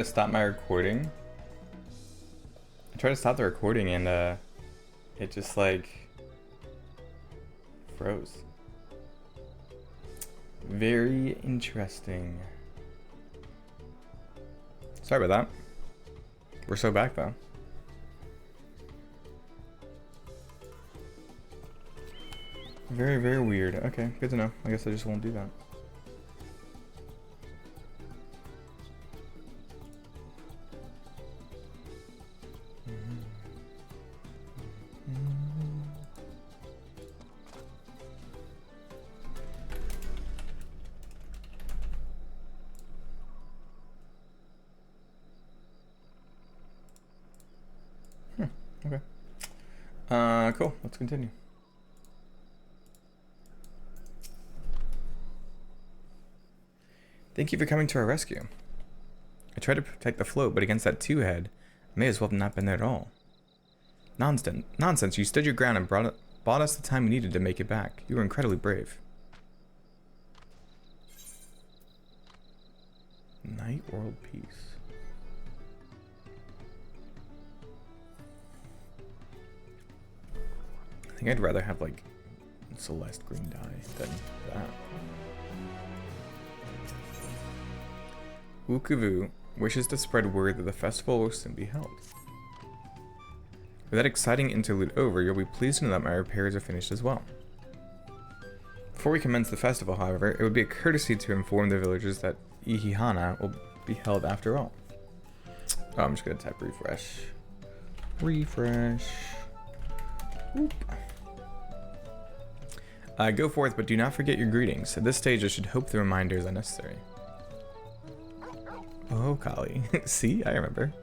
To stop my recording. I tried to stop the recording and it just like froze. Very interesting. Sorry about that. We're so back though. Very, very weird. Okay, good to know. I guess I just won't do that. Okay. Cool. Let's continue. Thank you for coming to our rescue. I tried to protect the float, but against that two-head, I may as well have not been there at all. Nonsense. You stood your ground and bought us the time we needed to make it back. You were incredibly brave. Night World Peace. I think I'd rather have like Celeste green dye than that. Wukuvu wishes to spread word that the festival will soon be held. With that exciting interlude over, you'll be pleased to know that my repairs are finished as well. Before we commence the festival, however, it would be a courtesy to inform the villagers that Ihihana will be held after all. Oh, I'm just gonna type refresh. Refresh. Whoop. Go forth, but do not forget your greetings. At this stage, I should hope the reminder is unnecessary. Oh, Kali. See? I remember.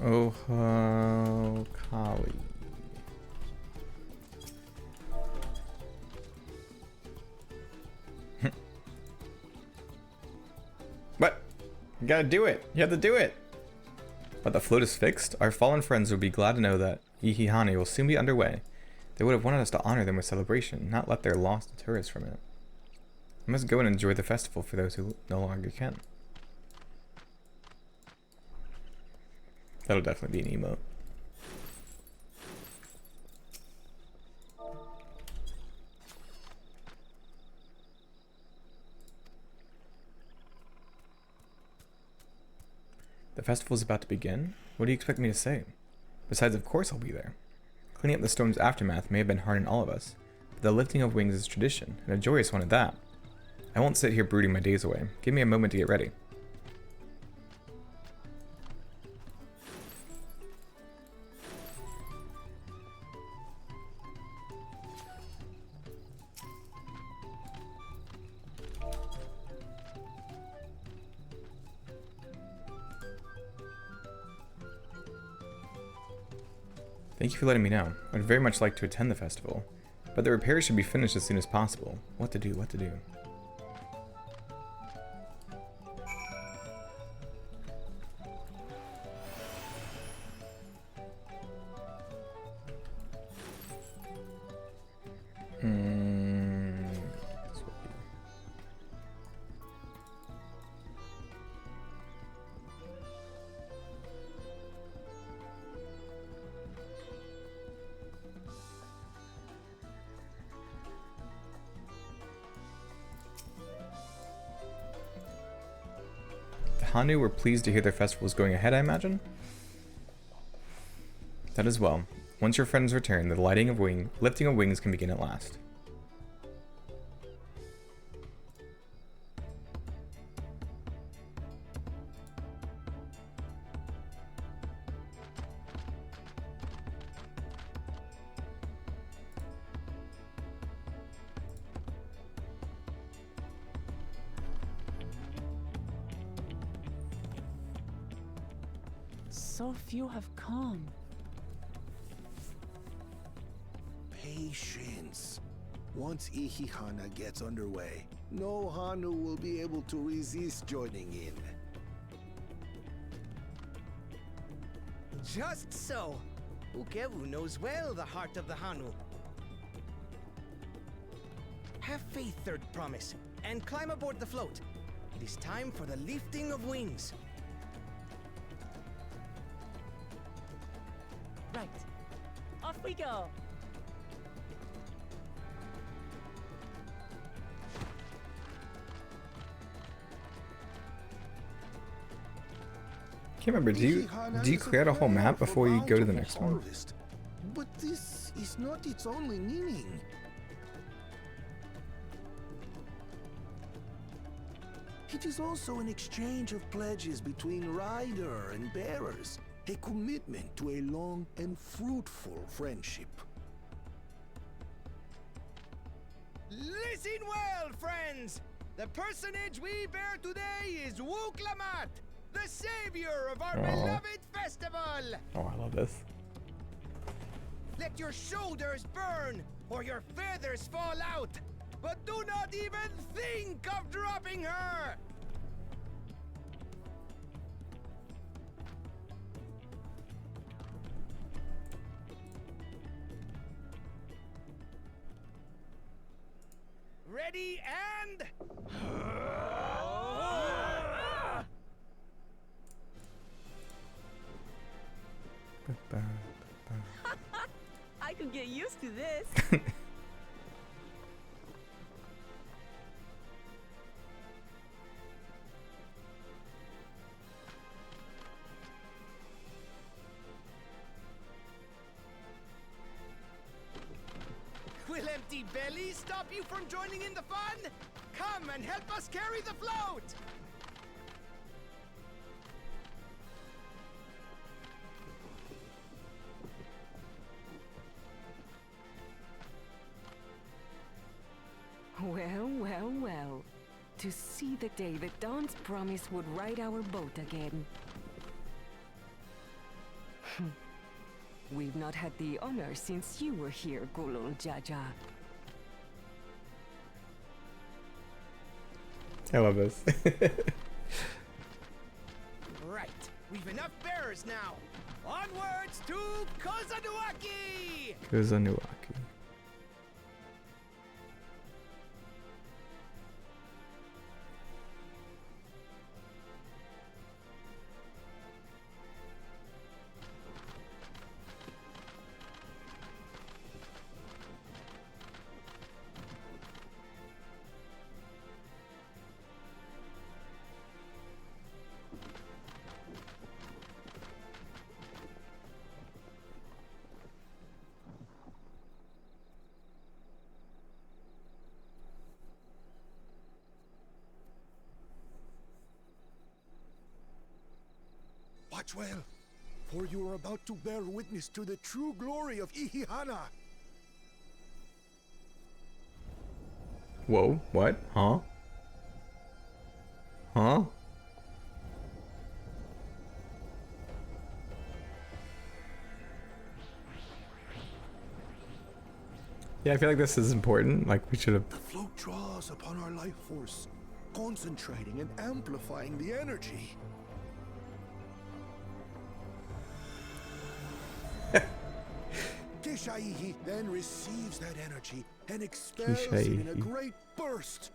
Oh, Kali. What? You gotta do it. You have to do it. But the float is fixed? Our fallen friends will be glad to know that Ihihani will soon be underway. They would have wanted us to honor them with celebration, not let their lost deter us from it. I must go and enjoy the festival for those who no longer can. That'll definitely be an emote. The festival is about to begin? What do you expect me to say? Besides, of course I'll be there. Cleaning up the storm's aftermath may have been hard on all of us, but the lifting of wings is tradition, and a joyous one at that. I won't sit here brooding my days away. Give me a moment to get ready. Thank you for letting me know. I'd very much like to attend the festival, but the repairs should be finished as soon as possible. What to do, what to do. Hanu were pleased to hear their festival was going ahead, I imagine? That as well. Once your friends return, the lifting of wings can begin at last. So few have come. Patience. Once Ihihana gets underway, no Hanu will be able to resist joining in. Just so. Ukewu knows well the heart of the Hanu. Have faith, Third Promise, and climb aboard the float. It is time for the lifting of wings. Right. Off we go. Can't remember. Do you clear out a whole map before you go to the next one? But this is not its only meaning. It is also an exchange of pledges between rider and bearers, a commitment to a long and fruitful friendship. Listen well, friends! The personage we bear today is Wuklamat, the savior of our beloved festival! Oh, I love this. Let your shoulders burn, or your feathers fall out! But do not even think of dropping her! Ready and... I could get used to this. Will empty bellies stop you from joining in the fun? Come and help us carry the float! Well, well, well. To see the day that Dawn's promise would ride our boat again. We've not had the honor since you were here, Gulul Jaja. I love this. Right, we've enough bearers now. Onwards to Kozanuaki! Kozanuaki. Watch well, for you are about to bear witness to the true glory of Ihihana. Whoa, what? Huh? Huh? Yeah, I feel like this is important. Like, we should have... The float draws upon our life force, concentrating and amplifying the energy. Kishaihi then receives that energy and expels it in a great burst,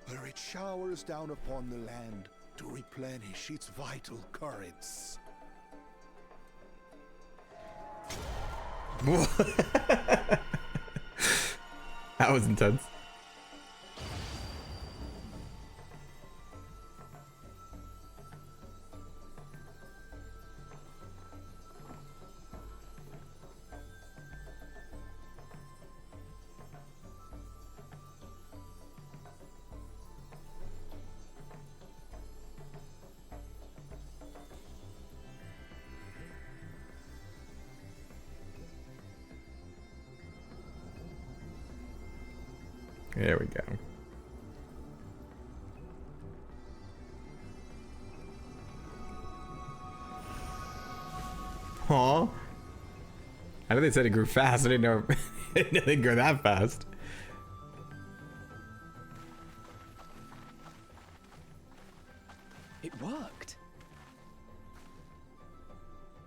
where it showers down upon the land to replenish its vital currents. That was intense. There we go. Aw. I know they said it grew fast. I didn't know it grew that fast. It worked.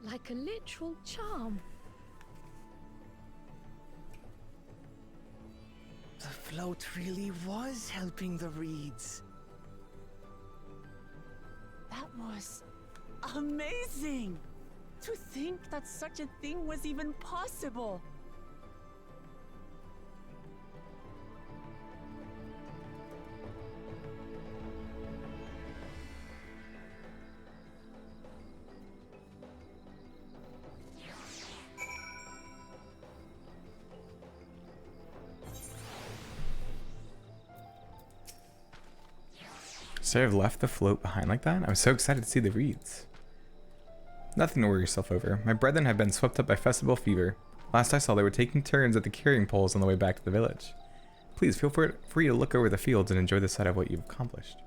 Like a literal charm. The float really was helping the reeds. That was amazing! To think that such a thing was even possible! So I've left the float behind like that? I'm so excited to see the reeds. Nothing to worry yourself over. My brethren have been swept up by festival fever. Last I saw, they were taking turns at the carrying poles on the way back to the village. Please feel free to look over the fields and enjoy the sight of what you've accomplished.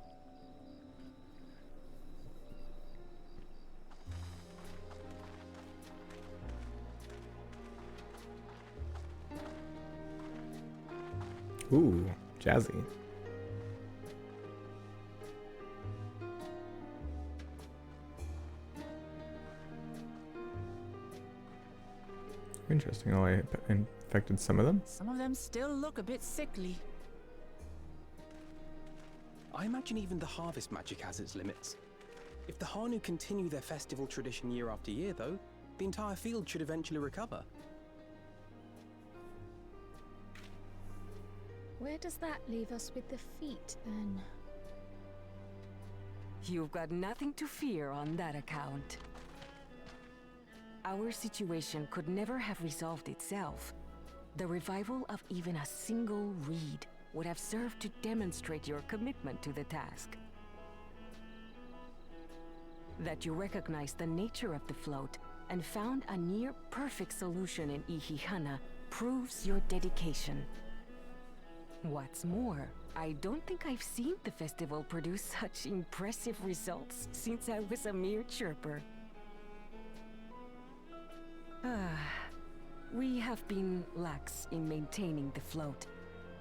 Ooh, jazzy. Interesting. Oh, I infected some of them. Some of them still look a bit sickly. I imagine even the harvest magic has its limits. If the Hanu continue their festival tradition year after year, though, the entire field should eventually recover. Where does that leave us with the feet, then? You've got nothing to fear on that account. Our situation could never have resolved itself. The revival of even a single reed would have served to demonstrate your commitment to the task. That you recognize the nature of the float and found a near-perfect solution in Ihihana proves your dedication. What's more, I don't think I've seen the festival produce such impressive results since I was a mere chirper. We have been lax in maintaining the float,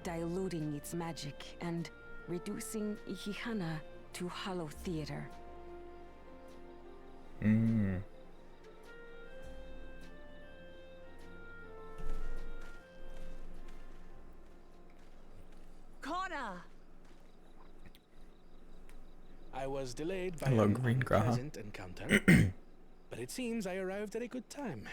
diluting its magic and reducing Ihihana to hollow theater. Kona! I was delayed by Hello, an Green Graha. unpleasant encounter, but it seems I arrived at a good time.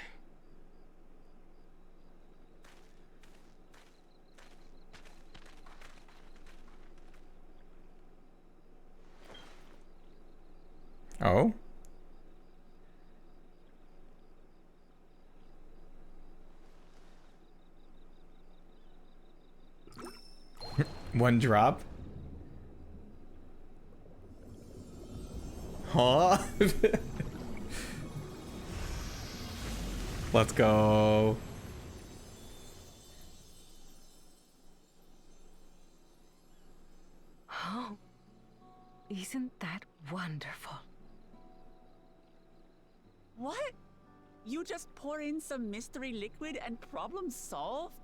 Oh? One drop? Huh? Let's go. Oh, isn't that wonderful? What? You just pour in some mystery liquid and problem solved?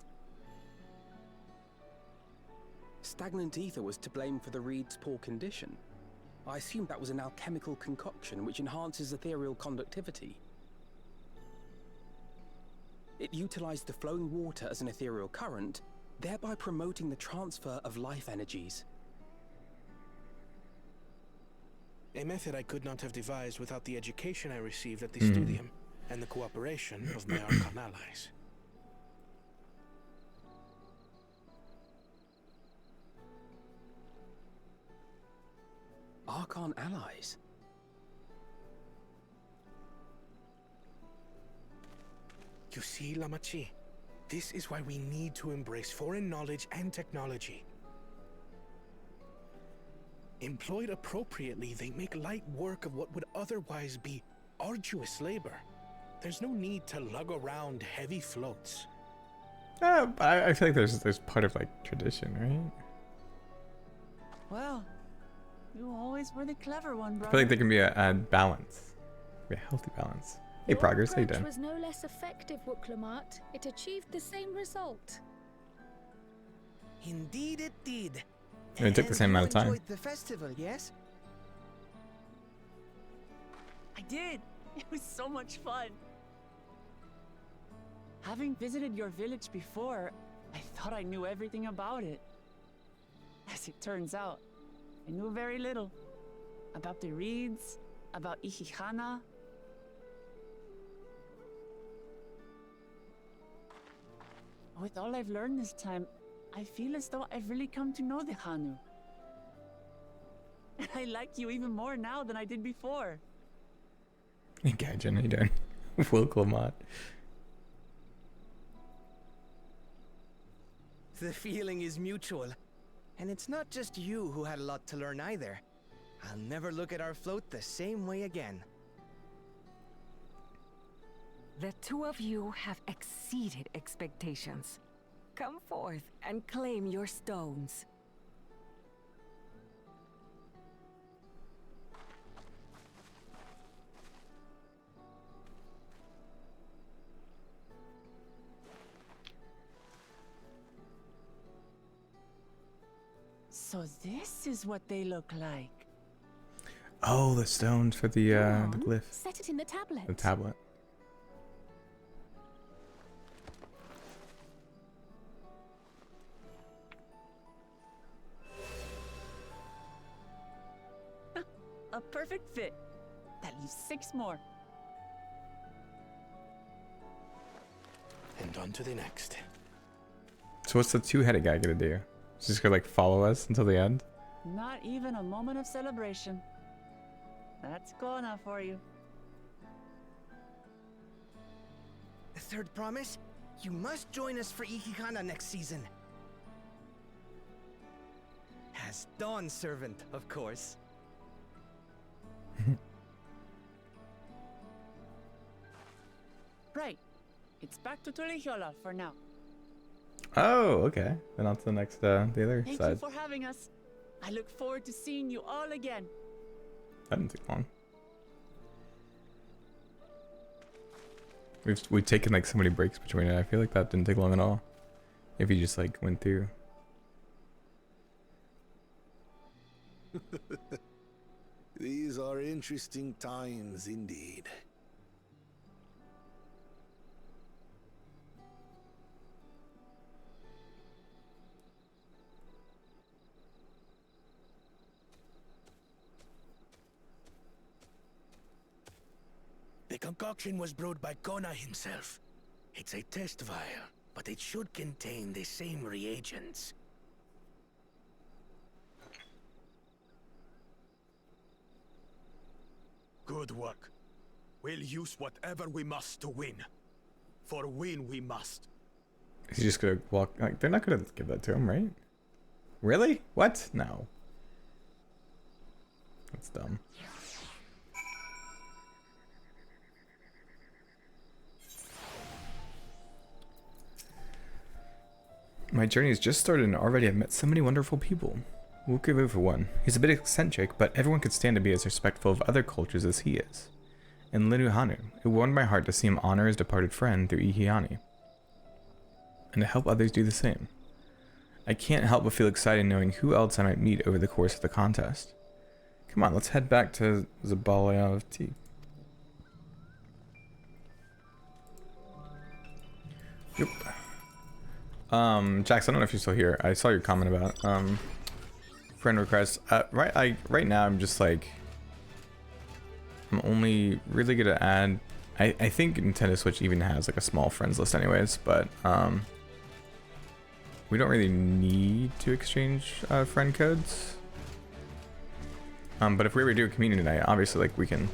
Stagnant ether was to blame for the reed's poor condition. I assumed that was an alchemical concoction which enhances ethereal conductivity. It utilized the flowing water as an ethereal current, thereby promoting the transfer of life energies. A method I could not have devised without the education I received at the studium and the cooperation of my Archon allies. Archon allies? You see, Lamachi, this is why we need to embrace foreign knowledge and technology. Employed appropriately, they make light work of what would otherwise be arduous labor. There's no need to lug around heavy floats. But I feel like there's part of like tradition, right? Well, you always were the clever one, I brother. feel like there can be a balance, be a healthy balance. Hey, Your Progress, how you approach doing? was no less effective, Wuklamart. It achieved the same result. Indeed it did. And it took the same And amount of you time. enjoyed the festival, yes? I did. It was so much fun. Having visited your village before, I thought I knew everything about it. As it turns out, I knew very little. About the reeds, about Ihihana. With all I've learned this time, I feel as though I've really come to know the Hanu. And I like you even more now than I did before. Hey, Gaijin, how you doing? Wilclamot. The feeling is mutual. And it's not just you who had a lot to learn either. I'll never look at our float the same way again. The two of you have exceeded expectations. Come forth and claim your stones. So this is what they look like. Oh, the stones for the glyph. Set it in the tablet. The tablet. A perfect fit. That leaves 6 more. And on to the next. So what's the two-headed guy gonna do? Is he just gonna like follow us until the end? Not even a moment of celebration. That's Kona for you. Third promise? You must join us for Ihihana next season. As Dawn servant, of course. Right. It's back to Tulihiola for now. Oh, okay. Then on to the next, the other Thank side. you for having us. I look forward to seeing you all again. That didn't take long. We've taken like so many breaks between it. I feel like that didn't take long at all. If you just like went through. These are interesting times indeed. The concoction was brewed by Kona himself. It's a test vial, but it should contain the same reagents. Good work. We'll use whatever we must to win. For win we must. Is he just gonna walk? Like they're not gonna give that to him, right? Really? What? No. That's dumb. My journey has just started and already I've met so many wonderful people. Wukivu for one. He's a bit eccentric, but everyone could stand to be as respectful of other cultures as he is. And Linuhanu, it warmed my heart to see him honor his departed friend through Ihiani. And to help others do the same. I can't help but feel excited knowing who else I might meet over the course of the contest. Come on, let's head back to Zabalayavti. Yep. Jax, I don't know if you're still here. I saw your comment about friend requests. Right now I'm just like I'm only really gonna add. I think Nintendo Switch even has like a small friends list, anyways. But we don't really need to exchange friend codes. But if we ever do a community night, obviously like we can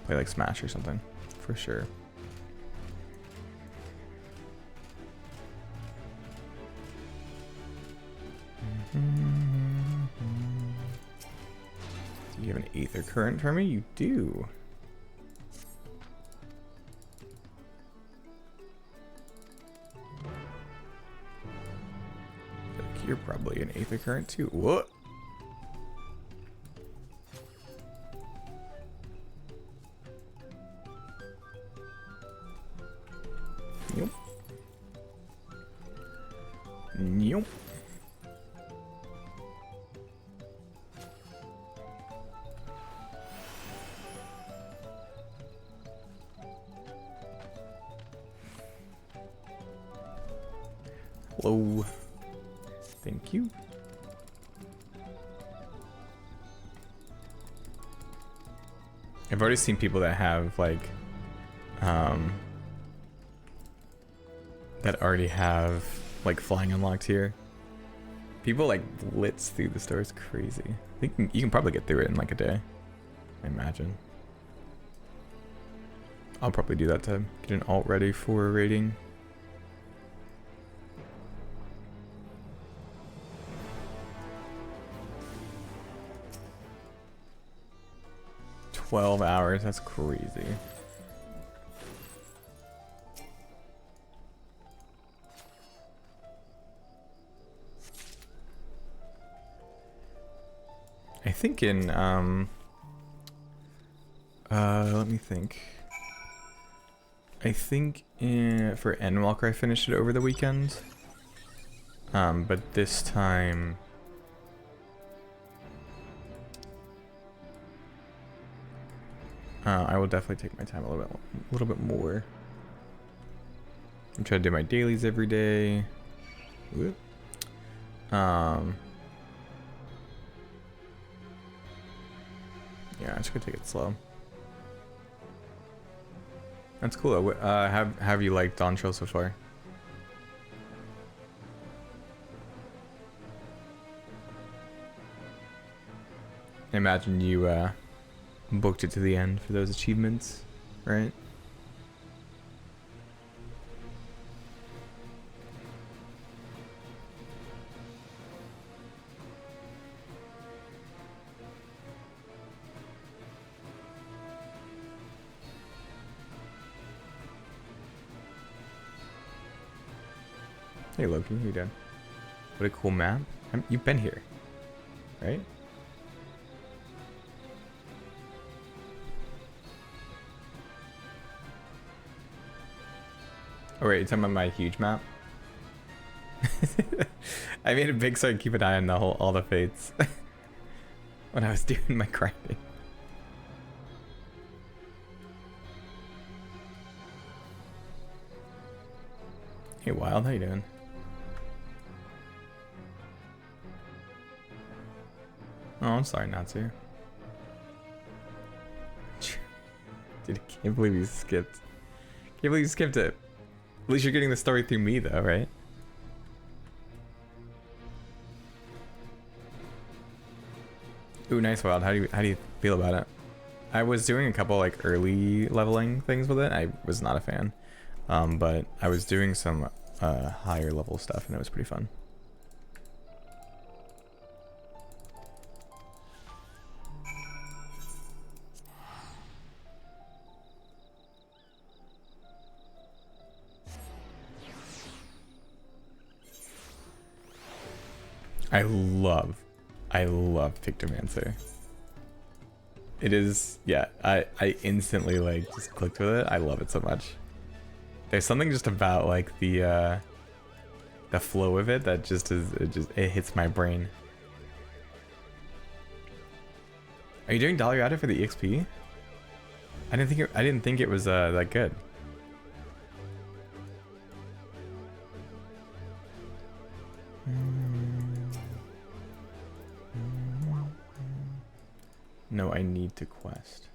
play like Smash or something for sure. Do you have an Aether Current for me? You do. You're probably an Aether Current too. What? Yep. Hello. Thank you. I've already seen people that have like that already have like flying unlocked here. People like blitz through the store. It's crazy. I think you can probably get through it in like a day, I imagine. I'll probably do that to get an alt ready for a rating. $12 hours, that's crazy. I think in let me think. I think for Endwalker I finished it over the weekend. But this time I will definitely take my time a little bit more. I'm trying to do my dailies every day. Whoop. Yeah, I'm just gonna take it slow. That's cool. Have you liked Dawntrail so far? I imagine you booked it to the end for those achievements, right? Hey Loki, how you doing? What a cool map. You've been here, right? Oh wait, you're talking about my huge map? I made it big so I can keep an eye on all the fates when I was doing my grinding. Hey Wild, how you doing? Oh, I'm sorry, Natsu. Dude, I can't believe you skipped. Can't believe you skipped it. At least you're getting the story through me, though, right? Ooh, nice Wild. How do you feel about it? I was doing a couple like early leveling things with it. I was not a fan, but I was doing some higher level stuff, and it was pretty fun. I love Pictomancer. It is, yeah, I instantly like just clicked with it. I love it so much. There's something just about like the flow of it that just it hits my brain. Are you doing Daliada for the EXP? I didn't think it was that good. No, I need to quest.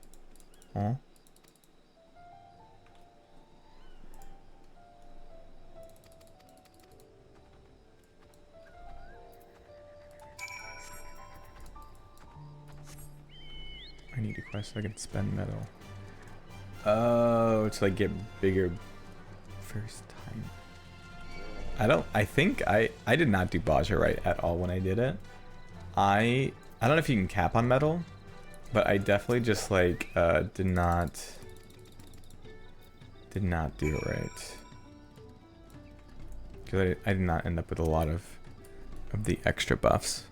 Huh? I need to quest so I can spend metal. Oh, to like get bigger first time. I think I did not do Baja right at all when I did it. I don't know if you can cap on metal, but I definitely just like did not do it right. Because I did not end up with a lot of the extra buffs.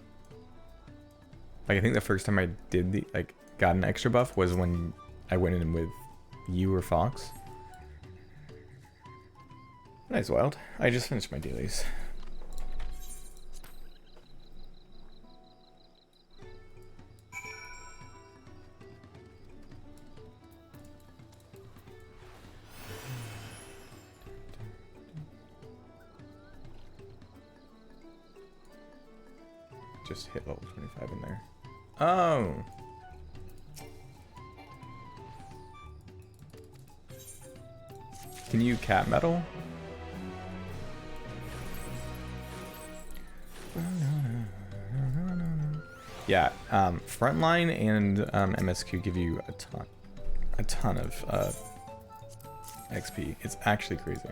Like I think the first time I did got an extra buff was when I went in with you or Fox. Nice Wild. I just finished my dailies. just hit level 25 in there. Oh. Can you cat metal? Yeah, Frontline and MSQ give you a ton of XP. It's actually crazy.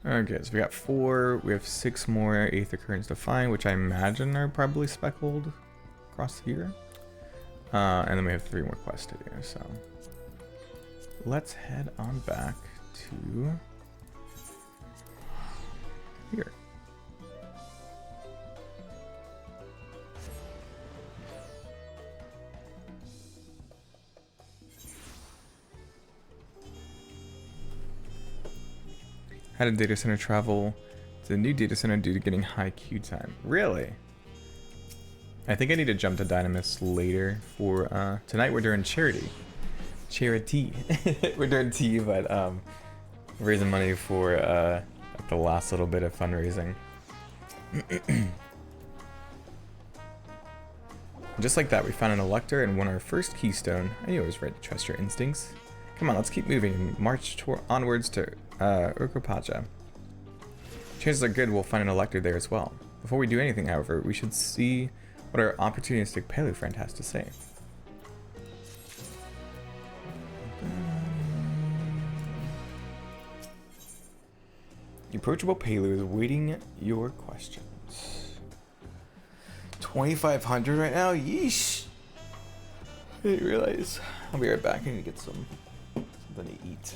Okay, so we got 4. We have 6 more Aether Currents to find, which I imagine are probably speckled across here. And then we have 3 more quests to do, so let's head on back to here. How did data center travel to the new data center due to getting high queue time? Really? I think I need to jump to Dynamis later for tonight we're doing charity. We're doing tea, but raising money for the last little bit of fundraising. Just like that, we found an elector and won our first keystone. I knew I was right to trust your instincts. Come on, let's keep moving and march onwards to Urkopacha. Chances are good we'll find an elector there as well. Before we do anything, however, we should see what our opportunistic Pelu friend has to say. The approachable Pelu is awaiting your questions. 2,500 right now? Yeesh! I didn't realize. I'll be right back. I need to get something to eat.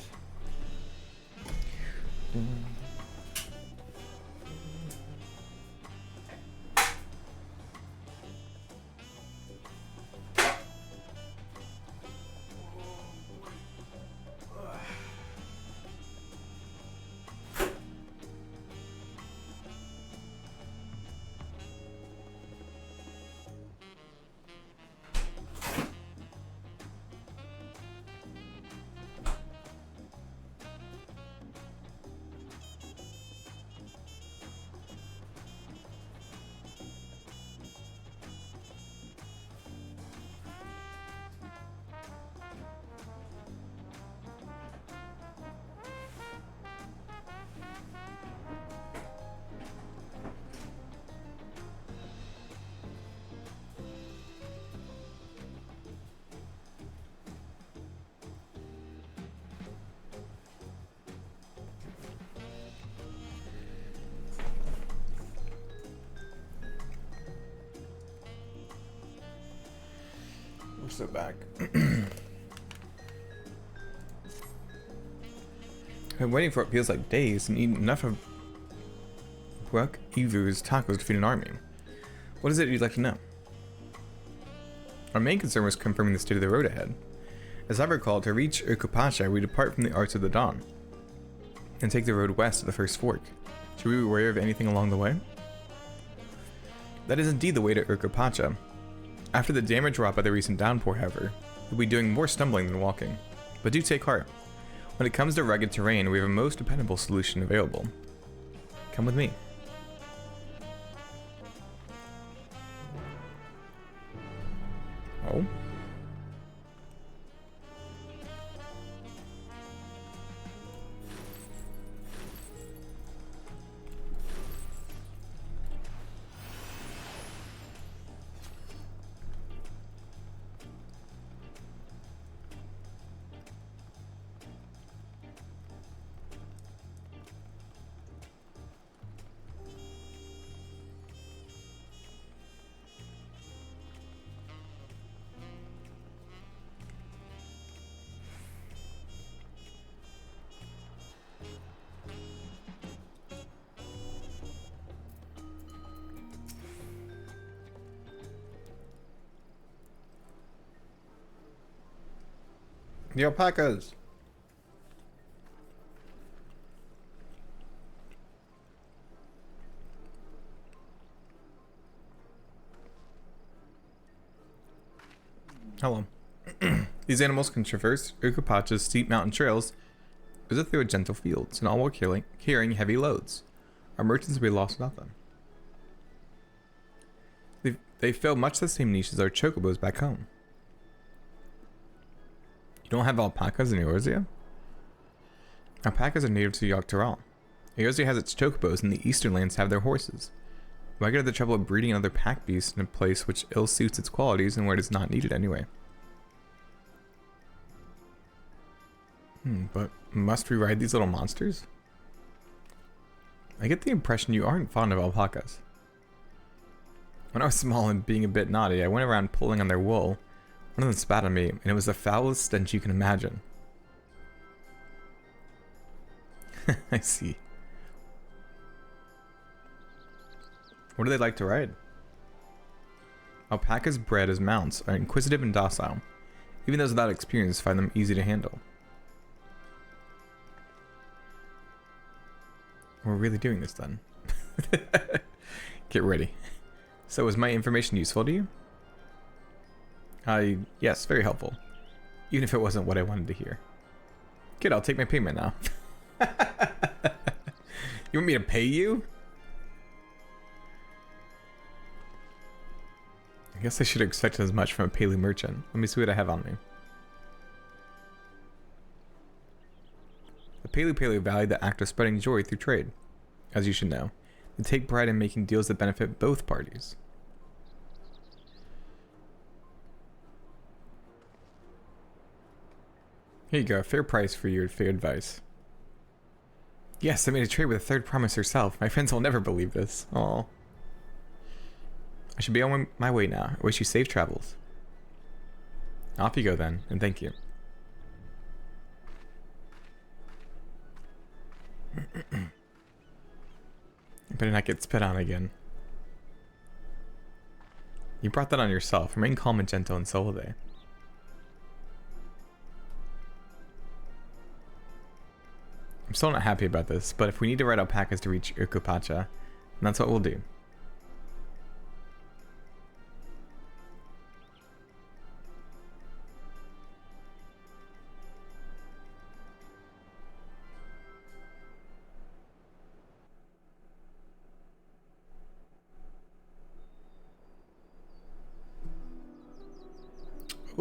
We're so back. I've been waiting for what feels like days and eaten enough of Brook Ivu's tacos to feed an army. What is it you'd like to know? Our main concern was confirming the state of the road ahead. As I recall, to reach Urkopacha, we depart from the Arts of the Dawn and take the road west to the first fork. Should we be aware of anything along the way? That is indeed the way to Urkopacha. After the damage wrought by the recent downpour, however, we'll be doing more stumbling than walking. But do take heart. When it comes to rugged terrain, we have a most dependable solution available. Come with me. Oh? The alpacas. Hello. These animals can traverse Ukapacha's steep mountain trails as if they were gentle fields, and all while carrying heavy loads. Our merchants would be lost without them. They fill much the same niche as our chocobos back home. You don't have alpacas in Eorzea? Alpacas are native to Dawntrail. Eorzea has its chocobos, and the eastern lands have their horses. Why go to the trouble of breeding another pack beast in a place which ill suits its qualities and where it is not needed anyway? But must we ride these little monsters? I get the impression you aren't fond of alpacas. When I was small and being a bit naughty, I went around pulling on their wool. One of them spat on me, and it was the foulest stench you can imagine. I see. What do they like to ride? Alpacas bred as mounts are inquisitive and docile. Even those without experience find them easy to handle. We're really doing this then. Get ready. So was my information useful to you? Yes, very helpful. Even if it wasn't what I wanted to hear. Good, I'll take my payment now. You want me to pay you? I guess I should have expected as much from a Paley merchant. Let me see what I have on me. The Paley value the act of spreading joy through trade. As you should know, they take pride in making deals that benefit both parties. Here you go, a fair price for your fair advice. Yes, I made a trade with a third promise herself. My friends will never believe this. Aww. I should be on my way now. I wish you safe travels. Off you go then, and thank you. I better not get spit on again. You brought that on yourself. Remain calm and gentle, and so will they. I'm still not happy about this, but if we need to ride alpacas to reach Ukapacha, then that's what we'll do.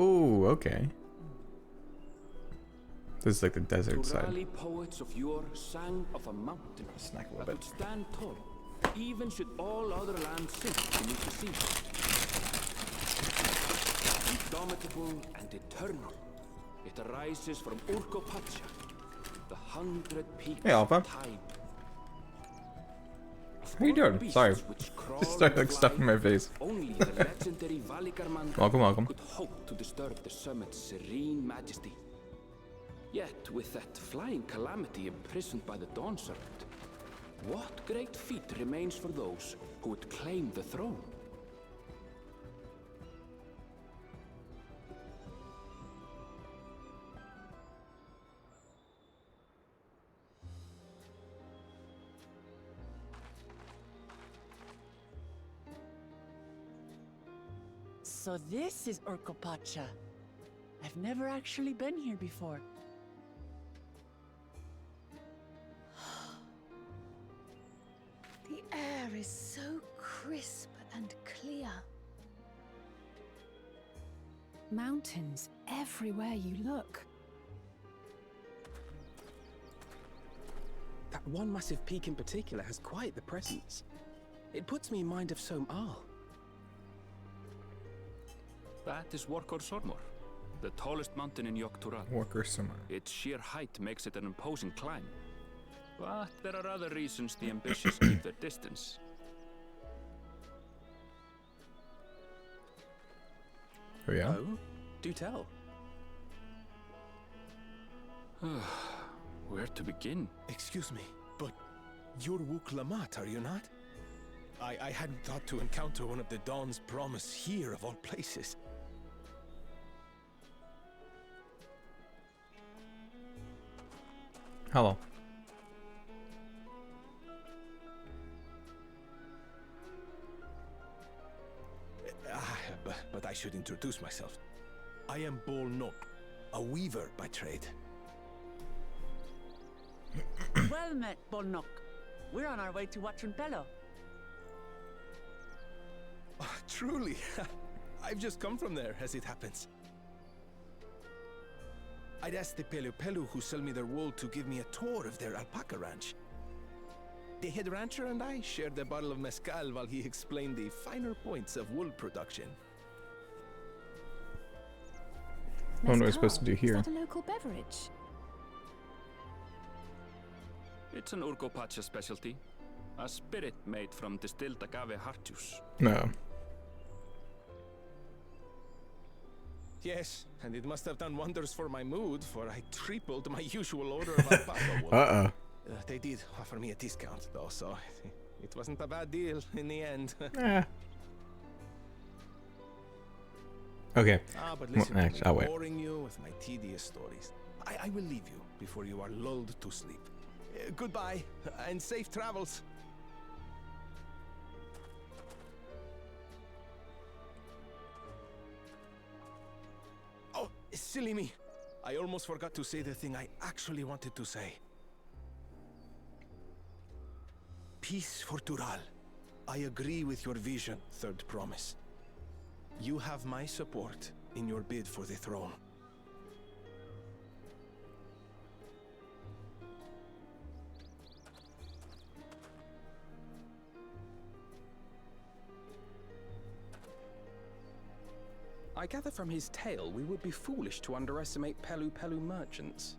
Oh, okay. This is like the desert side. Poets of yore sang of a mountain Snack a little that bit. would stand tall, even should all other lands sink beneath the sea. Indomitable and eternal, it arises from Urkopacha, the 100 peaks Hey, Alpha. of time. How you doing? Sorry. Just started like stuff in my face. Only the legendary Valigarman Welcome, welcome. could hope to disturb the summit's serene majesty. Yet, with that flying calamity imprisoned by the Dawn Serpent, what great feat remains for those who would claim the throne? So this is Urkopacha. I've never actually been here before. The air is so crisp and clear. Mountains everywhere you look. That one massive peak in particular has quite the presence. It puts me in mind of Som-Al. That is Workor Sormor, the tallest mountain in Yogg-Tural. Worker summer. Its sheer height makes it an imposing climb. But there are other reasons the ambitious keep their distance. Oh yeah? Oh, do tell. Where to begin? Excuse me, but you're Wuk-Lamat, are you not? I hadn't thought to encounter one of the Dawn's promise here of all places. Hello. But I should introduce myself. I am Bol Nok, a weaver by trade. Well met, Bolnok. We're on our way to Watranpello. Oh, truly. I've just come from there, as it happens. I'd asked the Pelu who sell me their wool to give me a tour of their alpaca ranch. The head rancher and I shared a bottle of mezcal while he explained the finer points of wool production. What am I supposed to do here? Is that a local beverage? It's an Urgopacha specialty. A spirit made from distilled agave heart juice. No. Yes, and it must have done wonders for my mood, for I tripled my usual order of alpaca wool. Uh-oh. They did offer me a discount, though, so it wasn't a bad deal in the end. Okay. But listen, Well, actually, I'll wait. boring you with my tedious stories. I will leave you before you are lulled to sleep. Goodbye, and safe travels. Oh, silly me. I almost forgot to say the thing I actually wanted to say. Peace for Tural. I agree with your vision, Third Promise. You have my support in your bid for the throne. I gather from his tale we would be foolish to underestimate Pelu merchants.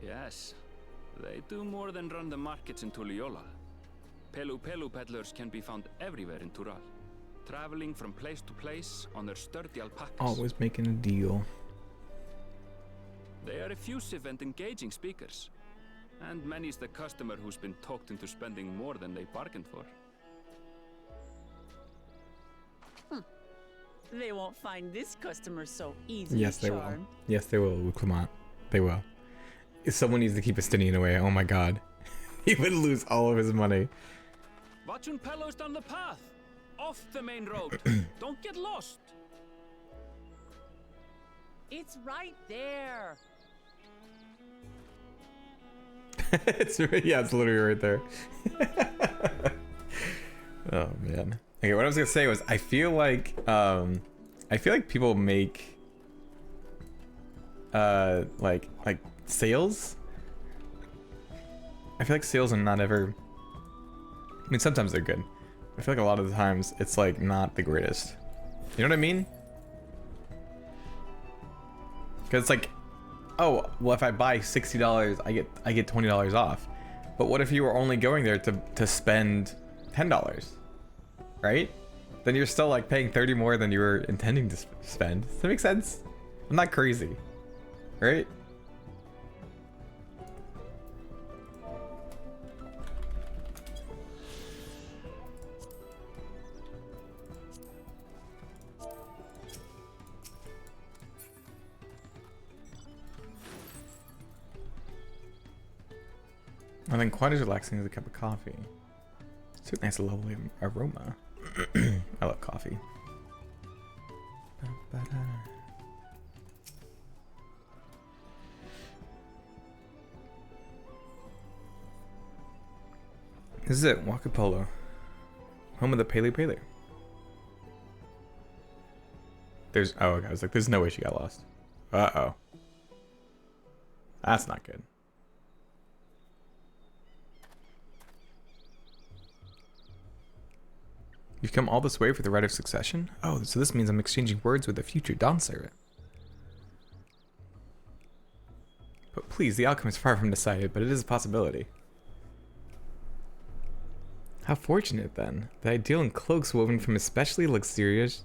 Yes, they do more than run the markets in Tuliola. Pelu peddlers can be found everywhere in Tural, traveling from place to place on their sturdy alpacas. Always making a deal. They are effusive and engaging speakers, and many's the customer who's been talked into spending more than they bargained for. They won't find this customer so easy Yes, to they will. charm. Yes, they will, Clement. They will. If someone needs to keep Estinian away, oh my god. He would lose all of his money. Watranpello's down the path! Off the main road! Don't get lost! It's right there. Yeah, it's literally right there. Oh man. Okay, what I was gonna say was I feel like people make like sales. I feel like sales are not ever, I mean, sometimes they're good. I feel like a lot of the times it's like not the greatest. You know what I mean? Because it's like, oh, well, if I buy $60, I get $20 off. But what if you were only going there to spend $10, right? Then you're still like paying 30 more than you were intending to spend. Does that make sense? I'm not crazy, right? Nothing quite as relaxing as a cup of coffee. It's a nice lovely aroma. I love coffee. This is it, Wakapolo. Home of the Pele Pele. There's, oh, okay, I was like, there's no way she got lost. Uh-oh. That's not good. You've come all this way for the right of succession? Oh, so this means I'm exchanging words with a future Dawn servant. But please, the outcome is far from decided, but it is a possibility. How fortunate, then. The ideal in cloaks woven from especially luxurious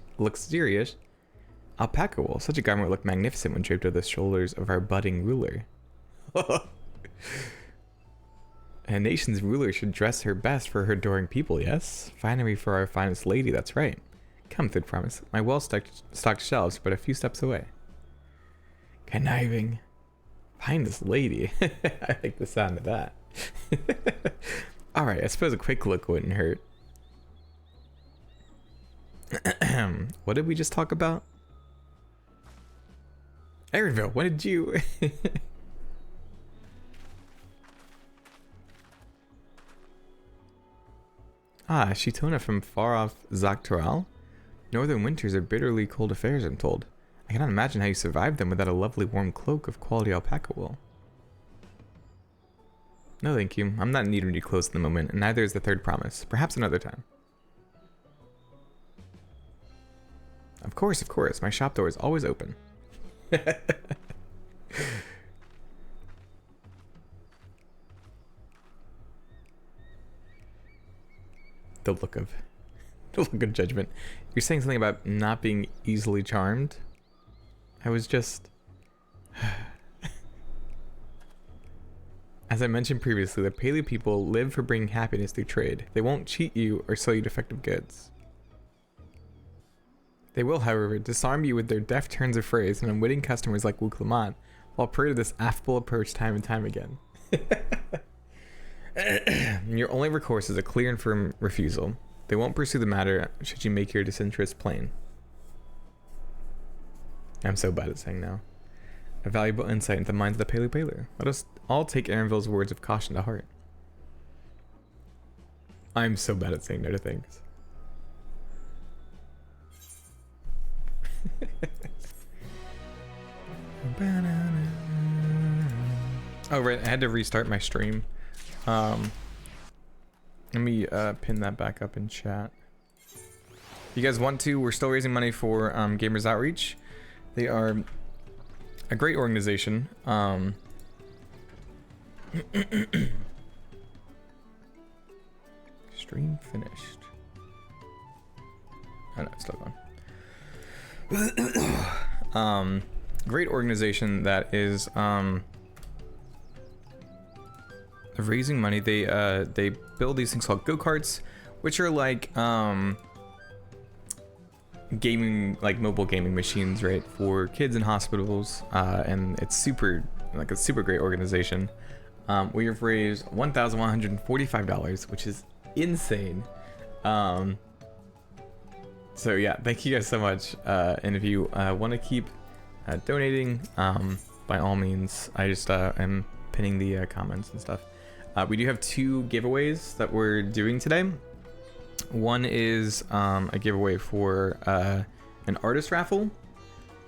alpaca wool. Such a garment would look magnificent when draped over the shoulders of our budding ruler. A nation's ruler should dress her best for her adoring people, yes? Finery for our finest lady, that's right. Come, Third Promise. My well-stocked shelves are but a few steps away. Conniving. Finest lady. I like the sound of that. Alright, I suppose a quick look wouldn't hurt. What did we just talk about? Aaronville, when did you... Ah, Shitona from far-off Dawntrail. Northern winters are bitterly cold affairs, I'm told. I cannot imagine how you survived them without a lovely warm cloak of quality alpaca wool. No thank you, I'm not in need of new clothes at the moment, and neither is the third promise. Perhaps another time. Of course, my shop door is always open. The look of judgment. You're saying something about not being easily charmed? I was just... As I mentioned previously, the Paleo people live for bringing happiness through trade. They won't cheat you or sell you defective goods. They will, however, disarm you with their deft turns of phrase and unwitting customers like Wu Clement, while parade of this affable approach time and time again. Your only recourse is a clear and firm refusal. They won't pursue the matter should you make your disinterest plain. I'm so bad at saying no. A valuable insight into the minds of the Paleo Paler. Let us all take Aaronville's words of caution to heart. I'm so bad at saying no to things. Oh right, I had to restart my stream. Let me pin that back up in chat. You guys want to? We're still raising money for Gamers Outreach. They are a great organization. Stream finished. Oh no, it's still going. Great organization that is raising money. They build these things called go-karts, which are like gaming, like mobile gaming machines, right, for kids in hospitals, and it's super, like a super great organization. We have raised $1,145, which is insane. So yeah, thank you guys so much. And if you want to keep donating, by all means, I just am pinning the comments and stuff. We do have 2 giveaways that we're doing today. One is a giveaway for an artist raffle.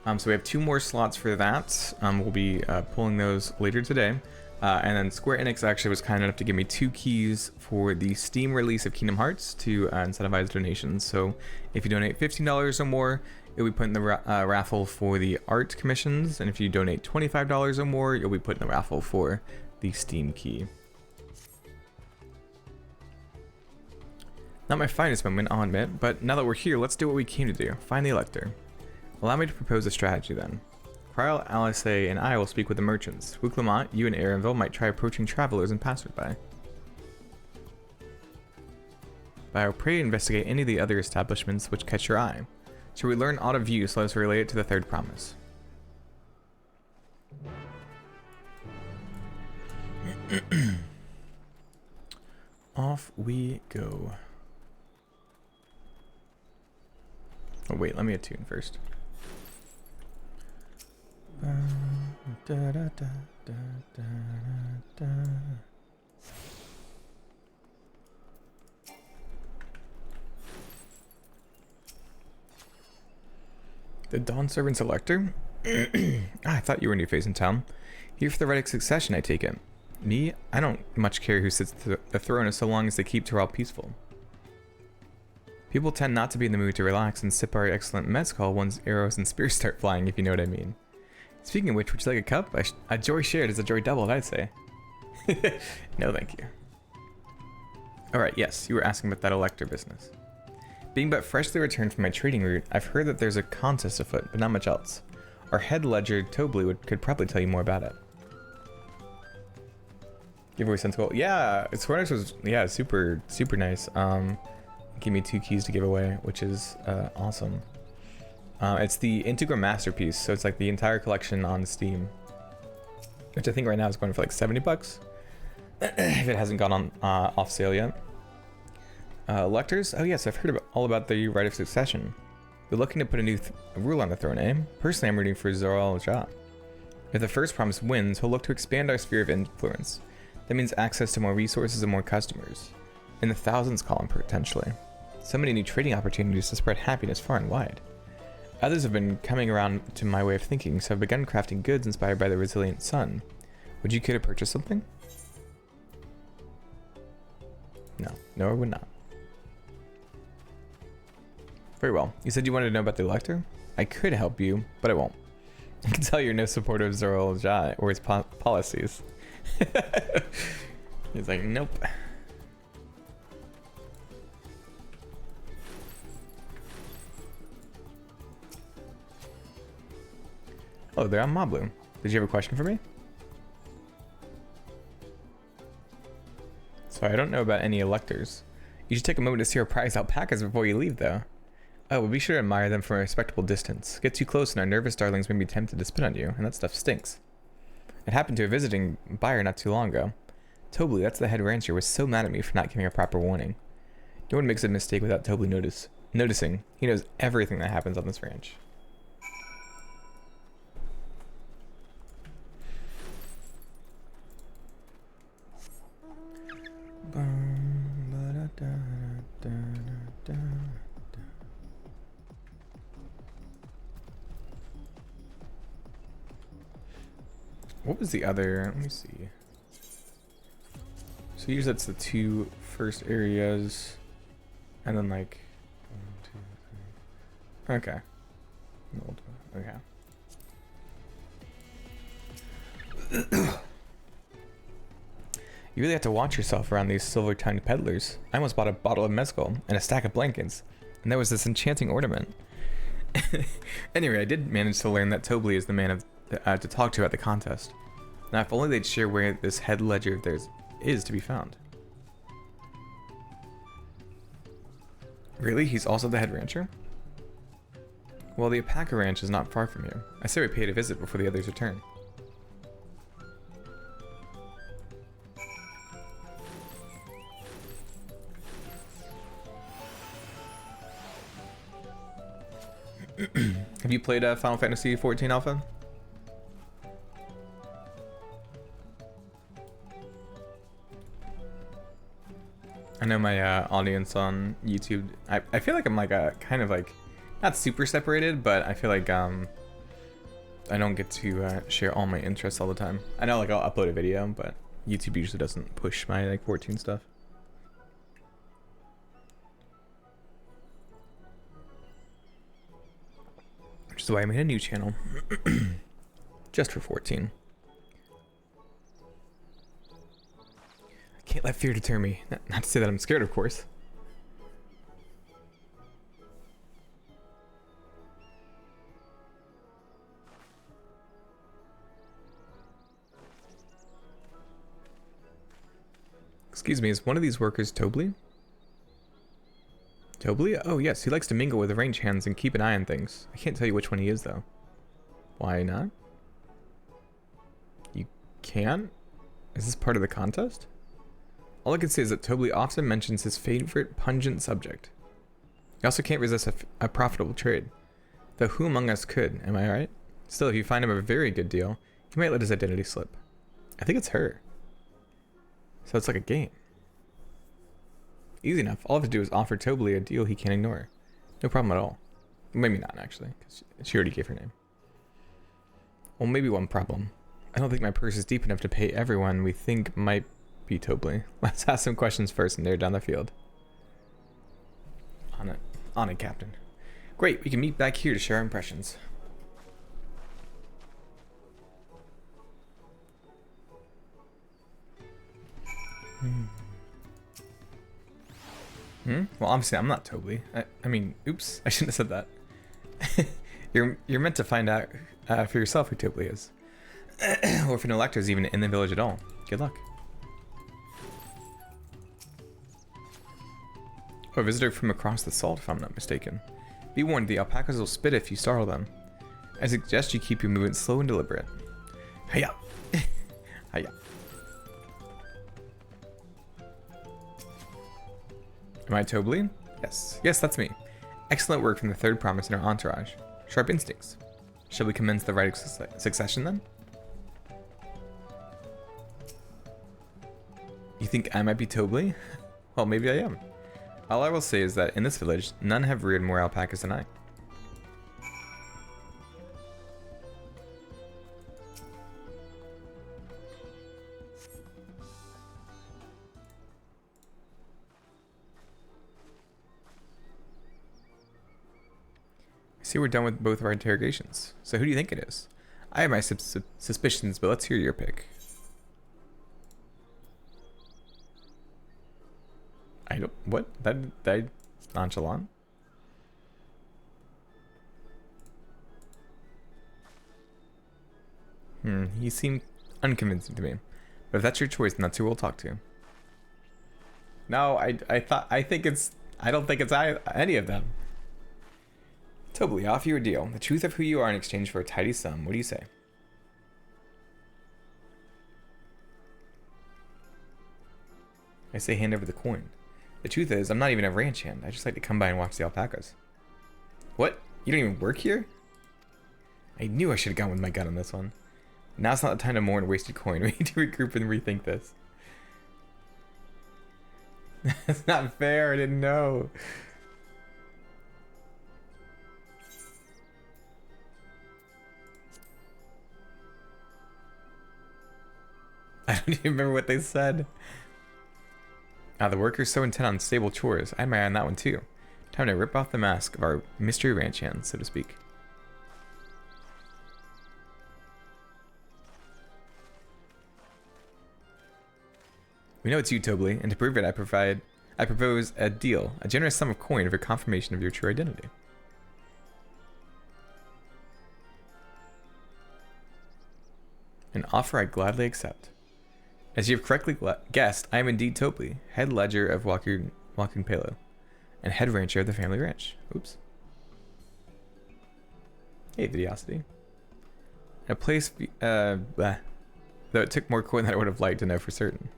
So we have 2 more slots for that. We'll be pulling those later today. And then Square Enix actually was kind enough to give me 2 keys for the Steam release of Kingdom Hearts to incentivize donations. So if you donate $15 or more, you'll be put in the raffle for the art commissions. And if you donate $25 or more, you'll be put in the raffle for the Steam key. Not my finest moment, I'll admit, but now that we're here, let's do what we came to do, find the Elector. Allow me to propose a strategy then. Kryl, Alice, and I will speak with the merchants. Wu Clement, you and Aaronville might try approaching travelers and passersby. Bio, pray to investigate any of the other establishments which catch your eye. Should we learn aught of use, let us relay it to the third promise. Off we go. Oh wait, let me attune first. The Dawn Servant Elector? I thought you were a new face in town. Here for the right succession, I take it. Me? I don't much care who sits the throne as so long as they keep Toril peaceful. People tend not to be in the mood to relax and sip our excellent mezcal once arrows and spears start flying, if you know what I mean. Speaking of which, would you like a cup? A joy shared is a joy doubled, I'd say. No, thank you. Alright, yes, you were asking about that Elector business. Being but freshly returned from my trading route, I've heard that there's a contest afoot, but not much else. Our head ledger, Tobley, could probably tell you more about it. Giveaway sensible. Yeah, Square Enix was, yeah, super nice. Give me 2 keys to give away, which is awesome. It's the Integra Masterpiece, so it's like the entire collection on Steam, which I think right now is going for like 70 bucks if it hasn't gone on off sale yet. Electors? Oh yes, I've heard all about the right of succession. They're looking to put a new ruler on the throne, eh? Personally, I'm rooting for Zoral Jah. If the first promise wins, he'll look to expand our sphere of influence. That means access to more resources and more customers. In the thousands column, potentially. So many new trading opportunities to spread happiness far and wide. Others have been coming around to my way of thinking, so I've begun crafting goods inspired by the resilient sun. Would you care to purchase something? No. No, I would not. Very well. You said you wanted to know about the Elector? I could help you, but I won't. I can tell you're no supporter of Zoral Jai or his policies. He's like, nope. Oh, there I'm Mobloom. Did you have a question for me? Sorry, I don't know about any electors. You should take a moment to see our prized alpacas before you leave, though. Oh, well, be sure to admire them from a respectable distance. Get too close and our nervous darlings may be tempted to spit on you, and that stuff stinks. It happened to a visiting buyer not too long ago. Tobley, that's the head rancher, was so mad at me for not giving a proper warning. No one makes a mistake without Tobley noticing. He knows everything that happens on this ranch. What was the other? Let me see. So usually that's the two first areas, and then like 1, 2, 3. Okay. Okay. You really have to watch yourself around these silver-tongued peddlers. I almost bought a bottle of mezcal and a stack of blankets, and there was this enchanting ornament. Anyway, I did manage to learn that Tobley is the man to talk to at the contest. Now, if only they'd share where this head ledger of theirs is to be found. Really? He's also the head rancher? Well, the Alpaca Ranch is not far from here. I say we pay it a visit before the others return. Have you played Final Fantasy XIV Alpha? I know my audience on YouTube, I feel like I'm like kind of like, not super separated, but I feel like I don't get to share all my interests all the time. I know like I'll upload a video, but YouTube usually doesn't push my like 14 stuff. Which is why I made a new channel. Just for 14. I can't let fear deter me. Not to say that I'm scared, of course. Excuse me, is one of these workers Tobley? Tobley? Oh yes, he likes to mingle with the range hands and keep an eye on things. I can't tell you which one he is though. Why not? You can't? Is this part of the contest? All I can say is that Tobley often mentions his favorite pungent subject. He also can't resist a profitable trade. Though who among us could, am I right? Still, if you find him a very good deal, he might let his identity slip. I think it's her. So it's like a game. Easy enough. All I have to do is offer Tobley a deal he can't ignore. No problem at all. Maybe not, actually, because she already gave her name. Well, maybe one problem. I don't think my purse is deep enough to pay everyone we think might be Tobley. Let's ask some questions first and narrow down the field. On it. On it, Captain. Great, we can meet back here to share our impressions. Well, obviously I'm not Tobley. I mean, oops, I shouldn't have said that. You're meant to find out for yourself who Tobley is. Or if an elector is even in the village at all. Good luck. Oh, a visitor from across the salt, if I'm not mistaken. Be warned, the alpacas will spit if you startle them. I suggest you keep your movements slow and deliberate. Hiya! Hiya. Am I Tobley? Yes. Yes, that's me. Excellent work from the third promise in our entourage. Sharp instincts. Shall we commence the rite of succession then? think I might be Tobly? Well, maybe I am. All I will say is that in this village, none have reared more alpacas than I. I see we're done with both of our interrogations. So who do you think it is? I have my suspicions, but let's hear your pick. I don't... What? That nonchalant? He seemed unconvincing to me. But if that's your choice, then that's who we'll talk to. No, I don't think it's any of them. Tobly, offer you a deal. The truth of who you are in exchange for a tidy sum. What do you say? I say hand over the coin. The truth is, I'm not even a ranch hand. I just like to come by and watch the alpacas. What? You don't even work here? I knew I should have gone with my gut on this one. Now's not the time to mourn a wasted coin. We need to regroup and rethink this. That's not fair. I didn't know. I don't even remember what they said. The worker's so intent on stable chores. I had my eye on that one too. Time to rip off the mask of our mystery ranch hand, so to speak. We know it's you, Tobly, and to prove it, I propose a deal, a generous sum of coin for confirmation of your true identity. An offer I gladly accept. As you have correctly guessed, I am indeed Tobly, head ledger of Walking Palo, and head rancher of the family ranch. Oops. Hey, Vidiosity. A place, though it took more coin than I would have liked to know for certain.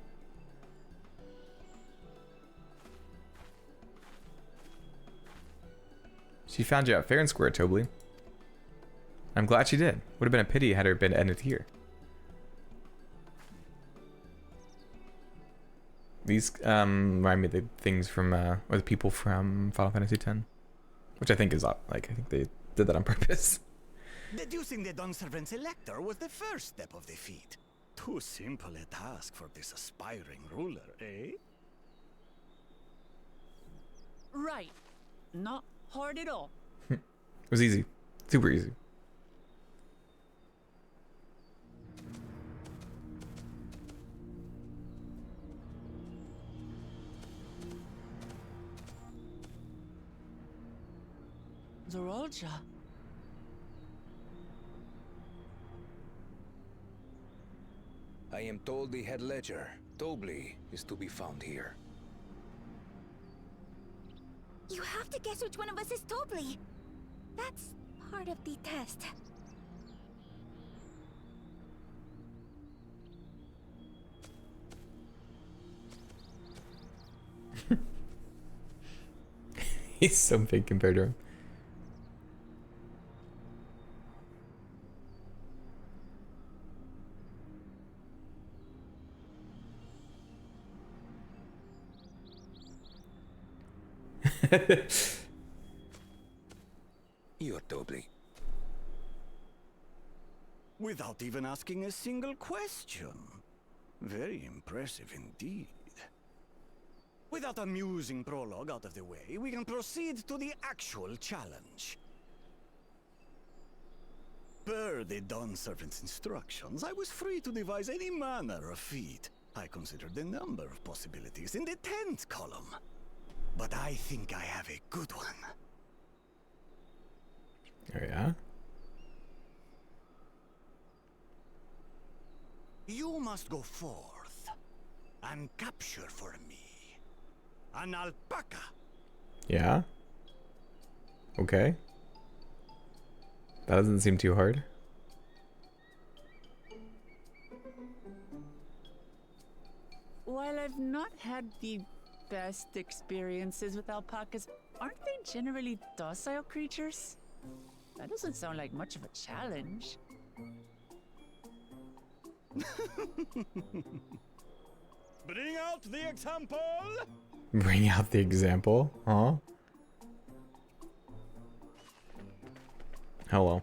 She found you out fair and square, Tobly. I'm glad she did. Would have been a pity had her been ended here. These remind me of the things from, or the people from Final Fantasy X, which I think is, like, I think they did that on purpose. Deducing the Dawnservant's elector was the first step of the feat. Too simple a task for this aspiring ruler, eh? Right. Not hard at all. It was easy. Super easy. Zorolja. I am told the head ledger, Tobly, is to be found here. You have to guess which one of us is Tobly. That's part of the test. He's so big compared to him. You're Tobly. Without even asking a single question. Very impressive indeed. With that amusing prologue out of the way, we can proceed to the actual challenge. Per the Dawnservant's instructions, I was free to devise any manner of feat. I considered a number of possibilities in the 10th column. But I think I have a good one. Oh yeah? You must go forth and capture for me an alpaca. Yeah? Okay. That doesn't seem too hard. While I've not had the best experiences with alpacas, aren't they generally docile creatures? That doesn't sound like much of a challenge. Bring out the example! Bring out the example, huh? Hello.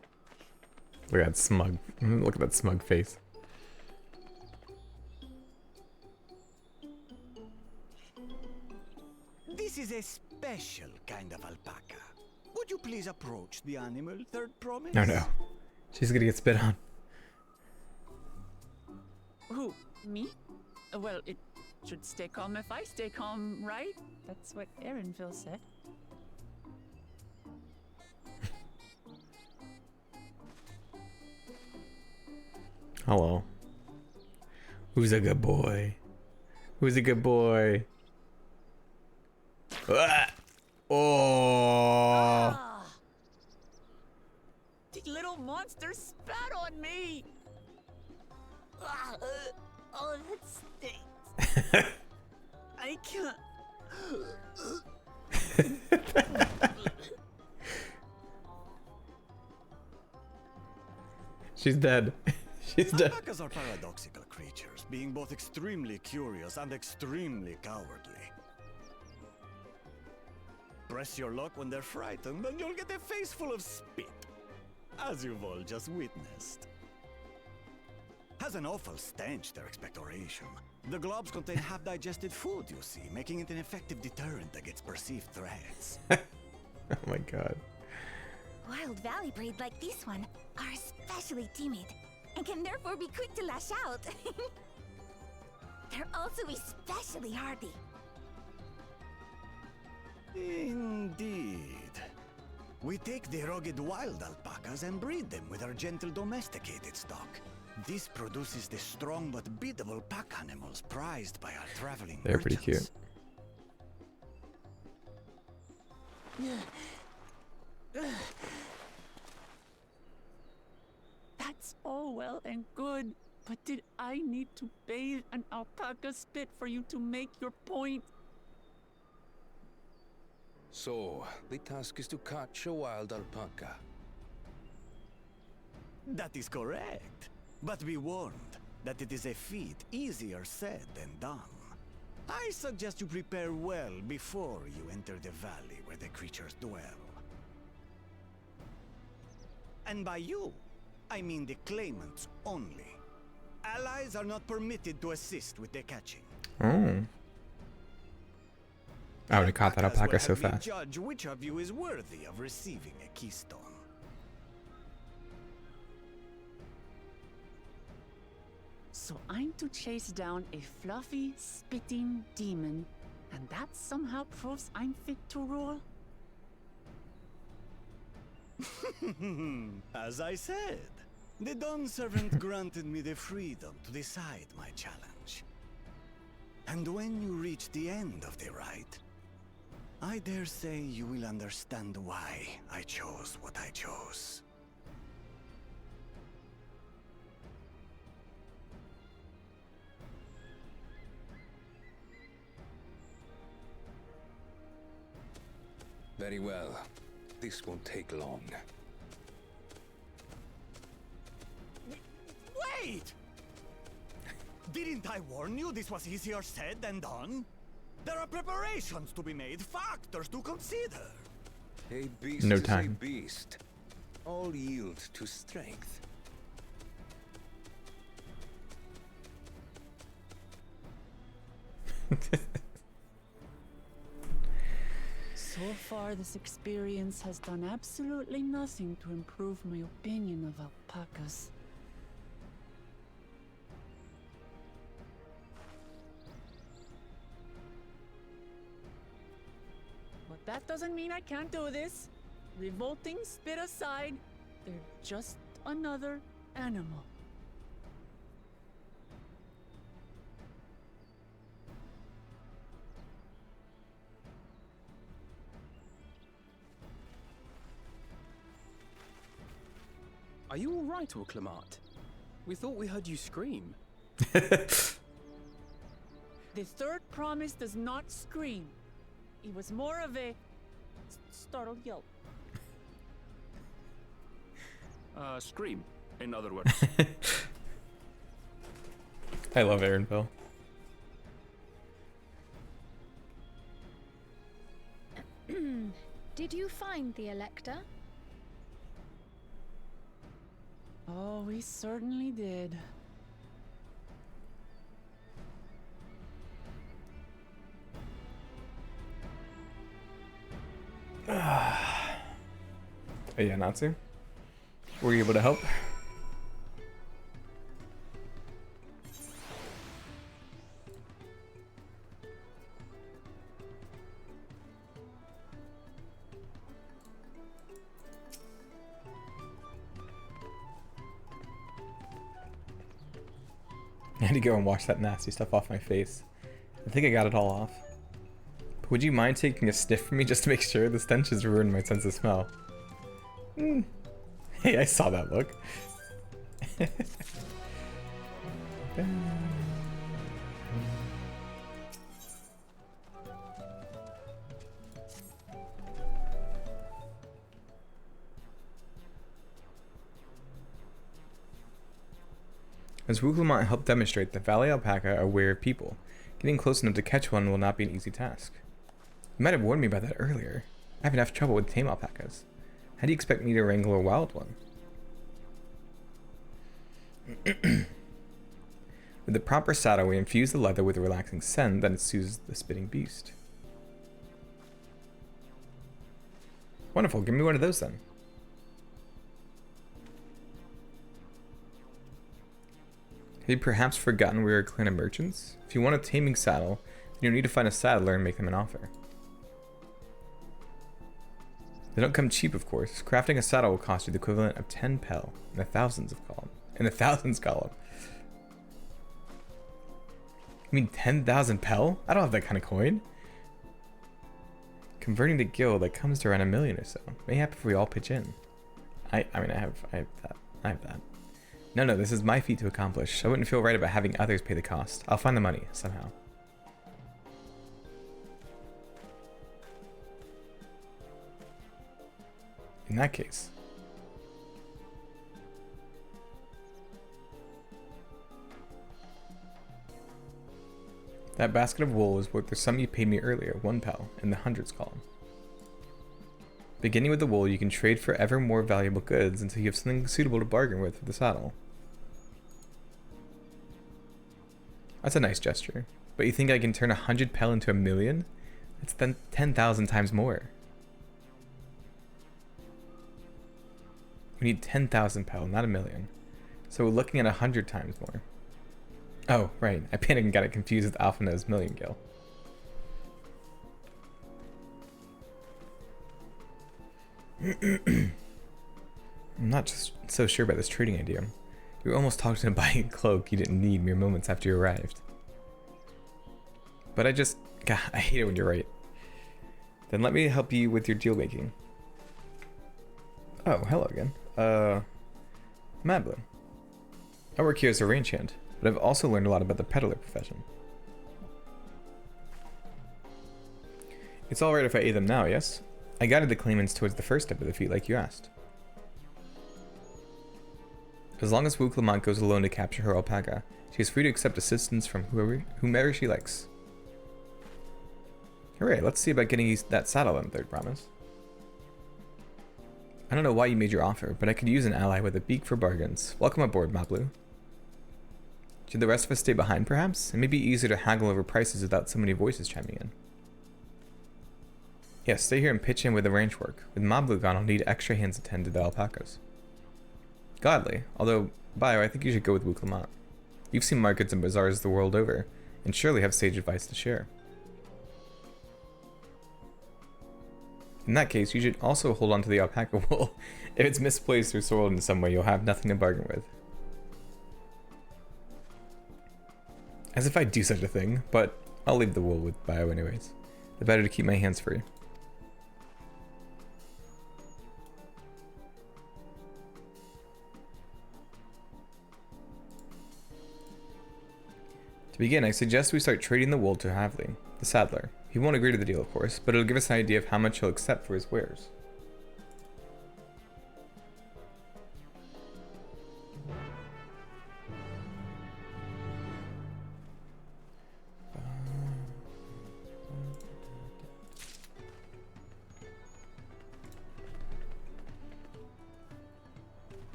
Look at that smug. Look at that smug face. This is a special kind of alpaca. Would you please approach the animal, third promise? No, no. She's gonna get spit on. Who? Me? Well, it should stay calm if I stay calm, right? That's what Erinville said. Hello. Who's a good boy? Who's a good boy? Ah! Oh! Ah! The little monster spat on me! Ah, oh, that stinks. I can't. She's dead. She's dead. Alpacas are paradoxical creatures, being both extremely curious and extremely cowardly. Press your luck when they're frightened, and you'll get a face full of spit, as you've all just witnessed. Has an awful stench, their expectoration. The globs contain half-digested food, you see, making it an effective deterrent against perceived threats. Oh my god. Wild valley breed like this one are especially timid and can therefore be quick to lash out. They're also especially hardy. Indeed. We take the rugged wild alpacas and breed them with our gentle domesticated stock. This produces the strong but biddable pack animals prized by our traveling They're pretty cute. That's all well and good, but did I need to bathe an alpaca spit for you to make your point? So, the task is to catch a wild alpaca. That is correct. But be warned that it is a feat easier said than done. I suggest you prepare well before you enter the valley where the creatures dwell. And by you, I mean the claimants only. Allies are not permitted to assist with their catching. Oh. I would have caught that alpaca so Alpacas will have fast. me judge which of you is worthy of receiving a keystone. So I'm to chase down a fluffy, spitting demon, and that somehow proves I'm fit to rule? As I said, the Dawn Servant granted me the freedom to decide my challenge. And when you reach the end of the rite, I dare say you will understand why I chose what I chose. Very well. This won't take long. Wait! Didn't I warn you this was easier said than done? There are preparations to be made, factors to consider. A beast No is time. a beast. All yield to strength. So far, this experience has done absolutely nothing to improve my opinion of alpacas. But that doesn't mean I can't do this. Revolting spit aside, they're just another animal. Are you all right, Orclamat? We thought we heard you scream. The third promise does not scream. It was more of a startled yelp. Scream, in other words. I love Erinville. Did you find the Elector? Oh, we certainly did. Yeah, Natsu? Were you able to help? I had to go and wash that nasty stuff off my face. I think I got it all off. But would you mind taking a sniff from me just to make sure? The stench has ruined my sense of smell. Hey, I saw that look. As Wuklamont helped demonstrate, the Valley Alpaca are wary of people. Getting close enough to catch one will not be an easy task. You might have warned me about that earlier. I have enough trouble with tame alpacas. How do you expect me to wrangle a wild one? With the proper saddle, we infuse the leather with a relaxing scent that soothes the spitting beast. Wonderful, give me one of those then. Have you perhaps forgotten we are a clan of merchants? If you want a taming saddle, then you'll need to find a saddler and make them an offer. They don't come cheap, of course. Crafting a saddle will cost you the equivalent of 10 pel in the thousands column. You mean 10,000 pel? I don't have that kind of coin. Converting to guild, that comes to around 1 million or so. May happen if we all pitch in. I have that. No, this is my feat to accomplish. I wouldn't feel right about having others pay the cost. I'll find the money, somehow. In that case. That basket of wool is worth the sum you paid me earlier, 1 pel, in the hundreds column. Beginning with the wool, you can trade for ever more valuable goods until you have something suitable to bargain with for the saddle. That's a nice gesture. But you think I can turn 100 pel into 1 million? That's then 10,000 times more. We need 10,000 pel, not 1 million. So we're looking at 100 times more. Oh, right. I panicked and got it confused with Alphina's million gil. I'm not just so sure about this trading idea. You were almost talked into buying a cloak you didn't need mere moments after you arrived. But God, I hate it when you're right. Then let me help you with your deal making. Oh, hello again. Mablu. I work here as a range hand, but I've also learned a lot about the peddler profession. It's alright if I aid them now, yes? I guided the claimants towards the first step of the feat like you asked. As long as Wu Clement goes alone to capture her alpaca, she is free to accept assistance from whomever she likes. Hooray, let's see about getting that saddle then, Third Promise. I don't know why you made your offer, but I could use an ally with a beak for bargains. Welcome aboard, Mablu. Should the rest of us stay behind, perhaps? It may be easier to haggle over prices without so many voices chiming in. Yes, stay here and pitch in with the ranch work. With Mablu gone, I'll need extra hands to tend to the alpacas. Gladly, although, Bio, I think you should go with Wu Clement. You've seen markets and bazaars the world over, and surely have sage advice to share. In that case, you should also hold on to the alpaca wool. If it's misplaced or soiled in some way, you'll have nothing to bargain with. As if I'd do such a thing, but I'll leave the wool with Bio anyways. The better to keep my hands free. To begin, I suggest we start trading the wool to Havli, the saddler. He won't agree to the deal, of course, but it'll give us an idea of how much he'll accept for his wares.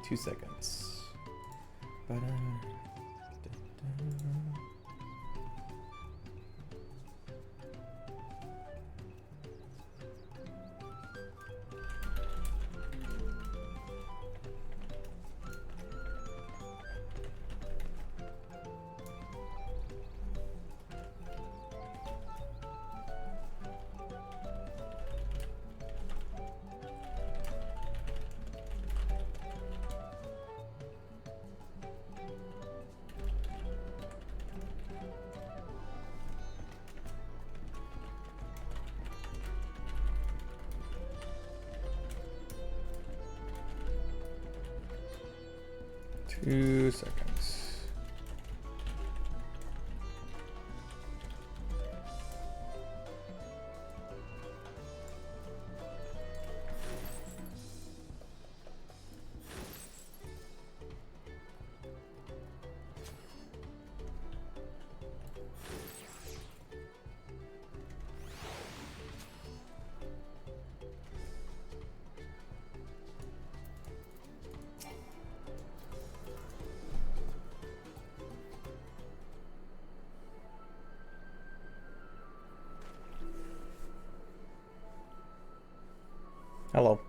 2 seconds. Ba-da. Two seconds. Hello.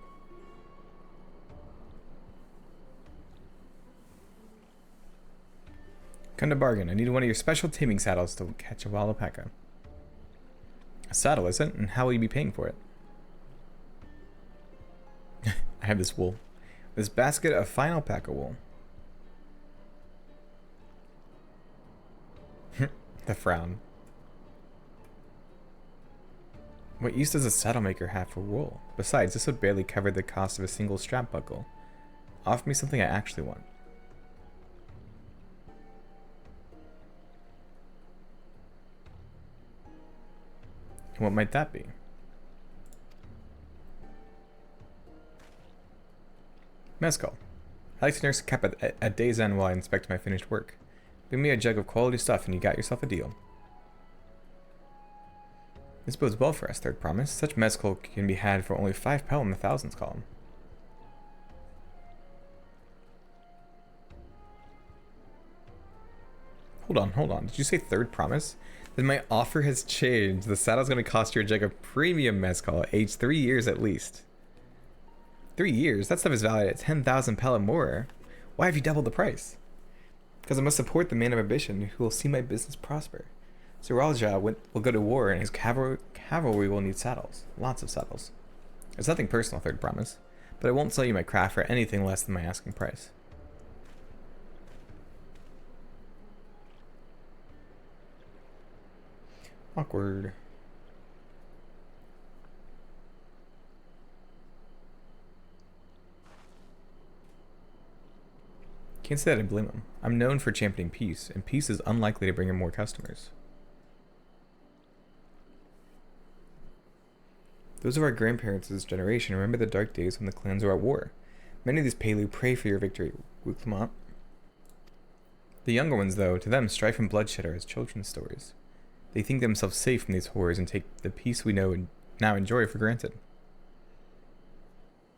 Come to bargain. I need one of your special taming saddles to catch a wild alpaca. A saddle, is it? And how will you be paying for it? I have this wool. This basket of fine alpaca wool. The frown. What use does a saddle maker have for wool? Besides, this would barely cover the cost of a single strap buckle. Offer me something I actually want. What might that be? Mezcal. I like to nurse a cup at a day's end while I inspect my finished work. Bring me a jug of quality stuff and you got yourself a deal. This bodes well for us, third promise. Such mezcal can be had for only 5 pel in the thousands column. Hold on. Did you say third promise? Then my offer has changed. The saddle's going to cost you a jug of premium mezcal, aged 3 years at least. 3 years? That stuff is valued at 10,000 pel and more. Why have you doubled the price? Because I must support the man of ambition who will see my business prosper. So Raja will go to war and his cavalry will need saddles. Lots of saddles. It's nothing personal, third promise. But I won't sell you my craft for anything less than my asking price. Awkward. Can't say that I blame him. I'm known for championing peace, and peace is unlikely to bring in more customers. Those of our grandparents' generation remember the dark days when the clans were at war. Many of these Pelu pray for your victory, Wuklamont. The younger ones, though, to them, strife and bloodshed are as children's stories. They think themselves safe from these horrors and take the peace we know and now enjoy for granted.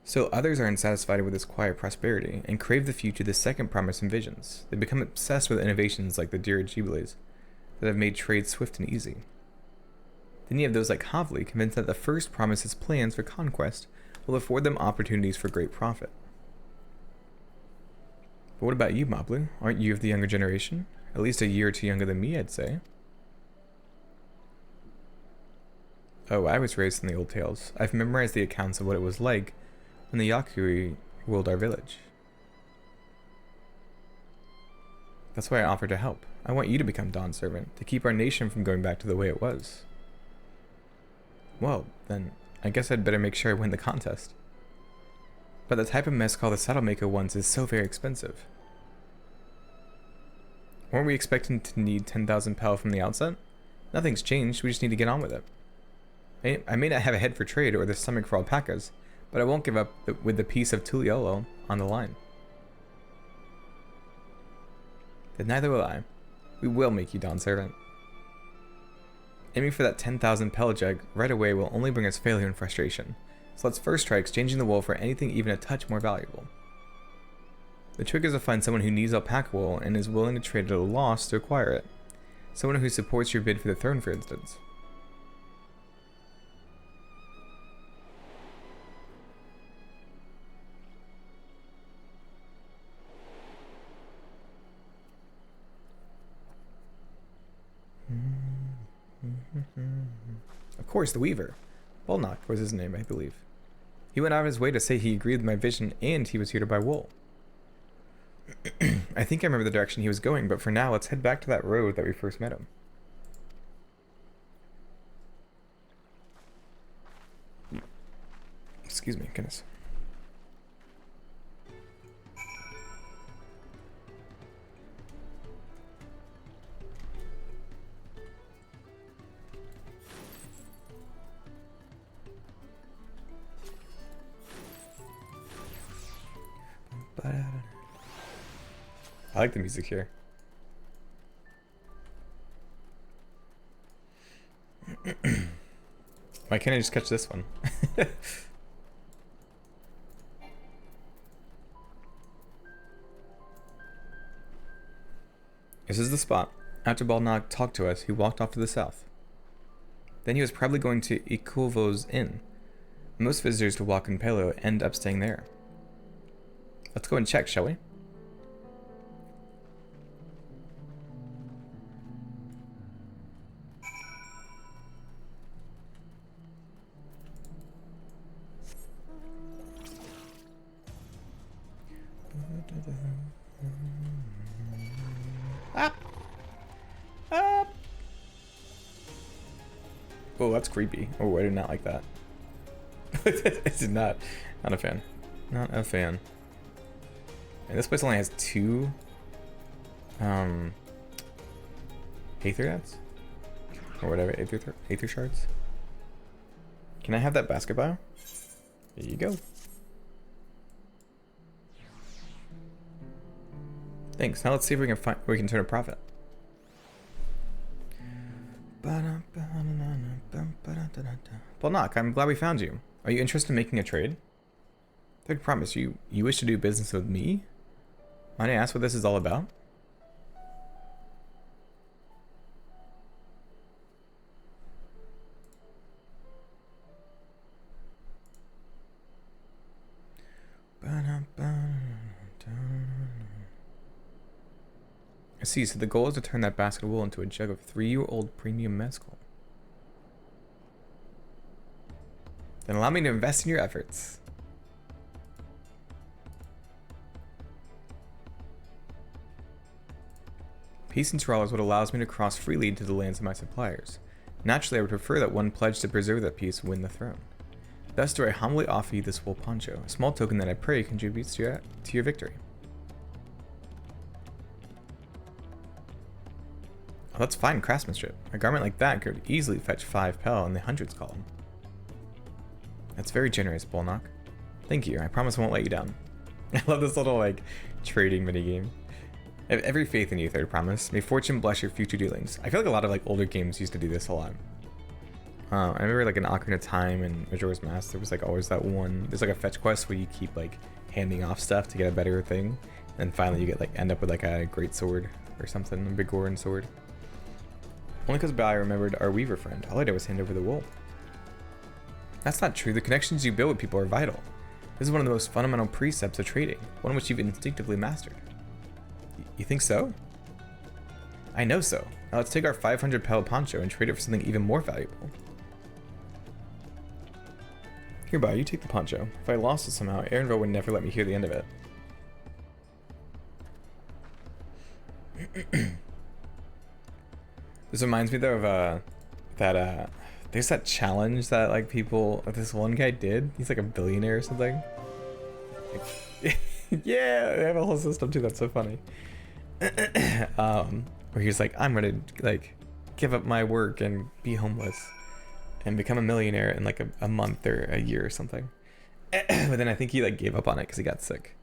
So others are unsatisfied with this quiet prosperity and crave the future the second promise envisions. They become obsessed with innovations like the dirigibles that have made trade swift and easy. Then you have those like Havli, convinced that the first promise's plans for conquest will afford them opportunities for great profit. But what about you, Mablu? Aren't you of the younger generation? At least a year or two younger than me, I'd say. Oh, I was raised in the old tales. I've memorized the accounts of what it was like when the Yakui ruled our village. That's why I offered to help. I want you to become Dawn's servant, to keep our nation from going back to the way it was. Well, then, I guess I'd better make sure I win the contest. But the type of mezcal the saddle maker wants is so very expensive. Weren't we expecting to need 10,000 pel from the outset? Nothing's changed, we just need to get on with it. I may not have a head for trade or the stomach for alpacas, but I won't give up with the piece of Tuliolo on the line. Then neither will I. We will make you Dawn's servant. Aiming for that 10,000 pel jug right away will only bring us failure and frustration. So let's first try exchanging the wool for anything even a touch more valuable. The trick is to find someone who needs alpaca wool and is willing to trade at a loss to acquire it. Someone who supports your bid for the throne, for instance. Of course, the Weaver. Bolnock was his name, I believe. He went out of his way to say he agreed with my vision and he was here to buy wool. I think I remember the direction he was going, but for now, let's head back to that road that we first met him. Excuse me, goodness. I like the music here. Why can't I just catch this one? This is the spot. After Bolnock talked to us, he walked off to the south. Then he was probably going to Ikuvo's inn. Most visitors to Walk in Palo end up staying there. Let's go and check, shall we? Up! Up! Oh, that's creepy. Oh, I did not like that. I did not. Not a fan. Not a fan. And this place only has 2 Aether Nets? Or whatever, Aether Shards. Can I have that basket bio? There you go. Thanks. Now let's see if we can turn a profit. Bolnock, I'm glad we found you. Are you interested in making a trade? Third promise, you wish to do business with me? Might I ask what this is all about? I see, so the goal is to turn that basket of wool into a jug of 3-year-old premium mezcal. Then allow me to invest in your efforts. Peace and Thrall is what allows me to cross freely into the lands of my suppliers. Naturally, I would prefer that one pledge to preserve that peace win the throne. Thus do I humbly offer you this wool poncho, a small token that I pray contributes to your victory. Oh, that's fine craftsmanship. A garment like that could easily fetch 5 pel in the hundreds column. That's very generous, Bolnock. Thank you, I promise I won't let you down. I love this little, like, trading minigame. I have every faith in you, Third Promise. May fortune bless your future dealings. I feel like a lot of, like, older games used to do this a lot. I remember, like, in Ocarina of Time and Majora's Mask, there was, like, always that one... There's, like, a fetch quest where you keep, like, handing off stuff to get a better thing. And finally you get, like, end up with, like, a great sword or something, a big Goron sword. Only because I remembered our Weaver friend. All I did was hand over the wool. That's not true. The connections you build with people are vital. This is one of the most fundamental precepts of trading, one which you've instinctively mastered. You think so? I know so. Now let's take our 500 pel poncho and trade it for something even more valuable. Here, Bio, you take the poncho. If I lost it somehow, Erenville would never let me hear the end of it. This reminds me though of there's that challenge that like people, this one guy did. He's like a billionaire or something. Like, yeah, they have a whole system too. That's so funny. Where he's like, I'm gonna like give up my work and be homeless and become a millionaire in like a month or a year or something. But then I think he like gave up on it because he got sick.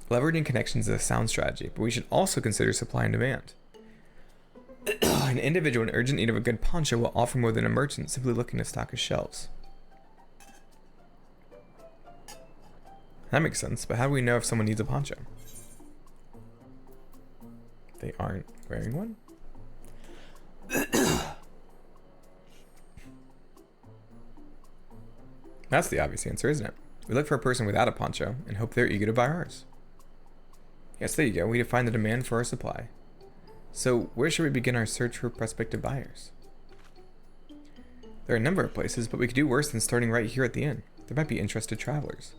Leveraging connections is a sound strategy, but we should also consider supply and demand. An individual in urgent need of a good poncho will offer more than a merchant simply looking to stock his shelves. That makes sense, but how do we know if someone needs a poncho? They aren't wearing one? That's the obvious answer, isn't it? We look for a person without a poncho and hope they're eager to buy ours. Yes, there you go. We define the demand for our supply. So, where should we begin our search for prospective buyers? There are a number of places, but we could do worse than starting right here at the inn. There might be interested travelers.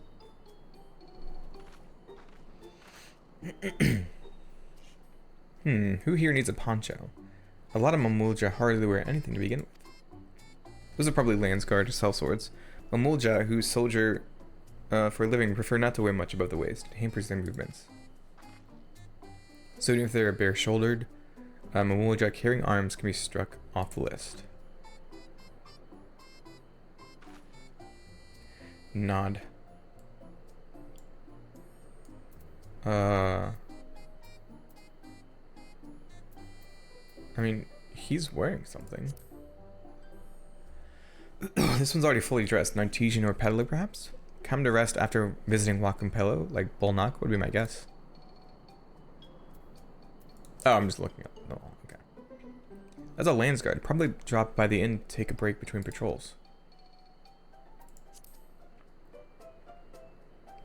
Who here needs a poncho? A lot of Mamulja hardly wear anything to begin with. Those are probably Landsguard or sellswords. Mamulja, who soldier for a living, prefer not to wear much above the waist. It hampers their movements. So even if they're bare-shouldered, Mamulja carrying arms can be struck off the list. Nod. I mean, he's wearing something. This one's already fully dressed. An artesian or peddler, perhaps? Come to rest after visiting Wakampello, like Bolnak would be my guess. Oh, I'm just looking up. Oh, okay. That's a Landsguard. Probably dropped by the inn to take a break between patrols.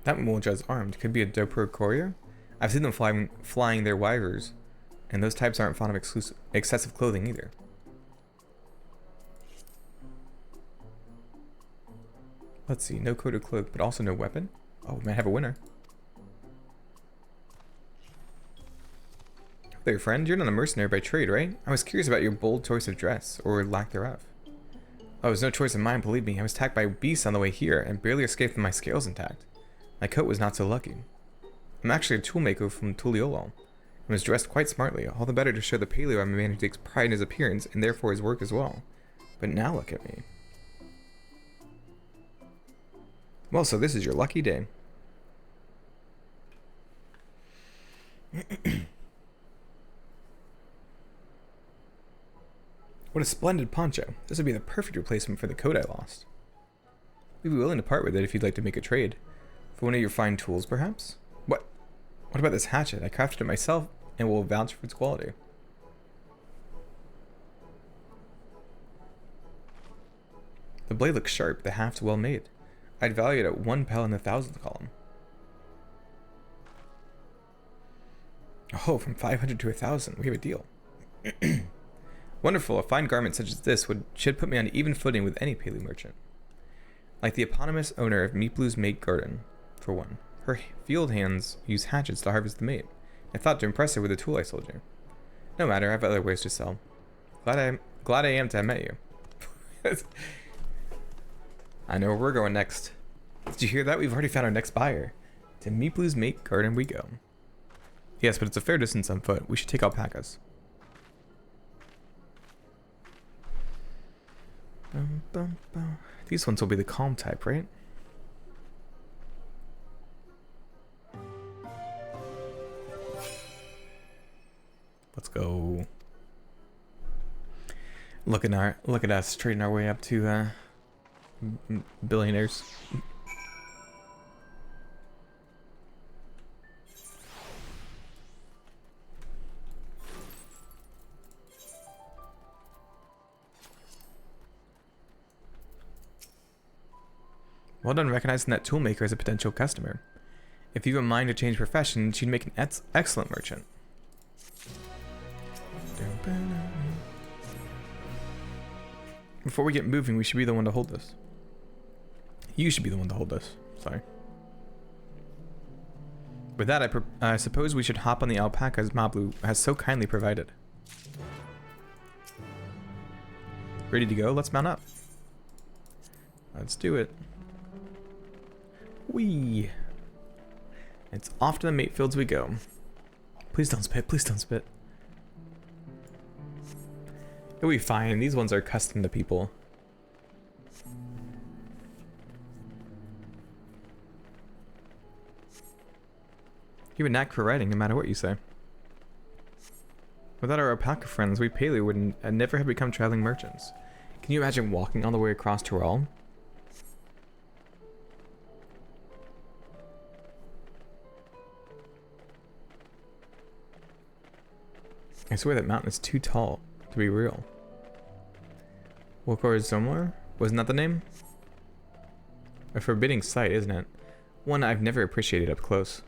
That Mulja's armed. Could be a Dopro courier. I've seen them flying their wyvers, and those types aren't fond of excessive clothing either. Let's see, no coat or cloak, but also no weapon. Oh, we might have a winner. There, friend, you're not a mercenary by trade, right? I was curious about your bold choice of dress, or lack thereof. Oh, it was no choice of mine, believe me. I was attacked by beasts on the way here, and barely escaped with my scales intact. My coat was not so lucky. I'm actually a toolmaker from Tuliolo, and was dressed quite smartly, all the better to show the paleo I'm a man who takes pride in his appearance, and therefore his work as well. But now look at me. Well, so this is your lucky day. What a splendid poncho. This would be the perfect replacement for the coat I lost. We'd be willing to part with it if you'd like to make a trade. For one of your fine tools, perhaps? What about this hatchet? I crafted it myself and will vouch for its quality. The blade looks sharp, the haft well made. I'd value it at 1 pel in the thousandth column. Oh, from 500 to 1,000. We have a deal. Wonderful. A fine garment such as this should put me on even footing with any Paley merchant. Like the eponymous owner of Meeplu's Mate Garden, for one. Her field hands use hatchets to harvest the mate. I thought to impress her with the tool I sold you. No matter, I have other ways to sell. Glad I am to have met you. I know where we're going next. Did you hear that? We've already found our next buyer. To Meeplu's Mate Garden we go. Yes, but it's a fair distance on foot. We should take alpacas. These ones will be the calm type, right? Let's go. Look at us trading our way up to billionaires. Well done recognizing that toolmaker as a potential customer. If you have a mind to change profession, she'd make an excellent merchant. Before we get moving, we should be the one to hold this. You should be the one to hold this. Sorry. With that, I suppose we should hop on the alpacas Mablu has so kindly provided. Ready to go? Let's mount up. Let's do it. Whee! It's off to the mate fields we go. Please don't spit, please don't spit. It'll be fine, these ones are accustomed to people. You have a knack for writing, no matter what you say. Without our alpaca friends, we Paley would never have become traveling merchants. Can you imagine walking all the way across Tyrol? I swear that mountain is too tall to be real. Zomor? Wasn't that the name? A forbidding sight, isn't it? One I've never appreciated up close.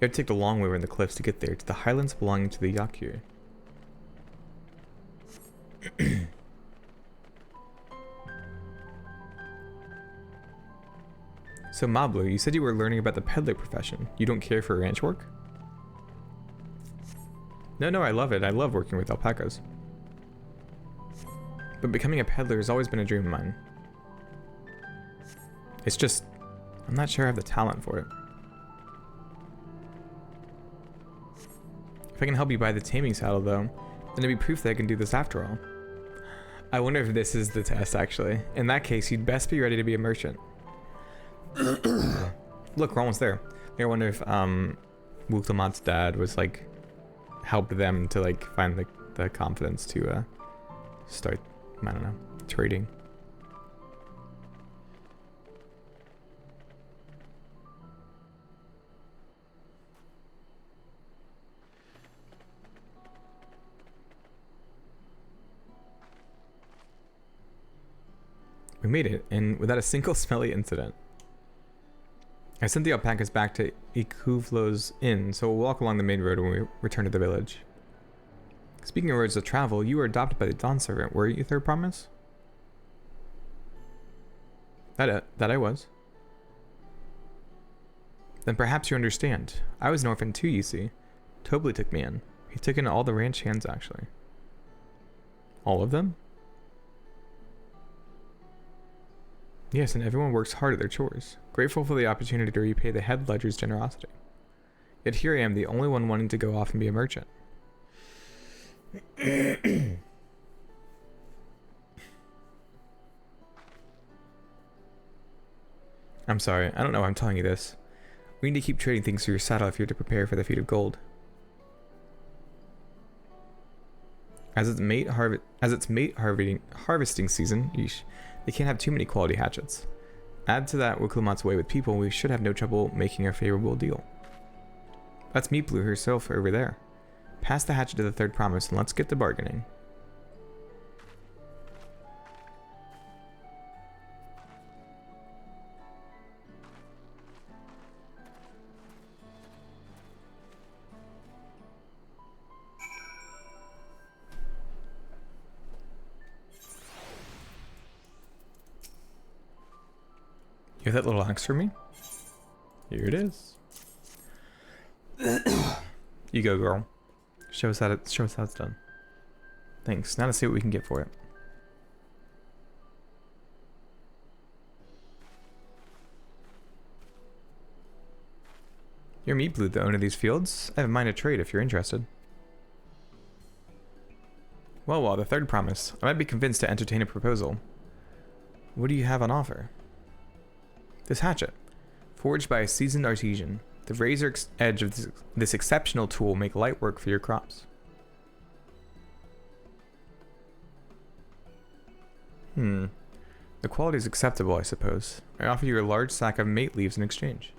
You have to take the long way around the cliffs to get there, to the highlands belonging to the Yakyur. So Mablu, you said you were learning about the peddler profession. You don't care for ranch work? No, I love it. I love working with alpacas. But becoming a peddler has always been a dream of mine. It's just, I'm not sure I have the talent for it. If I can help you buy the taming saddle though, then it'd be proof that I can do this after all. I wonder if this is the test actually. In that case, you'd best be ready to be a merchant. Look, we're almost there. I wonder if Wuklamot's dad was like, helped them to like find the confidence to start, I don't know, trading. We made it, and without a single smelly incident. I sent the alpacas back to Ikuvlo's inn, so we'll walk along the main road when we return to the village. Speaking of roads to travel, you were adopted by the Dawn Servant, were you, Third Promise? That I was. Then perhaps you understand. I was an orphan too, you see. Tobli took me in. He took in all the ranch hands, actually. All of them? Yes, and everyone works hard at their chores, grateful for the opportunity to repay the head ledger's generosity. Yet here I am, the only one wanting to go off and be a merchant. I'm sorry, I don't know why I'm telling you this. We need to keep trading things through your saddle if you're to prepare for the feat of gold. As its mate harvesting season, yeesh, they can't have too many quality hatchets. Add to that Wuklamot's way with people, we should have no trouble making a favorable deal. That's Meatblue herself over there. Pass the hatchet to the Third Promise and let's get to bargaining. You have that little axe for me? Here it is. You go, girl. Show us how it's done. Thanks. Now to see what we can get for it. You're Meatblue, the owner of these fields. I have a mind to trade if you're interested. Well, the Third Promise. I might be convinced to entertain a proposal. What do you have on offer? This hatchet, forged by a seasoned artisan. The razor edge of this exceptional tool will make light work for your crops. The quality is acceptable, I suppose. I offer you a large sack of mate leaves in exchange.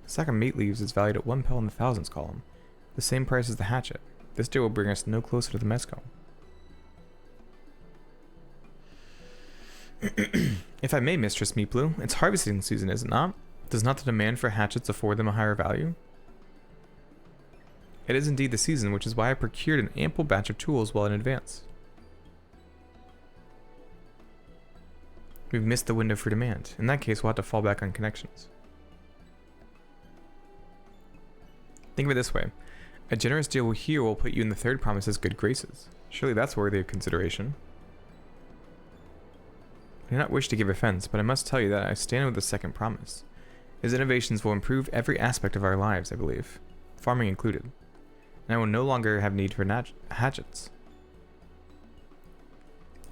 A sack of mate leaves is valued at 1 pel in the thousands column, the same price as the hatchet. This deal will bring us no closer to the mescal. If I may, Mistress Meatblue, it's harvesting season, is it not? Does not the demand for hatchets afford them a higher value? It is indeed the season, which is why I procured an ample batch of tools well in advance. We've missed the window for demand. In that case, we'll have to fall back on connections. Think of it this way. A generous deal here will put you in the Third Promise's good graces. Surely that's worthy of consideration. I do not wish to give offense, but I must tell you that I stand with the Second Promise. His innovations will improve every aspect of our lives, I believe, farming included, and I will no longer have need for hatchets.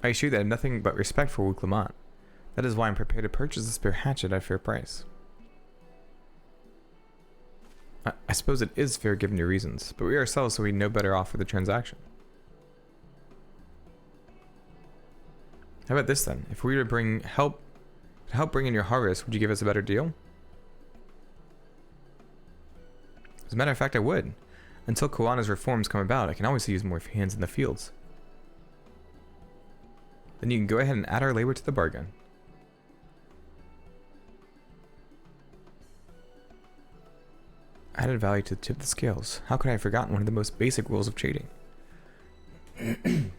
I assure you that I have nothing but respect for Wuklamot. That is why I'm prepared to purchase the spare hatchet at a fair price. I suppose it is fair given your reasons, but we ourselves will be no better off for the transaction. How about this then? If we were to help bring in your harvest, would you give us a better deal? As a matter of fact, I would. Until Koana's reforms come about, I can always use more hands in the fields. Then you can go ahead and add our labor to the bargain. Added value to tip the scales. How could I have forgotten one of the most basic rules of trading? You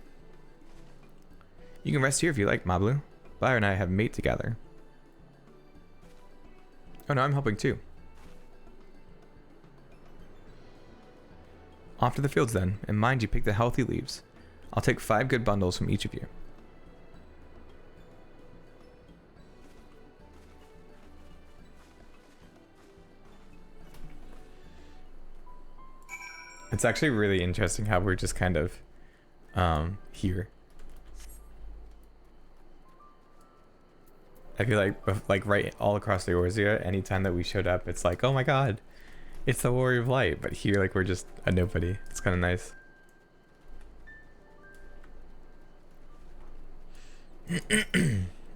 can rest here if you like, Mablu. Bayer and I have mate together. Oh no, I'm helping too. Off to the fields then, and mind you pick the healthy leaves. I'll take 5 good bundles from each of you. It's actually really interesting how we're just kind of here. I feel like right all across the Eorzea, anytime that we showed up, it's like, oh my god, it's the Warrior of Light. But here, like, we're just a nobody. It's kind of nice.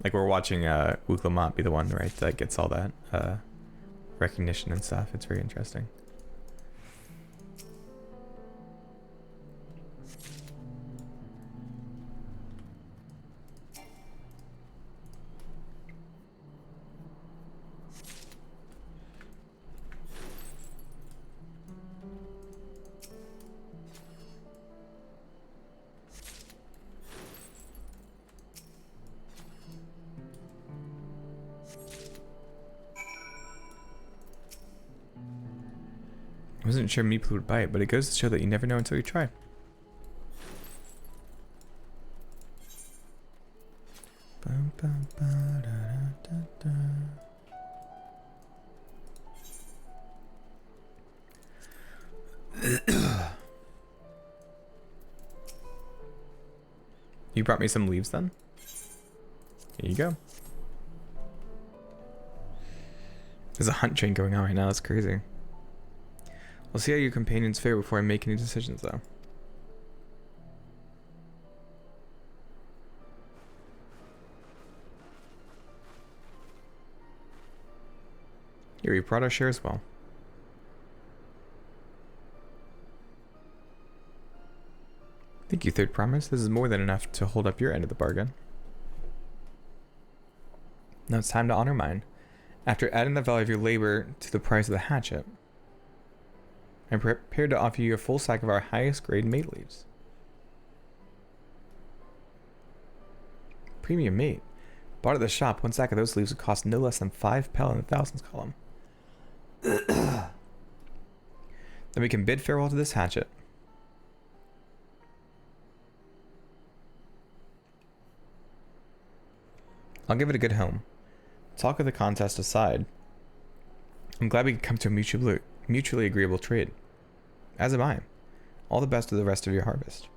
Like, we're watching Wuklamont be the one, right, that gets all that recognition and stuff. It's very interesting. I wasn't sure Meeple would bite, but it goes to show that you never know until you try. You brought me some leaves then? Here you go. There's a hunt train going on right now, that's crazy. I'll see how your companions fare before I make any decisions, though. Here, we brought our share as well. Thank you, Third Promise. This is more than enough to hold up your end of the bargain. Now it's time to honor mine. After adding the value of your labor to the price of the hatchet, I'm prepared to offer you a full sack of our highest grade mate leaves. Premium mate. Bought at the shop, one sack of those leaves would cost no less than 5 pel in the thousands column. Then we can bid farewell to this hatchet. I'll give it a good home. Talk of the contest aside, I'm glad we could come to a mutually agreeable trade. As am I. All the best of the rest of your harvest.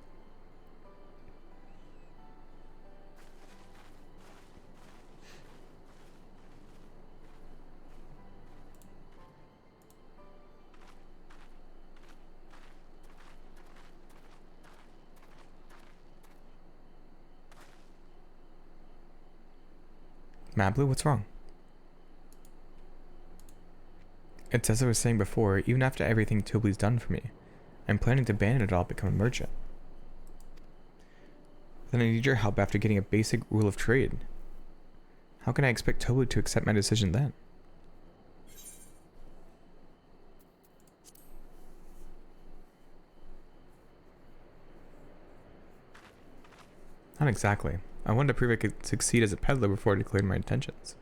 Mablu, what's wrong? It's as I was saying before, even after everything Tobli's done for me, I'm planning to abandon it all and become a merchant. Then I need your help after getting a basic rule of trade. How can I expect Tobli to accept my decision then? Not exactly. I wanted to prove I could succeed as a peddler before I declared my intentions.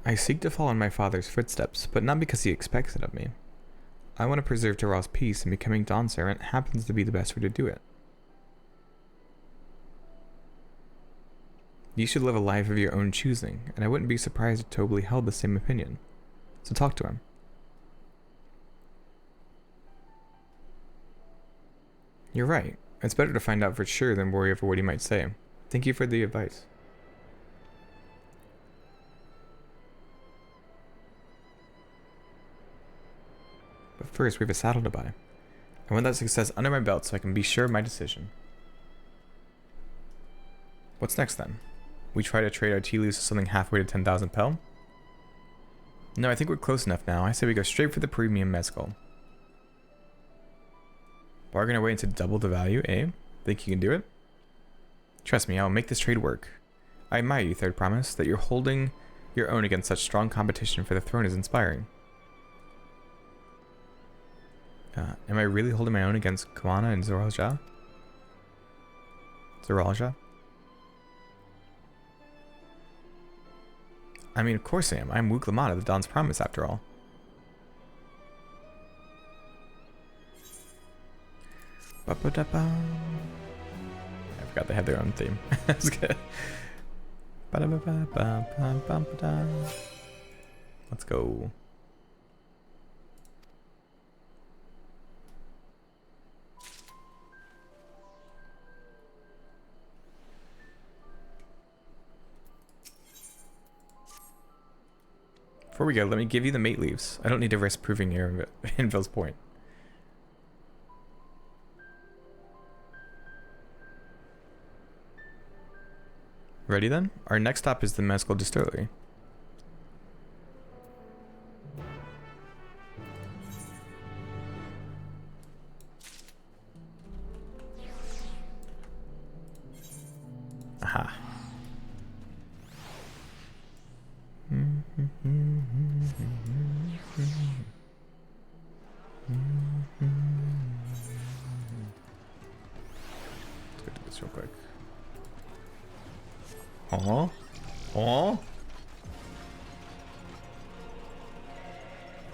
I seek to follow in my father's footsteps, but not because he expects it of me. I want to preserve Terrell's peace, and becoming Dawn's servant happens to be the best way to do it. You should live a life of your own choosing, and I wouldn't be surprised if Tobli held the same opinion. So talk to him. You're right. It's better to find out for sure than worry over what he might say. Thank you for the advice. But first, we have a saddle to buy. I want that success under my belt so I can be sure of my decision. What's next then? We try to trade our tea leaves to something halfway to 10,000 pel? No, I think we're close enough now. I say we go straight for the premium mezcal. Bargain our way into double the value, eh? Think you can do it? Trust me, I will make this trade work. I admire you, Third Promise. That you're holding your own against such strong competition for the throne is inspiring. Am I really holding my own against Kamana and Zoralja? Zoralja? I mean, of course I am. I'm Wu Klamata, the Dawn's Promise, after all. Ba-ba-da-ba. I forgot they had their own theme. That's good. Ba-da-ba-ba-ba-ba-ba-da. Let's go. Before we go, let me give you the mate leaves. I don't need to risk proving your Inville's point. Ready then? Our next stop is the Mezcal Distillery. Aha. Let's go do this real quick. Oh, oh,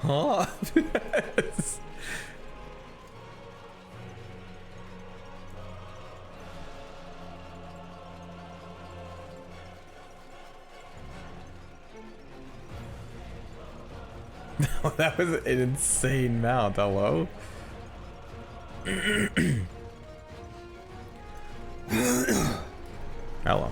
oh. That was an insane mount. Hello. Hello.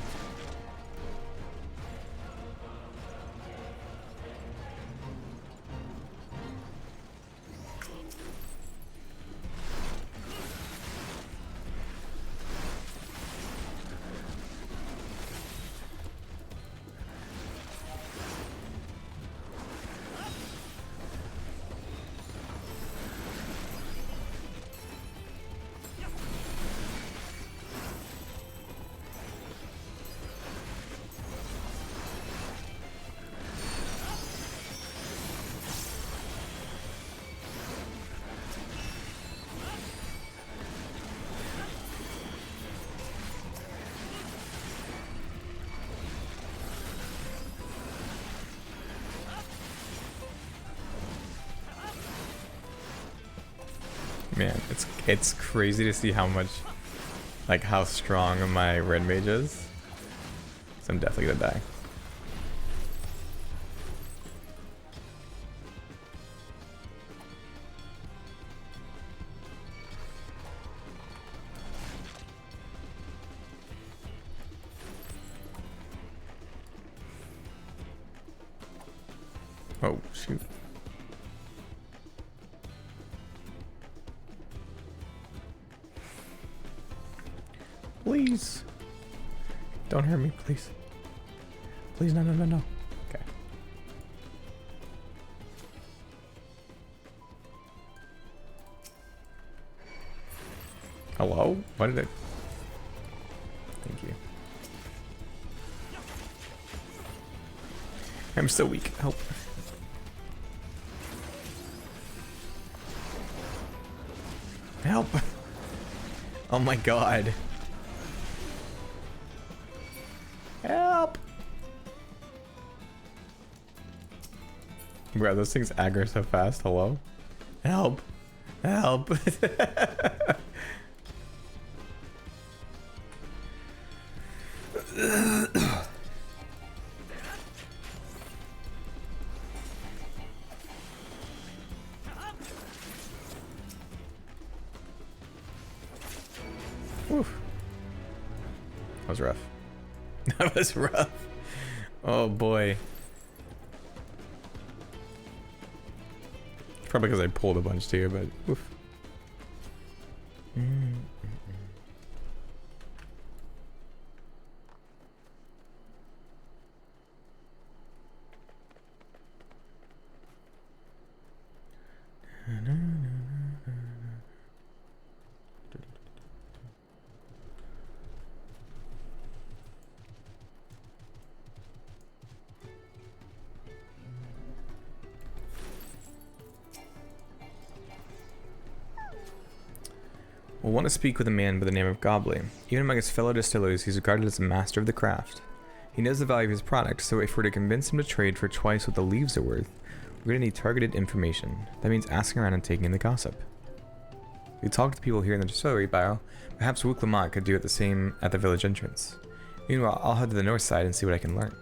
Man, it's crazy to see how much, like how strong my red mage is. So I'm definitely gonna die. Oh, shoot. Please. Don't hurt me, please. Please, no, no, no, no. Okay. Hello? What did it? Thank you. I'm so weak. Help. Help. Oh my god. Help! Bro, those things aggro so fast. Hello? Help! Help! Whew. That was rough. That was rough. Oh boy. Probably because I pulled a bunch too, but oof. We'll want to speak with a man by the name of Gobley. Even among his fellow distillers, he's regarded as a master of the craft. He knows the value of his product, so if we're to convince him to trade for twice what the leaves are worth, we're going to need targeted information. That means asking around and taking in the gossip. We talk to the people here in the distillery, Bio. Perhaps Wuklamot could do it the same at the village entrance. Meanwhile, I'll head to the north side and see what I can learn.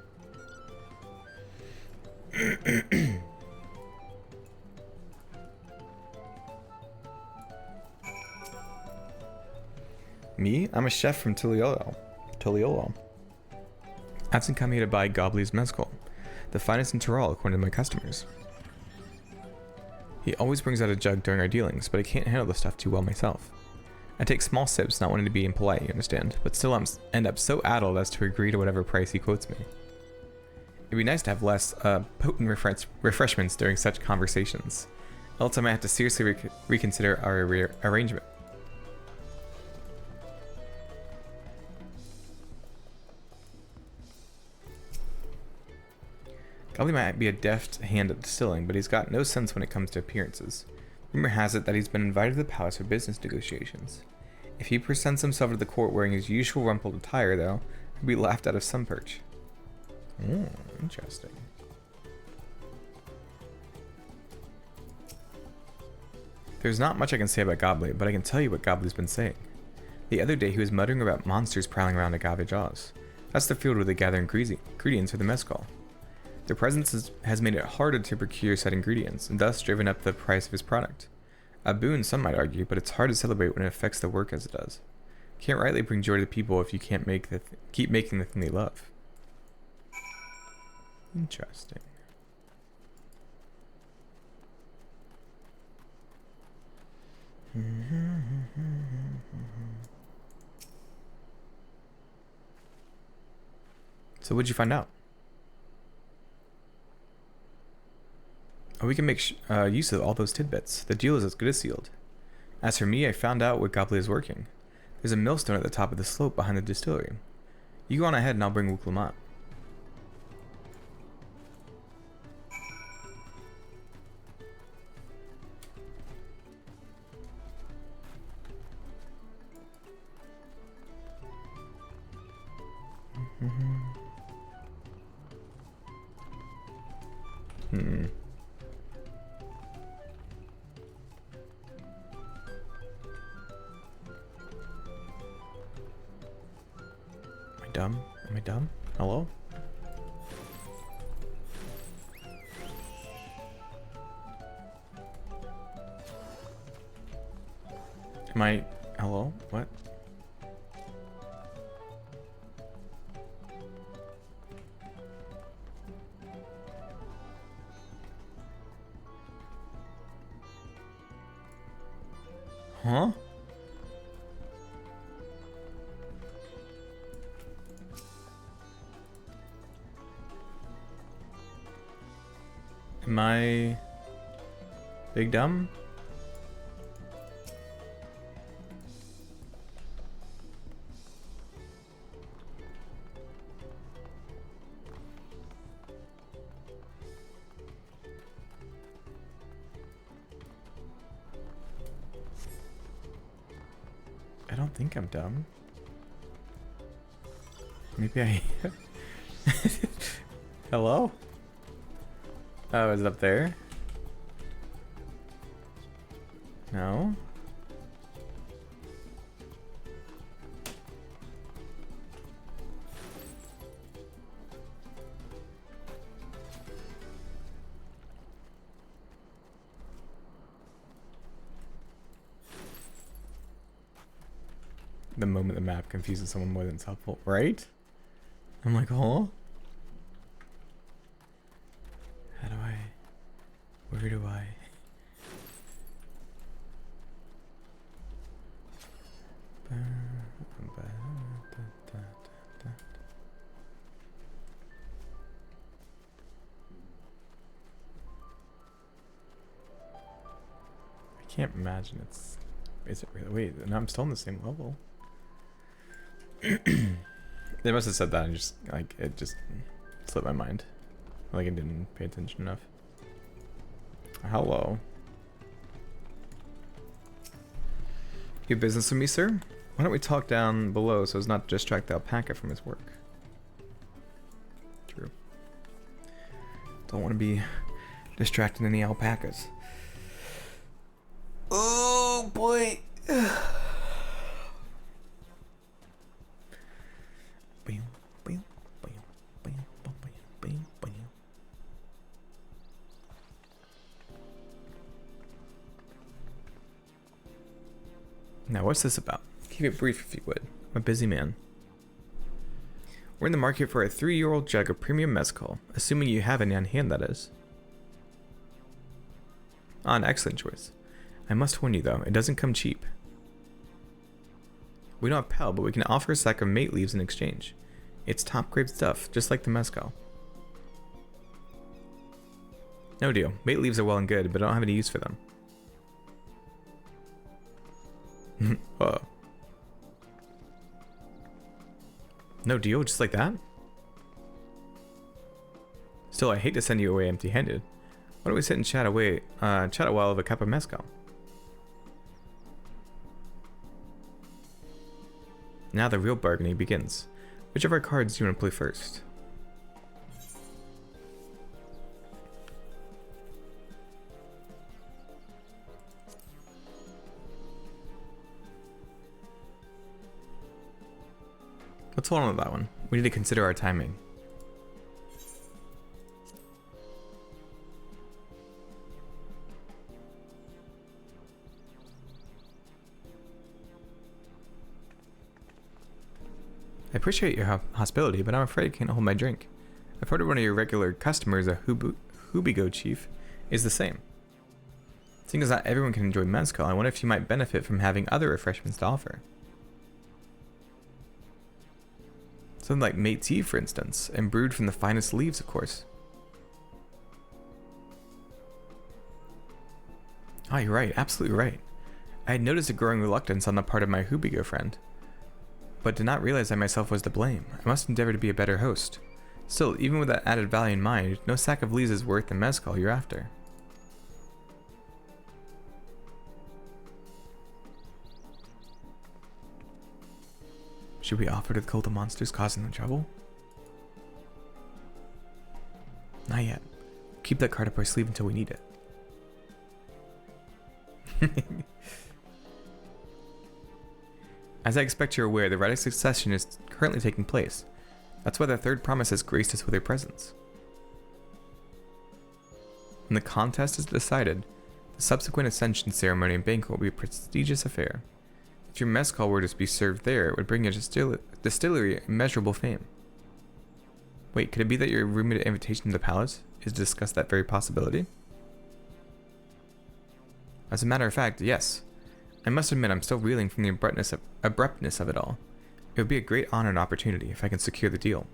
Me? I'm a chef from Tuliolo. I have come here to buy Gobley's mezcal, the finest in Tyrol according to my customers. He always brings out a jug during our dealings, but I can't handle the stuff too well myself. I take small sips, not wanting to be impolite, you understand, but still end up so addled as to agree to whatever price he quotes me. It'd be nice to have less potent refreshments during such conversations. Else I might have to seriously reconsider our arrangement. Gobley might be a deft hand at distilling, but he's got no sense when it comes to appearances. Rumor has it that he's been invited to the palace for business negotiations. If he presents himself to the court wearing his usual rumpled attire, though, he'll be laughed out of some perch. Oh, interesting. There's not much I can say about Gobley, but I can tell you what Gobley's been saying. The other day he was muttering about monsters prowling around Agave Jaws. That's the field where they gather ingredients for the mezcal. Their presence has made it harder to procure said ingredients, and thus driven up the price of his product. A boon, some might argue, but it's hard to celebrate when it affects the work as it does. Can't rightly bring joy to the people if you can't keep making the thing they love. Interesting. So what'd you find out? Oh, we can make use of all those tidbits. The deal is as good as sealed. As for me, I found out what Gobley is working. There's a millstone at the top of the slope behind the distillery. You go on ahead and I'll bring Wuklamot. Am I dumb? Hello? Am I... Hello? What? Huh? Am I big dumb? I don't think I'm dumb. Maybe I... Hello? Oh, is it up there? No? The moment the map confuses someone more than it's helpful, right? I'm like, huh? How do I... Where do I... I can't imagine it's... Is it really? Wait, no, I'm still on the same level. They must have said that and just, like, it just slipped my mind. Like I didn't pay attention enough. Hello. You have business with me, sir? Why don't we talk down below so as not to distract the alpaca from his work? True. Don't want to be distracting any alpacas. Oh boy. Now, what's this about? Keep it brief if you would. I'm a busy man. We're in the market for a 3-year-old jug of premium mezcal, assuming you have any on hand, that is. Ah, an excellent choice. I must warn you though, it doesn't come cheap. We don't have Pel, but we can offer a sack of mate leaves in exchange. It's top grade stuff, just like the mezcal. No deal. Mate leaves are well and good, but I don't have any use for them. No deal, just like that? Still, I hate to send you away empty-handed. Why don't we sit and chat a while of a cup of mezcal? Now the real bargaining begins. Which of our cards do you want to play first? Let's hold on to that one. We need to consider our timing. I appreciate your hospitality, but I'm afraid I can't hold my drink. I've heard one of your regular customers, a Hubigo chief, is the same. Seeing as not everyone can enjoy mezcal, I wonder if you might benefit from having other refreshments to offer. Something like mate tea, for instance, and brewed from the finest leaves, of course. Oh, you're right, absolutely right. I had noticed a growing reluctance on the part of my Hubigo friend, but did not realize I myself was to blame. I must endeavor to be a better host. Still, even with that added value in mind, no sack of leaves is worth the mezcal you're after. Should we offer to the cult of monsters causing them trouble? Not yet. Keep that card up our sleeve until we need it. As I expect you're aware, the rite of succession is currently taking place. That's why the third promise has graced us with her presence. When the contest is decided, the subsequent ascension ceremony and banquet will be a prestigious affair. If your mezcal were to be served there, it would bring your distillery immeasurable fame. Wait, could it be that your rumored invitation to the palace is to discuss that very possibility? As a matter of fact, yes. I must admit I'm still reeling from the abruptness of it all. It would be a great honor and opportunity if I can secure the deal.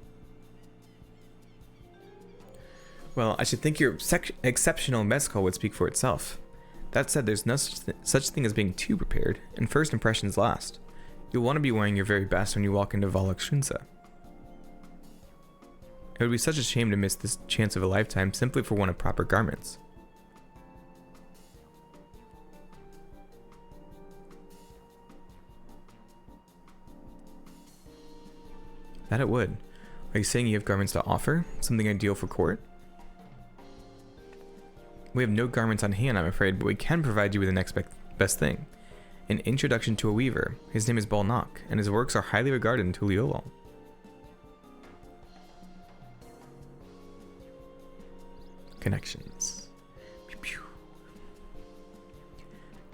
Well, I should think your exceptional mezcal would speak for itself. That said, there's no such thing as being too prepared, and first impressions last. You'll want to be wearing your very best when you walk into Bio-Roxas. It would be such a shame to miss this chance of a lifetime simply for one of proper garments. That it would. Are you saying you have garments to offer? Something ideal for court? We have no garments on hand, I'm afraid, but we can provide you with the next best thing. An introduction to a weaver. His name is Balnock, and his works are highly regarded in Tuliolol. Connections. Pew pew.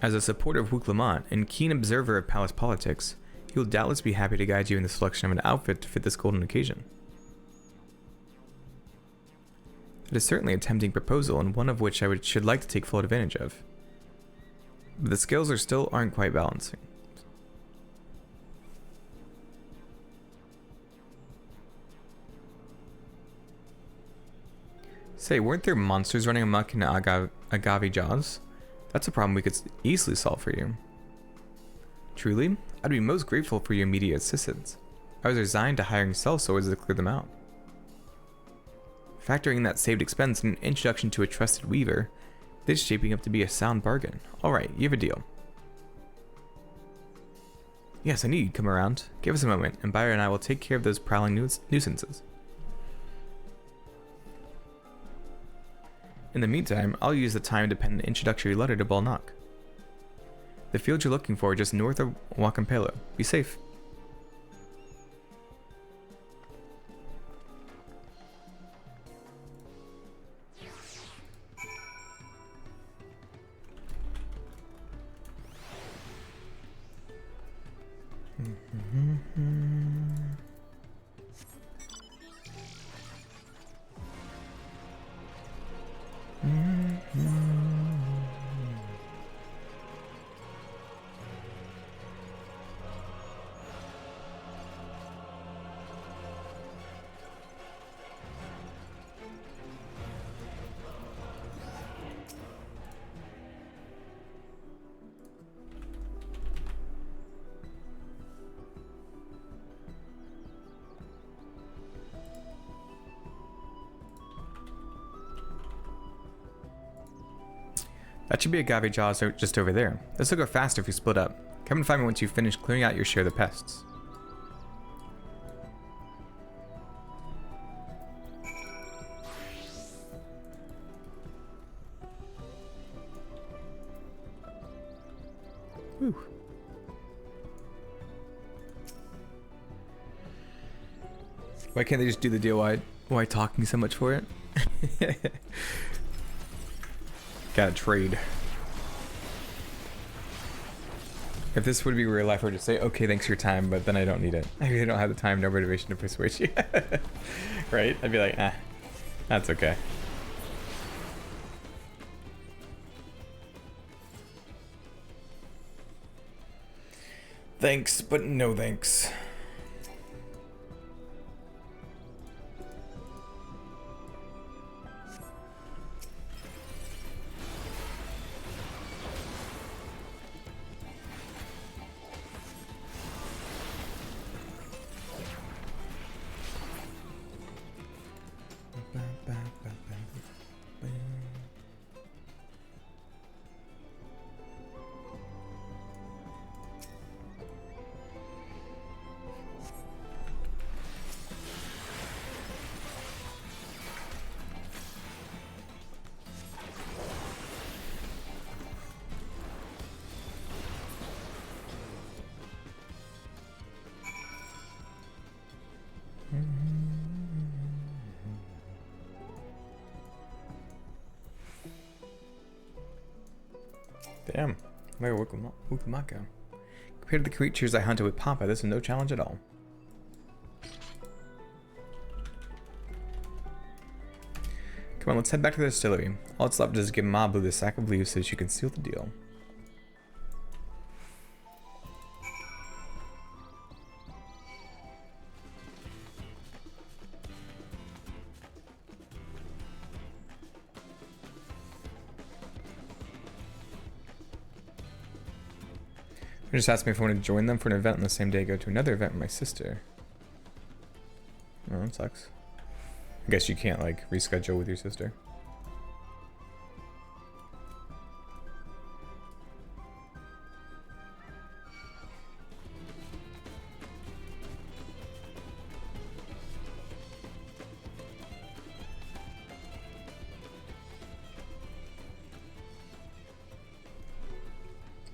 As a supporter of Wuklamant and keen observer of palace politics, he will doubtless be happy to guide you in the selection of an outfit to fit this golden occasion. It is certainly a tempting proposal, and one of which I should like to take full advantage of. But the scales aren't quite balancing. Say, weren't there monsters running amok in Agave Jaws? That's a problem we could easily solve for you. Truly, I'd be most grateful for your immediate assistance. I was resigned to hiring sellswords to clear them out. Factoring in that saved expense and an introduction to a trusted weaver, this is shaping up to be a sound bargain. Alright, you have a deal. Yes, I knew you'd come around. Give us a moment, and Byron and I will take care of those prowling nuisances. In the meantime, I'll use the time-dependent introductory letter to Bolnak. The field you're looking for just north of Wakampelo. Be safe. That should be agave jaws just over there. This will go faster if we split up. Come and find me once you've finished clearing out your share of the pests. Whew. Why can't they just do the deal? Why talking so much for it? Gotta trade. If this would be real life, I would just say, okay, thanks for your time, but then I don't need it. I really don't have the time, no motivation to persuade you. Right? I'd be like, that's okay. Thanks, but no thanks. Damn, where Wukumako. Compared to the creatures I hunted with Papa, this is no challenge at all. Come on, let's head back to the distillery. All that's left is give Mabu the sack of leaves so she can seal the deal. They just asked me if I want to join them for an event on the same day, go to another event with my sister. Oh, that sucks. I guess you can't, like, reschedule with your sister.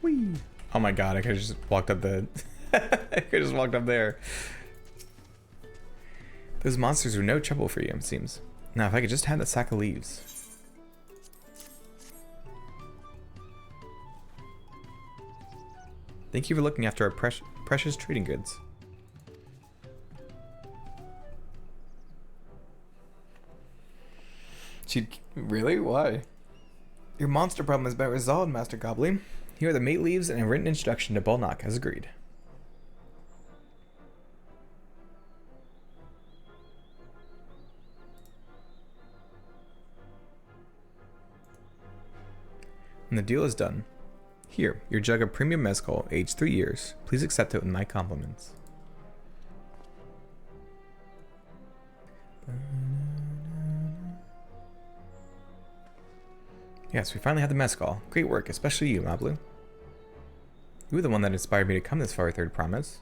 Whee! Oh my god, I could have just walked up the... I could have just walked up there. Those monsters were no trouble for you, it seems. Now, if I could just have that sack of leaves. Thank you for looking after our precious trading goods. Really? Why? Your monster problem has been resolved, Master Goblin. Here are the mate leaves and a written introduction to Bolnak, as agreed. And the deal is done. Here, your jug of premium mezcal, aged 3 years. Please accept it with my compliments. Yes, we finally have the mezcal. Great work, especially you, Mablu. You were the one that inspired me to come this far, Third Promise.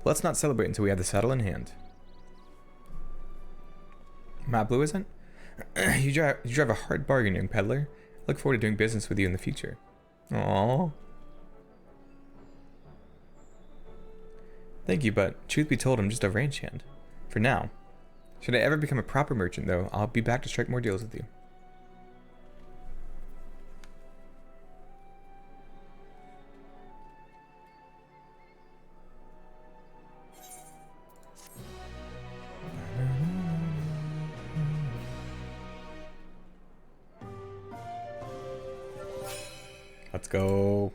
But let's not celebrate until we have the saddle in hand. Mablu isn't? You drive a hard bargain, young peddler. Look forward to doing business with you in the future. Aww. Thank you, but truth be told, I'm just a ranch hand. For now. Should I ever become a proper merchant, though, I'll be back to strike more deals with you. Let's go.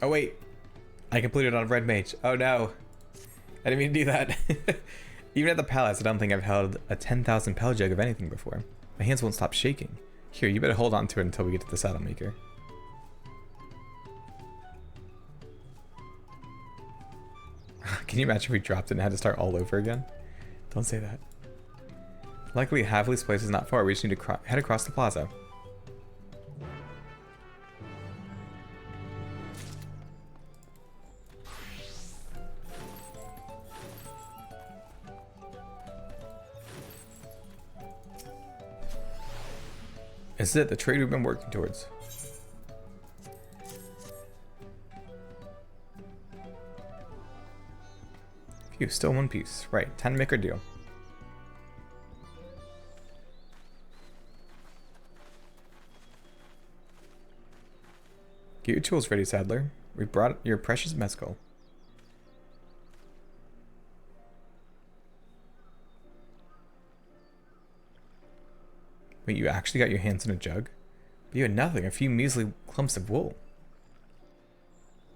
Oh wait, I completed on Red Mage. Oh no, I didn't mean to do that. Even at the palace, I don't think I've held a 10,000 pel jug of anything before. My hands won't stop shaking. Here, you better hold on to it until we get to the saddle maker. Can you imagine if we dropped it and had to start all over again? Don't say that. Luckily, Havley's place is not far. We just need to head across the plaza. This is it, the trade we've been working towards. Phew, still one piece. Right, time to make our deal. Get your tools ready, Saddler. We brought your precious mezcal. Wait, you actually got your hands in a jug? But you had nothing, a few measly clumps of wool.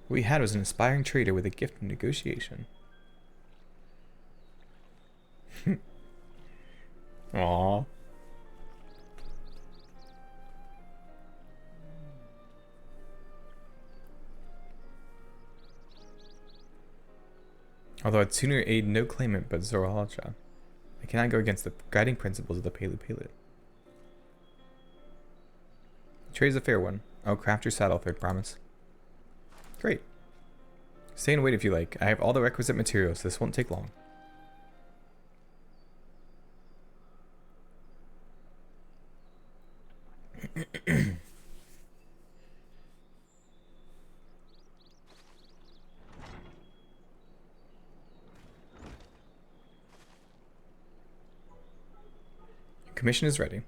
What we had was an inspiring trader with a gift of negotiation. Aww. Although I'd sooner aid no claimant but Zorohalcha. I cannot go against the guiding principles of the Pelu Pelu. The trade is a fair one. I'll craft your saddle, Third Promise. Great. Stay and wait if you like. I have all the requisite materials. This won't take long. Commission is ready.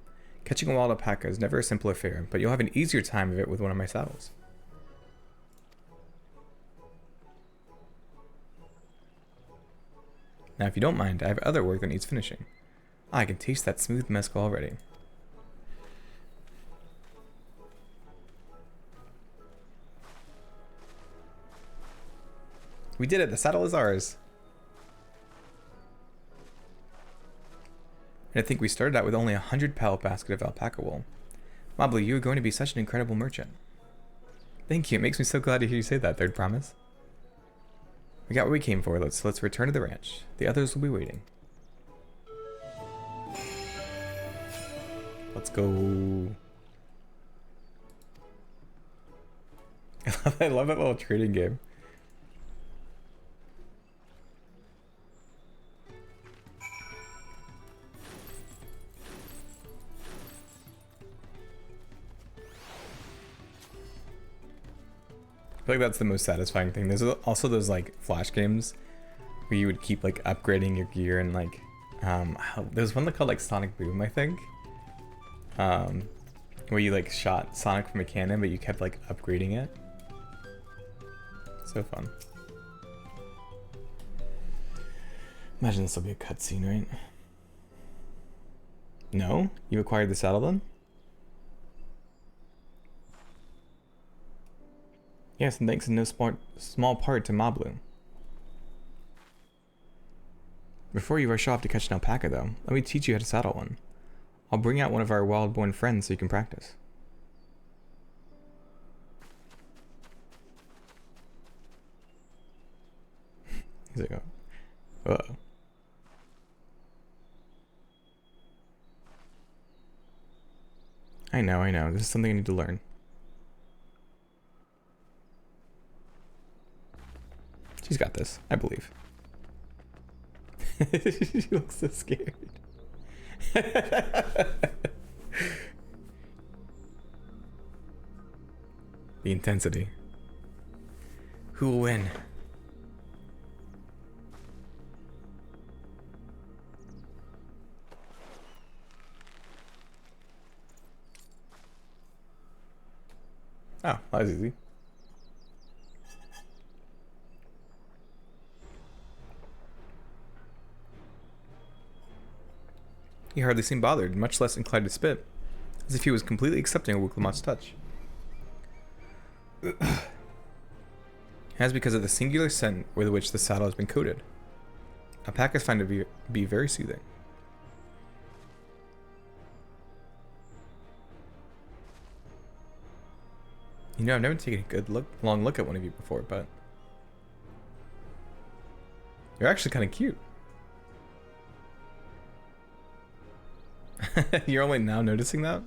Catching a wild alpaca is never a simple affair, but you'll have an easier time of it with one of my saddles. Now if you don't mind, I have other work that needs finishing. I can taste that smooth mezcal already. We did it, the saddle is ours. And I think we started out with only 100 pel basket of alpaca wool. Mablu, you are going to be such an incredible merchant. Thank you, it makes me so glad to hear you say that, Third Promise. We got what we came for, let's return to the ranch. The others will be waiting. Let's go. I love that little trading game. I feel like that's the most satisfying thing. There's also those like flash games where you would keep like upgrading your gear and like there's one that called like Sonic Boom, I think, where you like shot Sonic from a cannon but you kept like upgrading it. So fun. Imagine this will be a cutscene, right? No? You acquired the saddle then? Yes, and thanks in no small part to Mablu. Before you rush off to catch an alpaca though, let me teach you how to saddle one. I'll bring out one of our wild-born friends so you can practice. He's like, oh. Uh-oh. I know. This is something I need to learn. She's got this, I believe. She looks so scared. The intensity. Who will win? Oh, that was easy. He hardly seemed bothered, much less inclined to spit, as if he was completely accepting of Wuklamot's touch. As because of the singular scent with which the saddle has been coated. Alpacas find it to be very soothing. You know, I've never taken a good long look at one of you before, but you're actually kind of cute. You're only now noticing that?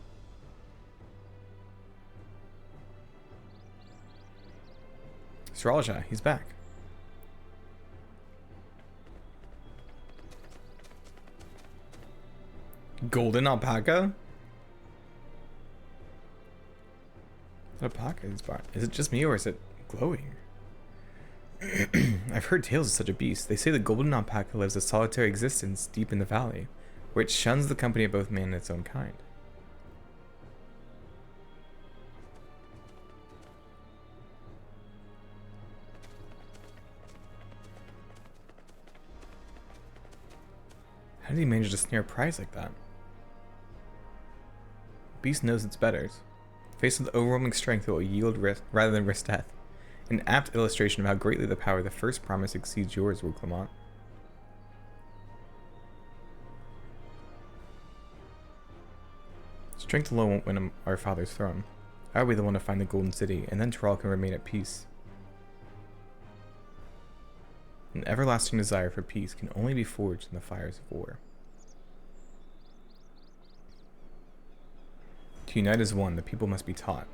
Sralja, he's back. Golden alpaca? Alpaca is it just me or is it glowing? I've heard tales of such a beast. They say the golden alpaca lives a solitary existence deep in the valley, where it shuns the company of both man and its own kind. How did he manage to snare a prize like that? The beast knows its betters. Faced with overwhelming strength, it will yield rather than risk death. An apt illustration of how greatly the power of the first promise exceeds yours, Wuklamot. Strength alone won't win our father's throne. I'll be the one to find the Golden City, and then Thrall can remain at peace. An everlasting desire for peace can only be forged in the fires of war. To unite as one, the people must be taught.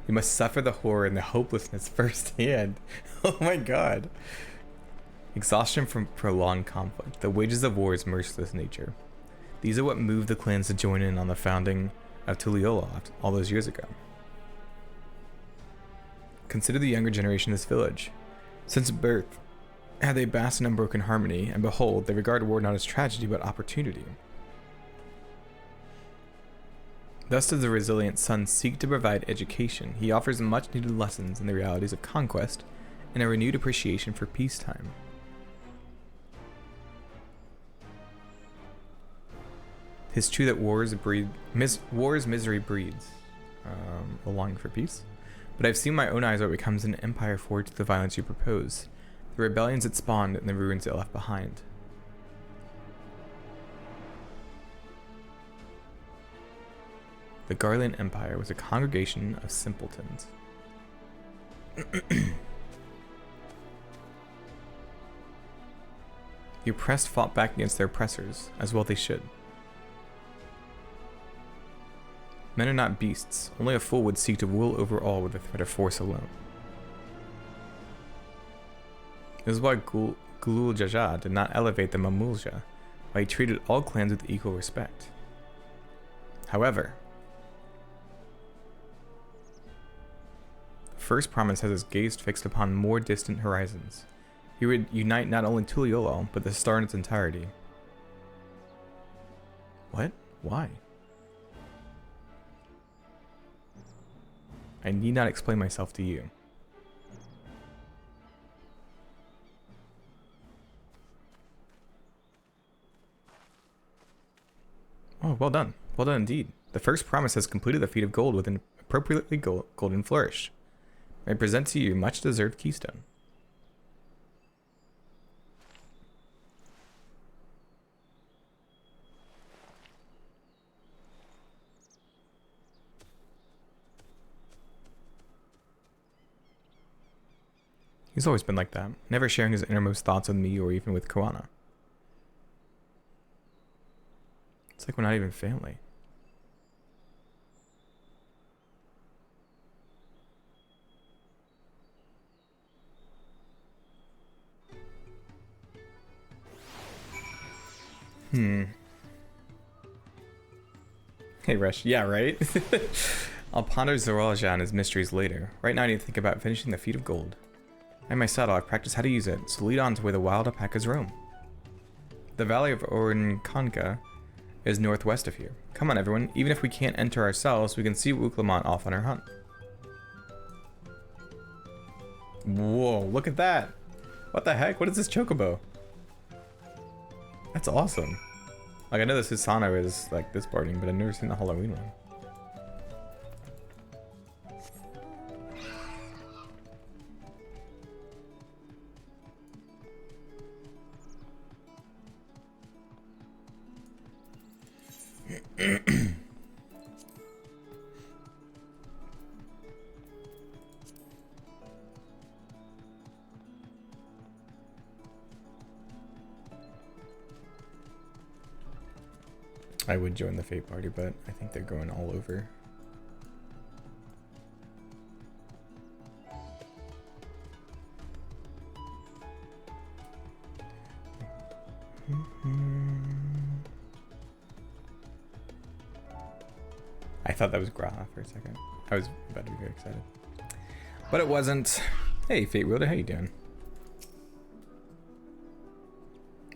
They must suffer the horror and the hopelessness firsthand. Oh my god. Exhaustion from prolonged conflict, the wages of war's merciless nature. These are what moved the clans to join in on the founding of Tuliyola all those years ago. Consider the younger generation of this village. Since birth, had they basked in unbroken harmony, and behold, they regard war not as tragedy but opportunity. Thus does the resilient son seek to provide education. He offers much needed lessons in the realities of conquest and a renewed appreciation for peacetime. Tis true that war's misery breeds a longing for peace, but I've seen my own eyes what becomes an empire forged through the violence you propose, the rebellions it spawned and the ruins it left behind. The Garlean Empire was a congregation of simpletons. The oppressed fought back against their oppressors, as well they should. Men are not beasts, only a fool would seek to rule over all with the threat of force alone. This is why Gulul Jaja did not elevate the Mamulja, why he treated all clans with equal respect. However, the first promise has his gaze fixed upon more distant horizons. He would unite not only Tuliyola, but the star in its entirety. What? Why? I need not explain myself to you. Oh, well done. Well done indeed. The first promise has completed the feat of gold with an appropriately golden flourish. I present to you much deserved keystone. He's always been like that, never sharing his innermost thoughts with me or even with Koana. It's like we're not even family. Hey, Rush. Yeah, right? I'll ponder Zoralia and his mysteries later. Right now I need to think about finishing the Feet of Gold. I'm my saddle. I've practiced how to use it, so lead on to where the wild alpacas roam. The Valley of Orinkanka is northwest of here. Come on, everyone. Even if we can't enter ourselves, we can see Wuklamont off on her hunt. Whoa, look at that. What the heck? What is this chocobo? That's awesome. Like, I know the Susano is like this boarding, but I've never seen the Halloween one. I would join the Fate party, but I think they're going all over. I thought that was Graha for a second. I was about to be very excited. But it wasn't. Hey, Fate Wielder, how you doing?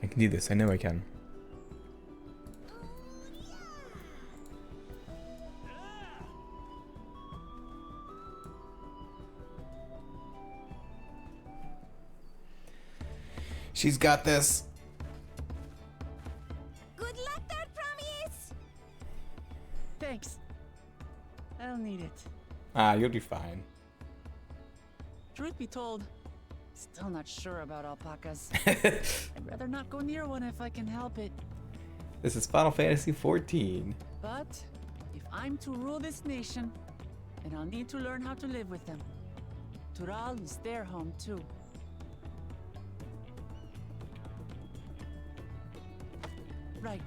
I can do this. I know I can. She's got this. Good luck there, Promise! Thanks. I'll need it. Ah, you'll be fine. Truth be told, still not sure about alpacas. I'd rather not go near one if I can help it. This is Final Fantasy XIV. But if I'm to rule this nation, then I'll need to learn how to live with them. Tural is their home too. Right.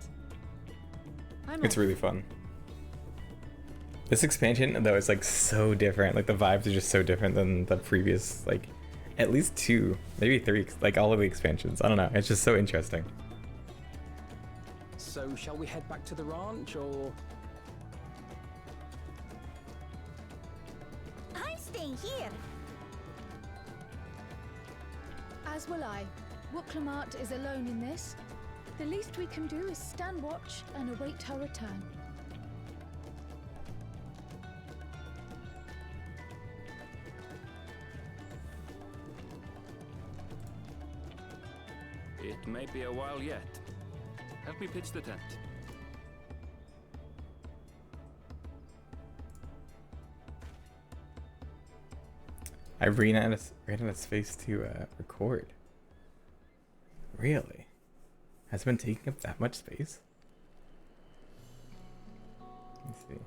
It's really fun. This expansion, though, is like so different. Like the vibes are just so different than the previous, like at least 2, maybe 3, like all of the expansions. I don't know. It's just so interesting. So shall we head back to the ranch, or? I'm staying here. As will I. Wuklamart is alone in this. The least we can do is stand watch and await her return. It may be a while yet. Help me pitch the tent. I ran out of space to record. Really? Has it been taking up that much space? Let's see.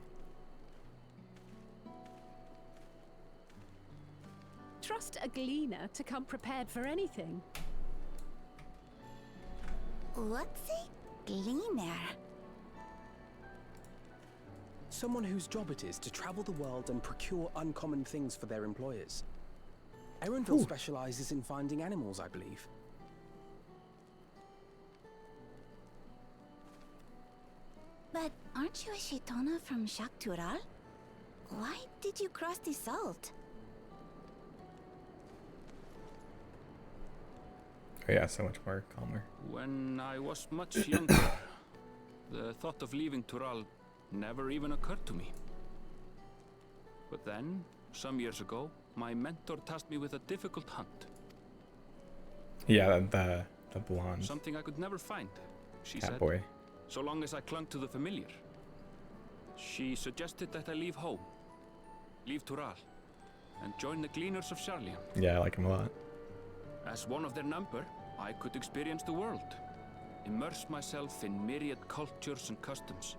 Trust a gleaner to come prepared for anything. What's a gleaner? Someone whose job it is to travel the world and procure uncommon things for their employers. Erenville specializes in finding animals, I believe. But aren't you a Shaitana from Shak Tural? Why did you cross the salt? Oh yeah, so much more calmer. When I was much younger, the thought of leaving Tural never even occurred to me. But then, some years ago, my mentor tasked me with a difficult hunt. Yeah, the blonde. Something I could never find, she said. Boy. So long as I clung to the familiar. She suggested that I leave home, leave Tural, and join the Gleaners of Sharlian. Yeah, I like him a lot. As one of their number, I could experience the world, immerse myself in myriad cultures and customs,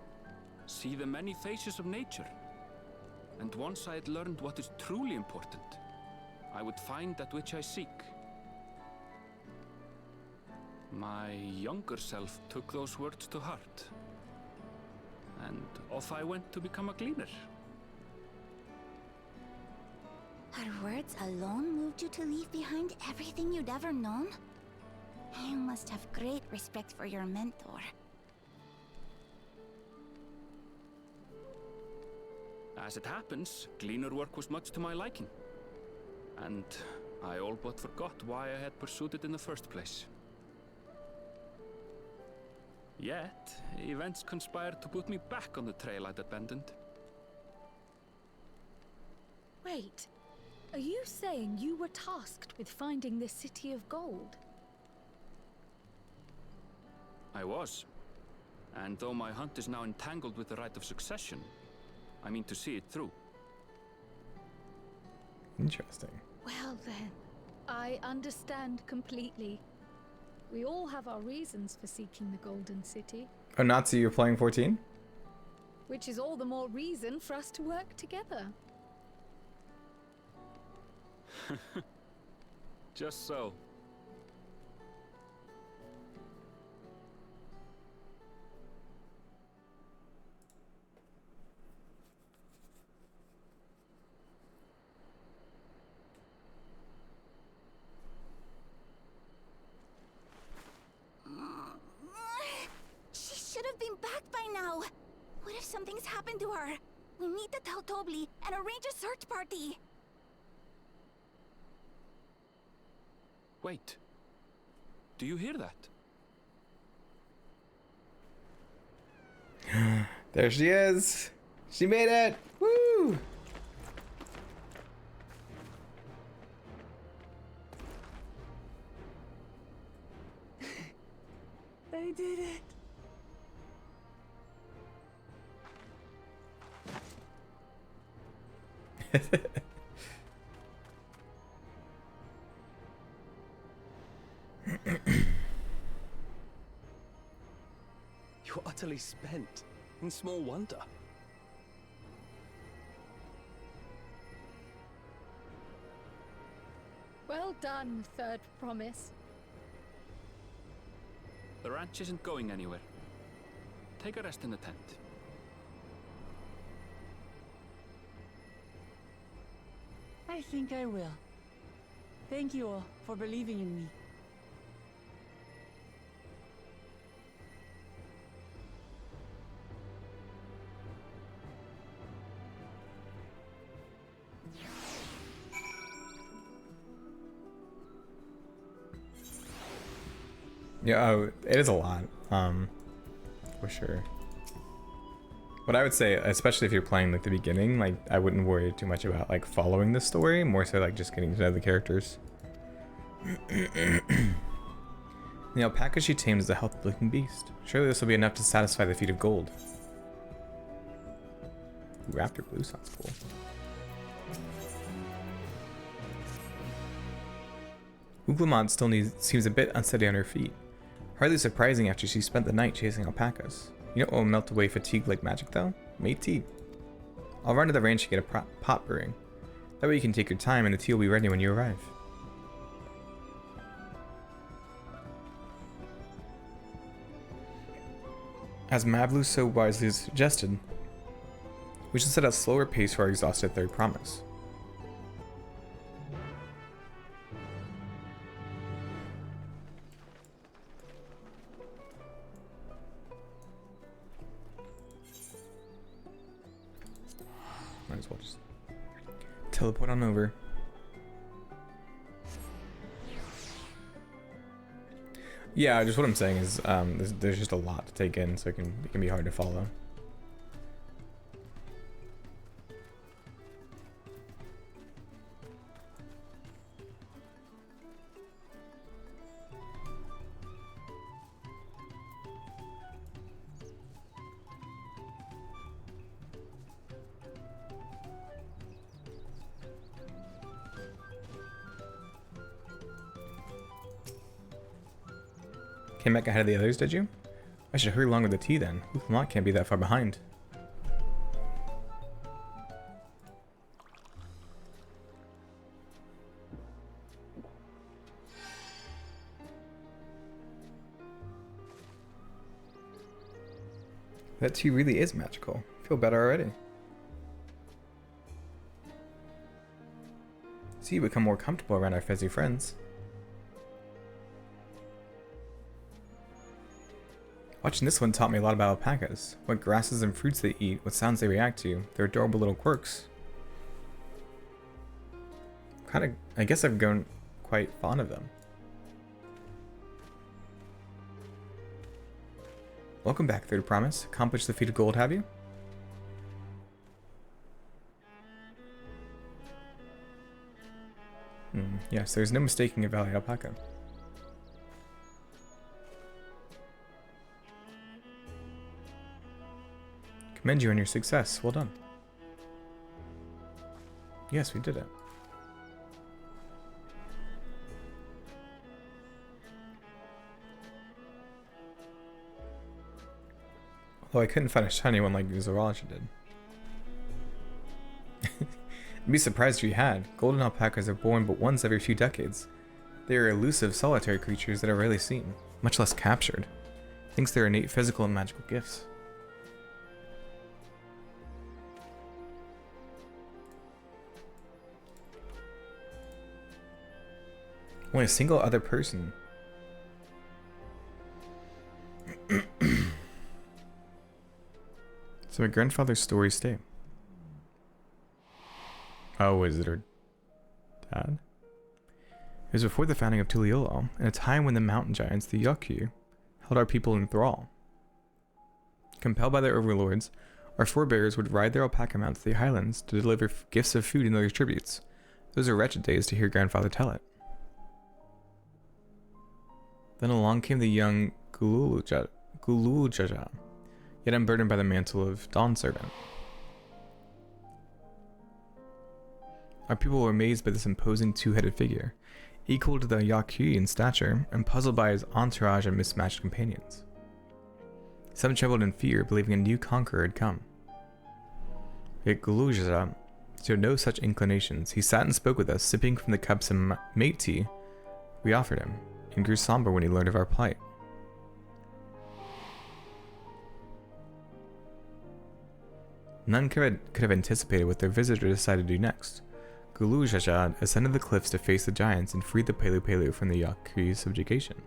see the many faces of nature. And once I had learned what is truly important, I would find that which I seek. My younger self took those words to heart, and off I went to become a gleaner. Her words alone moved you to leave behind everything you'd ever known? You must have great respect for your mentor. As it happens, gleaner work was much to my liking. And I all but forgot why I had pursued it in the first place. Yet, events conspired to put me back on the trail I'd abandoned. Wait, are you saying you were tasked with finding the City of Gold? I was. And though my hunt is now entangled with the right of succession, I mean to see it through. Interesting. Well then, I understand completely. We all have our reasons for seeking the Golden City. Oh, Nazi, you're playing 14? Which is all the more reason for us to work together. Just so. She should have been back by now. What if something's happened to her? We need to tell Tobli and arrange a search party. Wait. Do you hear that? There she is. She made it. Woo! I did it. You're utterly spent. And small wonder. Well done, Third Promise. The ranch isn't going anywhere. Take a rest in the tent. I think I will. Thank you all for believing in me. Yeah, oh, it is a lot, for sure. What I would say, especially if you're playing like the beginning, like I wouldn't worry too much about like following the story, more so like just getting to know the characters. The alpaca she tamed is a healthy-looking beast. Surely this will be enough to satisfy the feat of gold. Ooh, Raptor Blue sounds cool. Uglamont still seems a bit unsteady on her feet. Hardly surprising after she spent the night chasing alpacas. You know what will melt away fatigue like magic though? Made tea. I'll run to the ranch to get a pot brewing. That way you can take your time and the tea will be ready when you arrive. As Mavlu so wisely suggested, we should set a slower pace for our exhausted Third Promise. Might as well just teleport on over. Yeah, just what I'm saying is there's just a lot to take in, so it can be hard to follow. Came back ahead of the others, did you? I should hurry along with the tea then. Lamont can't be that far behind. That tea really is magical. I feel better already. See, you become more comfortable around our fuzzy friends. Watching this one taught me a lot about alpacas. What grasses and fruits they eat, what sounds they react to, their adorable little quirks. I guess I've grown quite fond of them. Welcome back, Third Promise. Accomplished the feat of gold, have you? Yes, there's no mistaking a valley alpaca. Commend you on your success. Well done. Yes, we did it. Although I couldn't find a shiny one like Zoology did. I'd be surprised if you had. Golden alpacas are born but once every few decades. They are elusive, solitary creatures that are rarely seen, much less captured. Thanks to their innate physical and magical gifts. Only a single other person. So my grandfather's stories stay. Oh, is it her dad? It was before the founding of Tuliolo, in a time when the mountain giants, the Yaku, held our people in thrall. Compelled by their overlords, our forebears would ride their alpaca mounts to the highlands to deliver gifts of food and other tributes. Those are wretched days to hear grandfather tell it. Then along came the young Gululjaja, yet unburdened by the mantle of Dawn Servant. Our people were amazed by this imposing two-headed figure, equal to the Yaku in stature, and puzzled by his entourage and mismatched companions. Some trembled in fear, believing a new conqueror had come. Yet Gululjaja showed no such inclinations. He sat and spoke with us, sipping from the cups of mate tea we offered him, and grew somber when he learned of our plight. None could have anticipated what their visitor decided to do next. Gululjaja ascended the cliffs to face the giants and freed the Pelu from the Yaku's subjugation.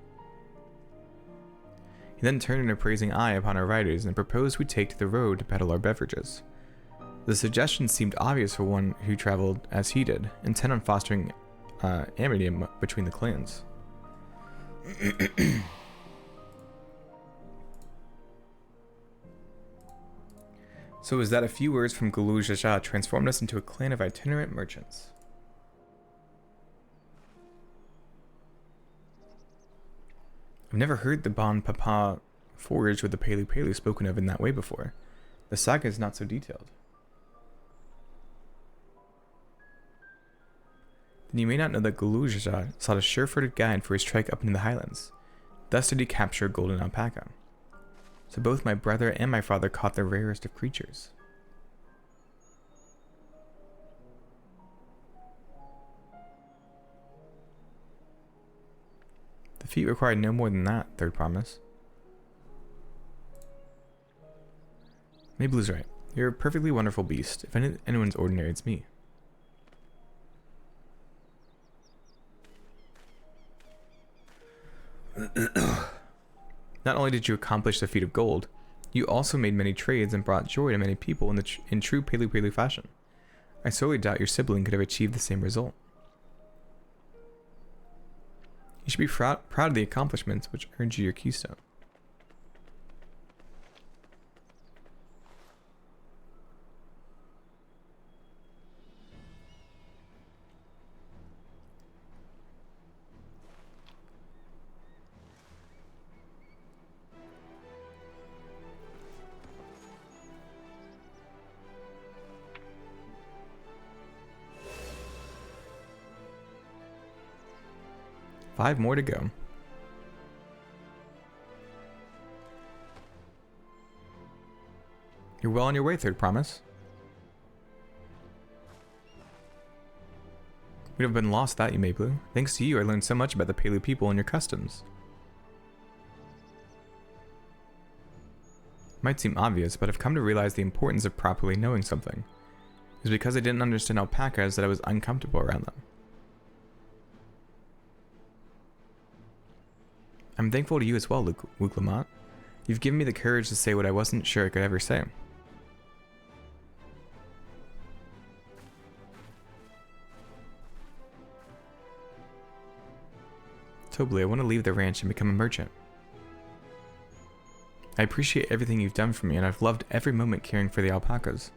He then turned an appraising eye upon our riders and proposed we take to the road to peddle our beverages. The suggestion seemed obvious for one who traveled as he did, intent on fostering amity between the clans. So it was that a few words from Gululjaja transformed us into a clan of itinerant merchants. I've never heard the Bon Papa forage with the Pelu spoken of in that way before. The saga is not so detailed. Then you may not know that Gululjaja sought a sure-footed guide for his trek up into the highlands. Thus did he capture a golden alpaca. So both my brother and my father caught the rarest of creatures. The feat required no more than that, Third Promise. Mablu's right. You're a perfectly wonderful beast. If anyone's ordinary, it's me. Not only did you accomplish the feat of gold, you also made many trades and brought joy to many people in true Pelu fashion. I sorely doubt your sibling could have achieved the same result. You should be proud of the accomplishments which earned you your keystone. Five more to go. You're well on your way, Third Promise. We'd have been lost without you, Mablu. Thanks to you, I learned so much about the Pelu people and your customs. Might seem obvious, but I've come to realize the importance of properly knowing something. It was because I didn't understand alpacas that I was uncomfortable around them. I'm thankful to you as well, Wuklamat. You've given me the courage to say what I wasn't sure I could ever say. Tobli, I want to leave the ranch and become a merchant. I appreciate everything you've done for me, and I've loved every moment caring for the alpacas.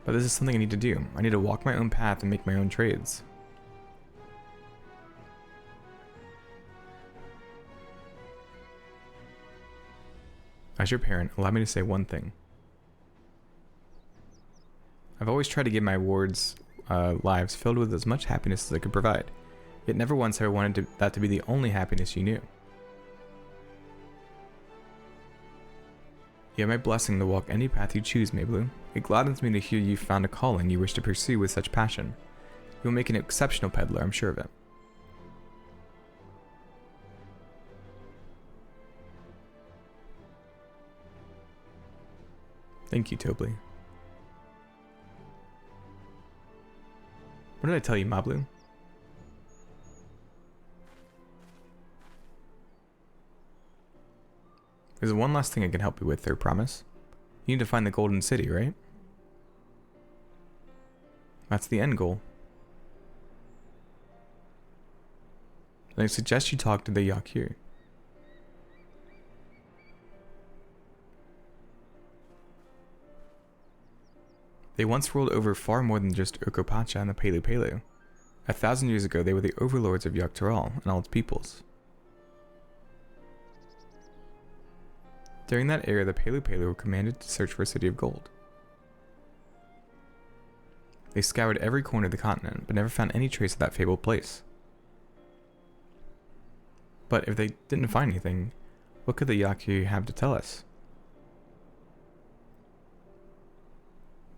But this is something I need to do. I need to walk my own path and make my own trades. As your parent, allow me to say one thing. I've always tried to give my wards lives filled with as much happiness as I could provide, yet never once have I wanted that to be the only happiness you knew. You have my blessing to walk any path you choose, Maybloom. It gladdens me to hear you found a calling you wish to pursue with such passion. You will make an exceptional peddler, I'm sure of it. Thank you, Tobli. What did I tell you, Maybloom? There's one last thing I can help you with there, promise. You need to find the Golden City, right? That's the end goal. Then I suggest you talk to the Yakir. They once ruled over far more than just Urkopacha and the Pelu Pelu. 1,000 years ago, they were the overlords of Yogg-Togthal and all its peoples. During that era, the Pelu Pelu were commanded to search for a city of gold. They scoured every corner of the continent, but never found any trace of that fabled place. But if they didn't find anything, what could the Yakir have to tell us?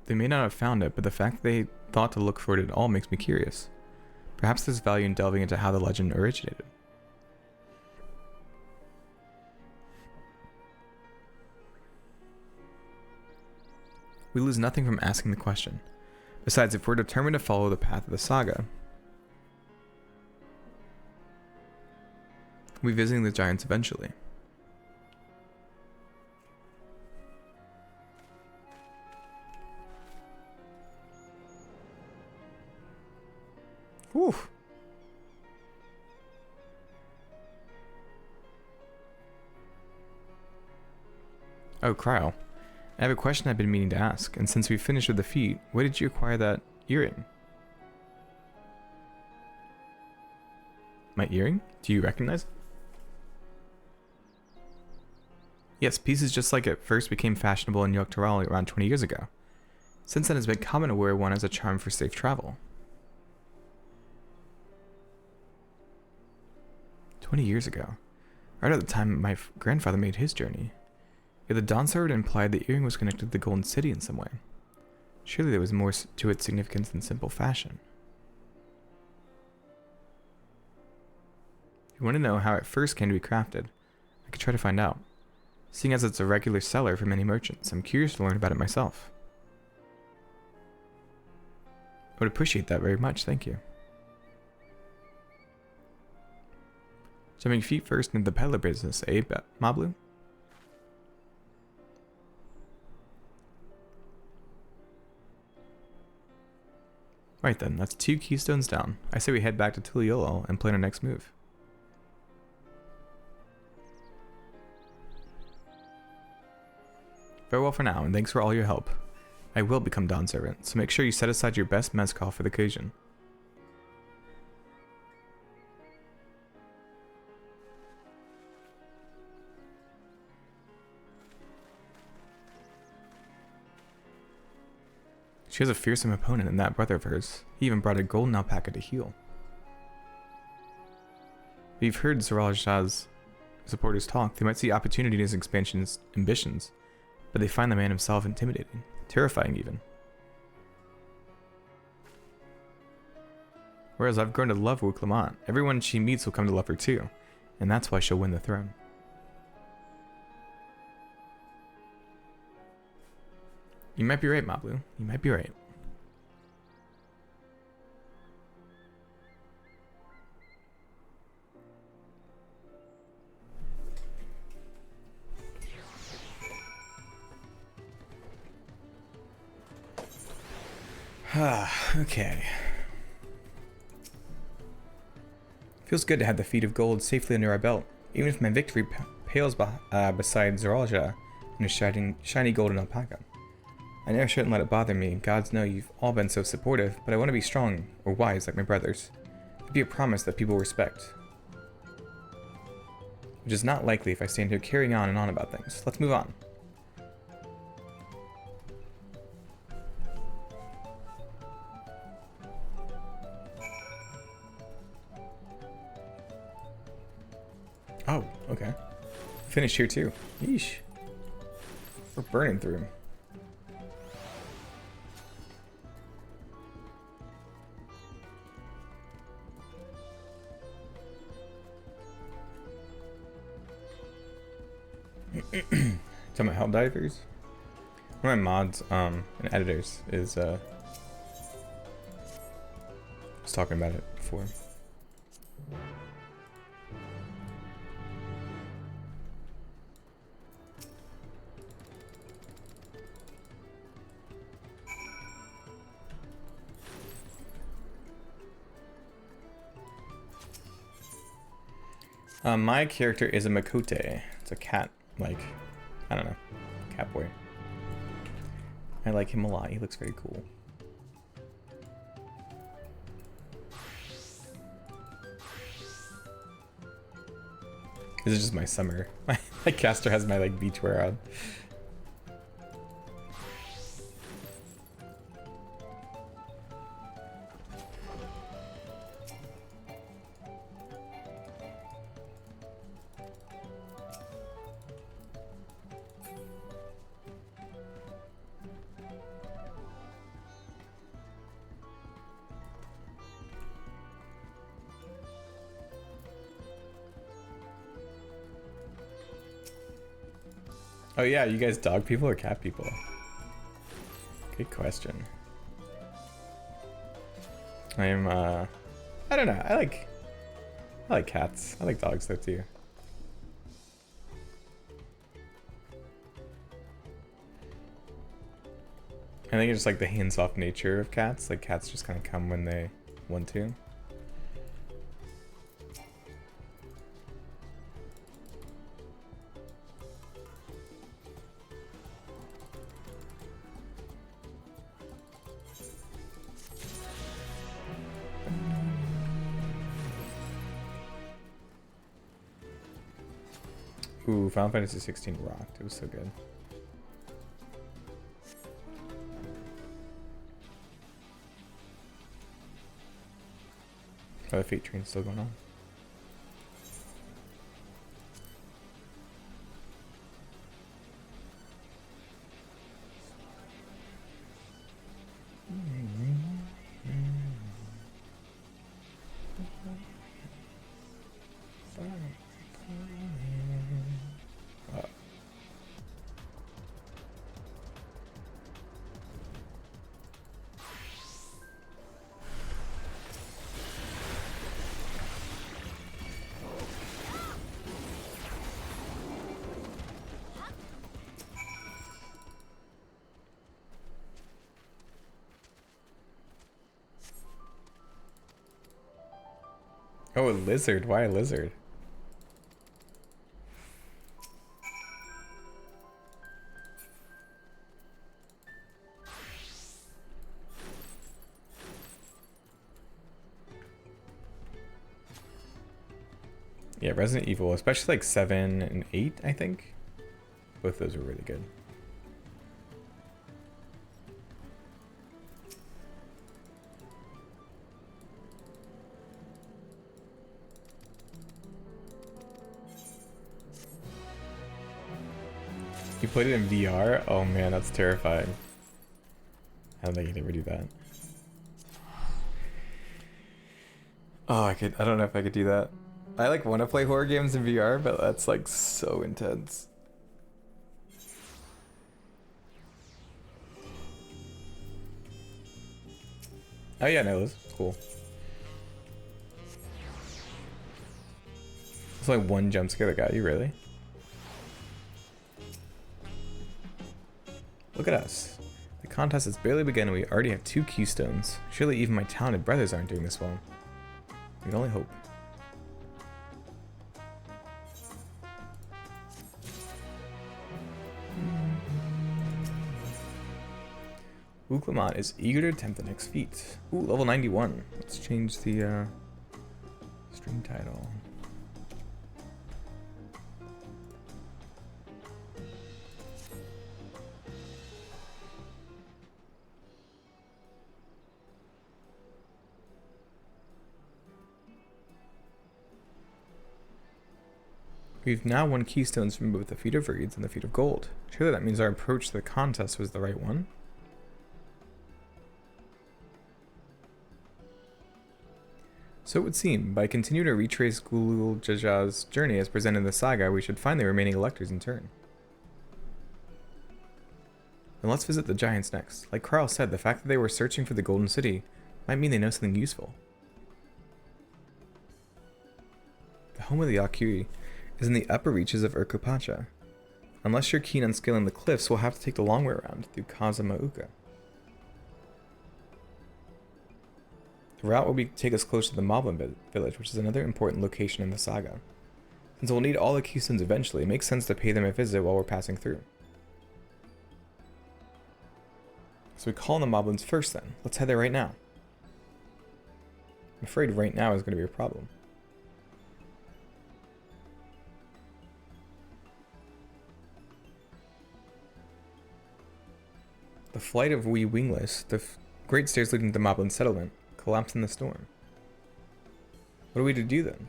They may not have found it, but the fact that they thought to look for it at all makes me curious. Perhaps there's value in delving into how the legend originated. We lose nothing from asking the question. Besides, if we're determined to follow the path of the saga, we'll be visiting the giants eventually. Whew. Oh, Cryo. I have a question I've been meaning to ask, and since we finished with the feat, where did you acquire that earring? My earring? Do you recognize it? Yes, pieces just like it first became fashionable in Yogg-Togthal around 20 years ago. Since then, it's been common to wear one as a charm for safe travel. 20 years ago, right at the time my grandfather made his journey. Yet the Dawntrail implied the earring was connected to the Golden City in some way. Surely there was more to its significance than simple fashion. If you want to know how it first came to be crafted, I could try to find out. Seeing as it's a regular seller for many merchants, I'm curious to learn about it myself. I would appreciate that very much, thank you. Jumping feet first into the peddler business, eh, Maybloom? Right then, that's 2 keystones down. I say we head back to Tuliolo and plan our next move. Farewell for now, and thanks for all your help. I will become Dawn Servant, so make sure you set aside your best mezcal for the occasion. She has a fearsome opponent in that brother of hers. He even brought a golden alpaca to heal. We've heard Zoralja's supporters talk. They might see opportunity in his expansion's ambitions, but they find the man himself intimidating, terrifying even. Whereas I've grown to love Wuklamant. Everyone she meets will come to love her too, and that's why she'll win the throne. You might be right, Maybloom. You might be right. Okay. Feels good to have the feet of gold safely under our belt, even if my victory pales beside Zoralja and a shiny golden alpaca. I never shouldn't let it bother me. Gods know you've all been so supportive, but I want to be strong or wise like my brothers. It'd be a promise that people respect. Which is not likely if I stand here carrying on and on about things. Let's move on. Oh, okay. Finished here too. Yeesh. We're burning through. Talking about Helldivers? One of my mods and editors is was talking about it before. My character is a Makote. It's a cat, like, I don't know, cat boy. I like him a lot. He looks very cool. This is just my summer. My caster has my like beachwear on. Oh yeah, you guys dog people or cat people? Good question. I am I don't know. I like cats. I like dogs though too. I think it's just like the hands-off nature of cats. Like cats just kind of come when they want to. Ooh, Final Fantasy 16 rocked. It was so good. Oh, the Fate Train's still going on. Oh, a lizard. Why a lizard? Yeah, Resident Evil, especially like 7 and 8, I think. Both those were really good. You played it in VR? Oh man, that's terrifying. I don't think you can ever do that. Oh, I don't know if I could do that. I like want to play horror games in VR, but that's like so intense. Oh yeah, no, that's cool. It's like one jump scare that got you, really? Look at us. The contest has barely begun and we already have 2 keystones. Surely even my talented brothers aren't doing this well. We can only hope. Uclamont is eager to attempt the next feat. Ooh, level 91. Let's change the stream title. We've now won keystones from both the Feat of Reeds and the Feat of Gold. Surely that means our approach to the contest was the right one. So it would seem, by continuing to retrace Gulul Jaja's journey as presented in the saga, we should find the remaining electors in turn. Then let's visit the giants next. Like Carl said, the fact that they were searching for the Golden City might mean they know something useful. The home of the Akui is in the upper reaches of Urkupacha. Unless you're keen on scaling the cliffs, we'll have to take the long way around through Kazamauka. The route will take us close to the Moblin village, which is another important location in the saga. Since we'll need all the keystones eventually, it makes sense to pay them a visit while we're passing through. So we call on the Moblins first then. Let's head there right now. I'm afraid right now is going to be a problem. The flight of Wee Wingless, the great stairs leading to the Moblin settlement, collapsed in the storm. What are we to do then?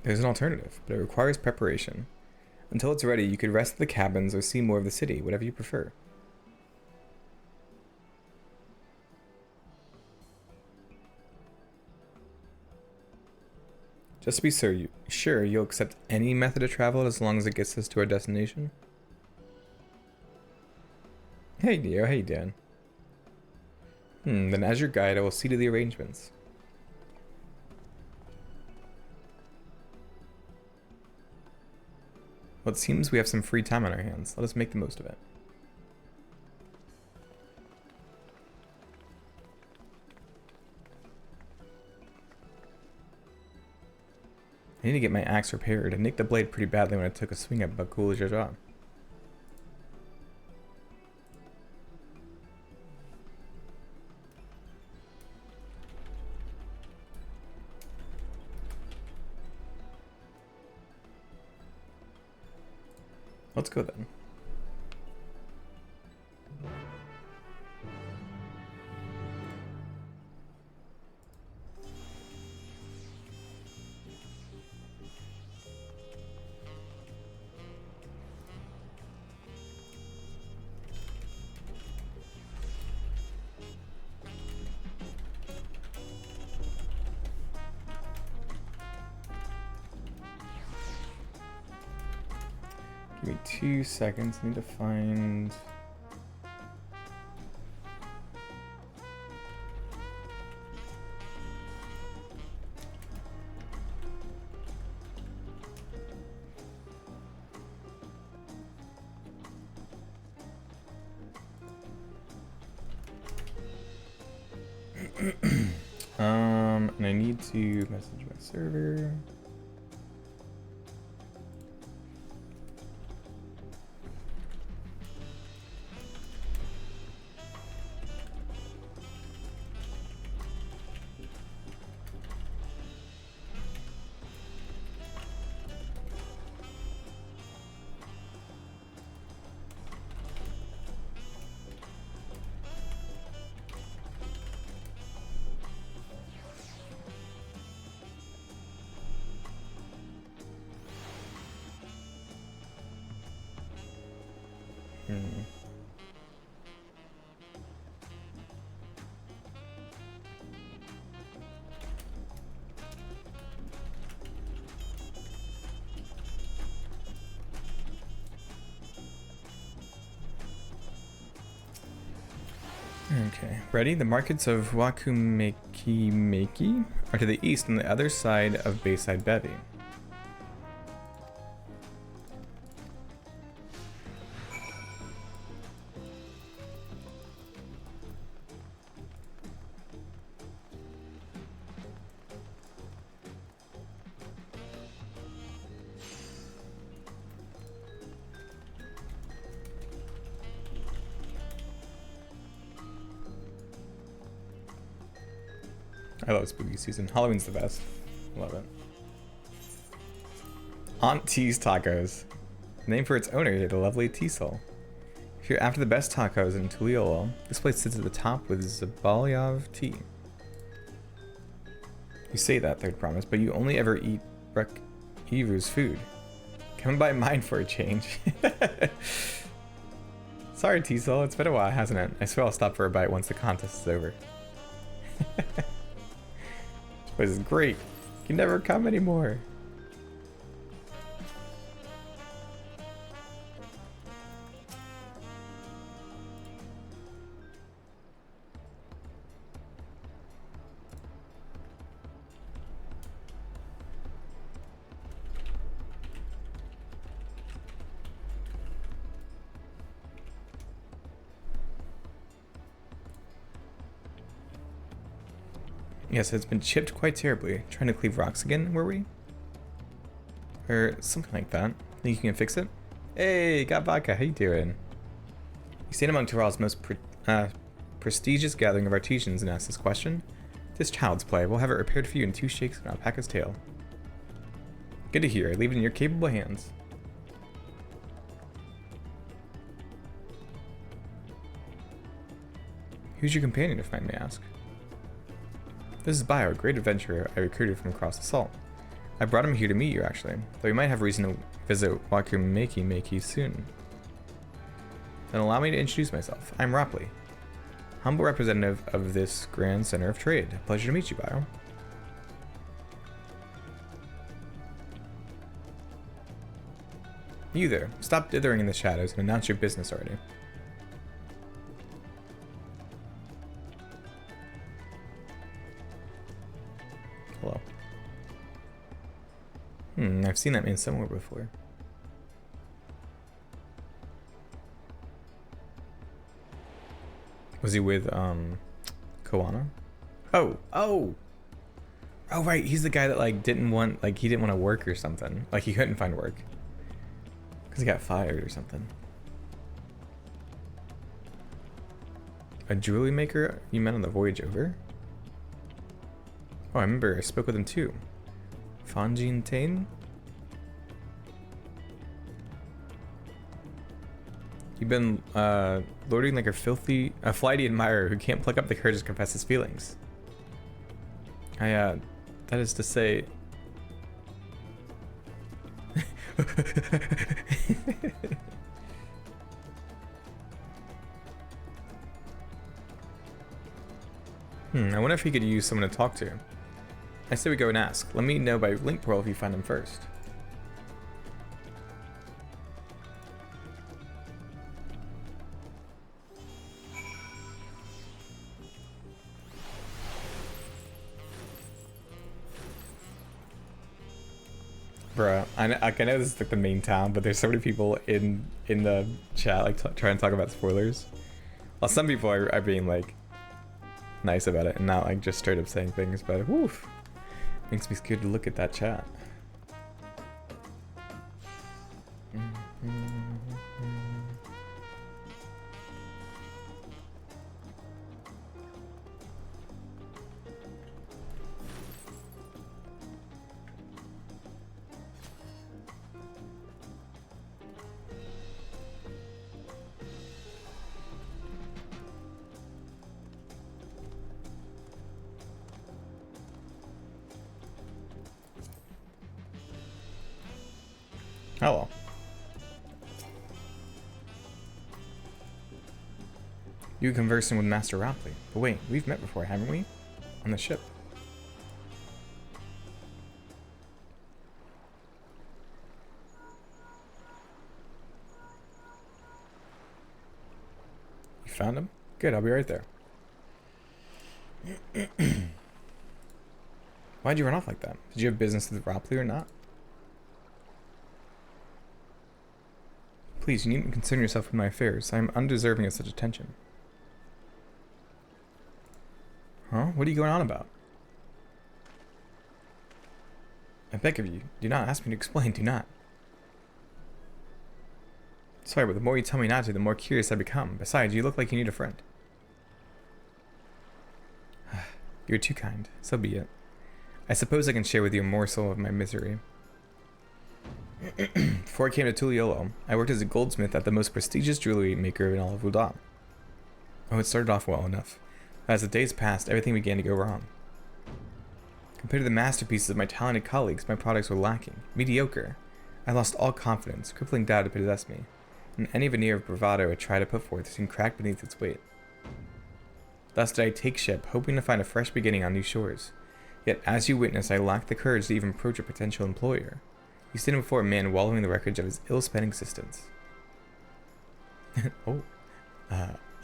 There's an alternative, but it requires preparation. Until it's ready, you could rest in the cabins or see more of the city, whatever you prefer. Just to be sure you'll accept any method of travel as long as it gets us to our destination? Hey Dio, hey Dan. Then as your guide, I will see to the arrangements. Well, it seems we have some free time on our hands. Let us make the most of it. I need to get my axe repaired. I nicked the blade pretty badly when I took a swing at Bakul Jaja. Let's go then. Give me 2 seconds. I need to find... and I need to message my server. Okay, ready? The markets of Wakumeki are to the east on the other side of Bayside Bevy. I love spooky season. Halloween's the best. Love it. Aunt T's Tacos. Named for its owner, the lovely T-Soul. If you're after the best tacos in Tuliolo, this place sits at the top with Zabalyav tea. You say that, Third Promise, but you only ever eat Ivu's food. Come by mine for a change. Sorry, T-Soul, it's been a while, hasn't it? I swear I'll stop for a bite once the contest is over. This place is great. You can never come anymore. Yes, it's been chipped quite terribly. Trying to cleave rocks again, were we? Or something like that. Think you can fix it? Hey, got vodka, how you doing? You stand among Tiral's most prestigious gathering of artisans and ask this question? This child's play. We'll have it repaired for you in 2 shakes of an alpaca's tail. Good to hear. I leave it in your capable hands. Who's your companion, if I may ask? This is Bio, a great adventurer I recruited from across the salt. I brought him here to meet you, actually, though we might have reason to visit Wakumeki soon. Then allow me to introduce myself. I'm Rapley, humble representative of this grand center of trade. Pleasure to meet you, Bio. You there, stop dithering in the shadows and announce your business already. Hello. I've seen that man somewhere before. Was he with, Koana? Oh, right, he's the guy that, like, he didn't want to work or something. Like, he couldn't find work. Because he got fired or something. A jewelry maker you met on the voyage over? Oh, I remember, I spoke with him too. Fanjin Tain? You've been, lording like a flighty admirer who can't pluck up the courage to confess his feelings. That is to say... I wonder if he could use someone to talk to. I say we go and ask. Let me know by link portal if you find him first. Bruh, I know this is like the main town, but there's so many people in the chat like trying to talk about spoilers. Well, some people are being like nice about it and not like just straight up saying things, but woof. Makes me scared to look at that chat. Hello. You conversing with Master Rapley. But wait, we've met before, haven't we? On the ship. You found him? Good, I'll be right there. Why'd you run off like that? Did you have business with Rapley or not? Please, you needn't concern yourself with my affairs. I am undeserving of such attention. Huh? What are you going on about? I beg of you, do not ask me to explain, do not. Sorry, but the more you tell me not to, the more curious I become. Besides, you look like you need a friend. You're too kind. So be it. I suppose I can share with you a morsel of my misery. Before I came to Tuliolo, I worked as a goldsmith at the most prestigious jewelry maker in all of Udon. Oh, it started off well enough. But as the days passed, everything began to go wrong. Compared to the masterpieces of my talented colleagues, my products were lacking. Mediocre. I lost all confidence, crippling doubt had possessed me, and any veneer of bravado I tried to put forth seemed cracked beneath its weight. Thus did I take ship, hoping to find a fresh beginning on new shores. Yet, as you witness, I lacked the courage to even approach a potential employer. You stand before a man wallowing in the wreckage of his ill-spent existence. Oh.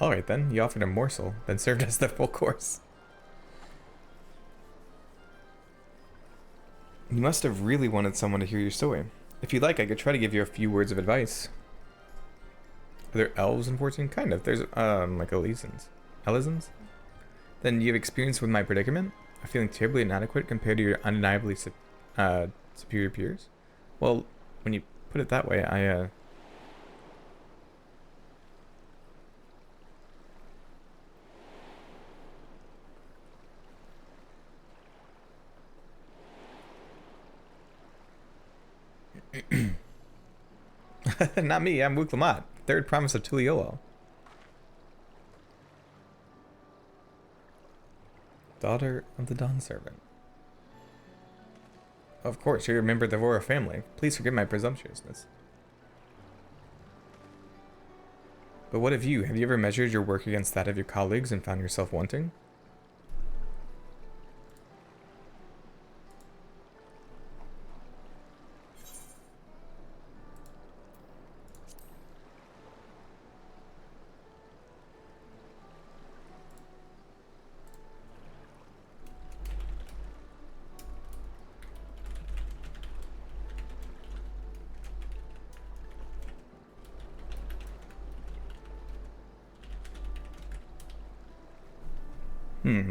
Alright then, you offered a morsel, then served as the full course. You must have really wanted someone to hear your story. If you'd like, I could try to give you a few words of advice. Are there elves in 14? Kind of. There's, like Elysians. Elysians? Then you have experience with my predicament? I'm feeling terribly inadequate compared to your undeniably superior peers? Well, when you put it that way, I, Not me, I'm Wuklamat, third promise of Tuliolo. Daughter of the Dawn Servant. Of course, you're a member of the royal family. Please forgive my presumptuousness. But what of you? Have you ever measured your work against that of your colleagues and found yourself wanting?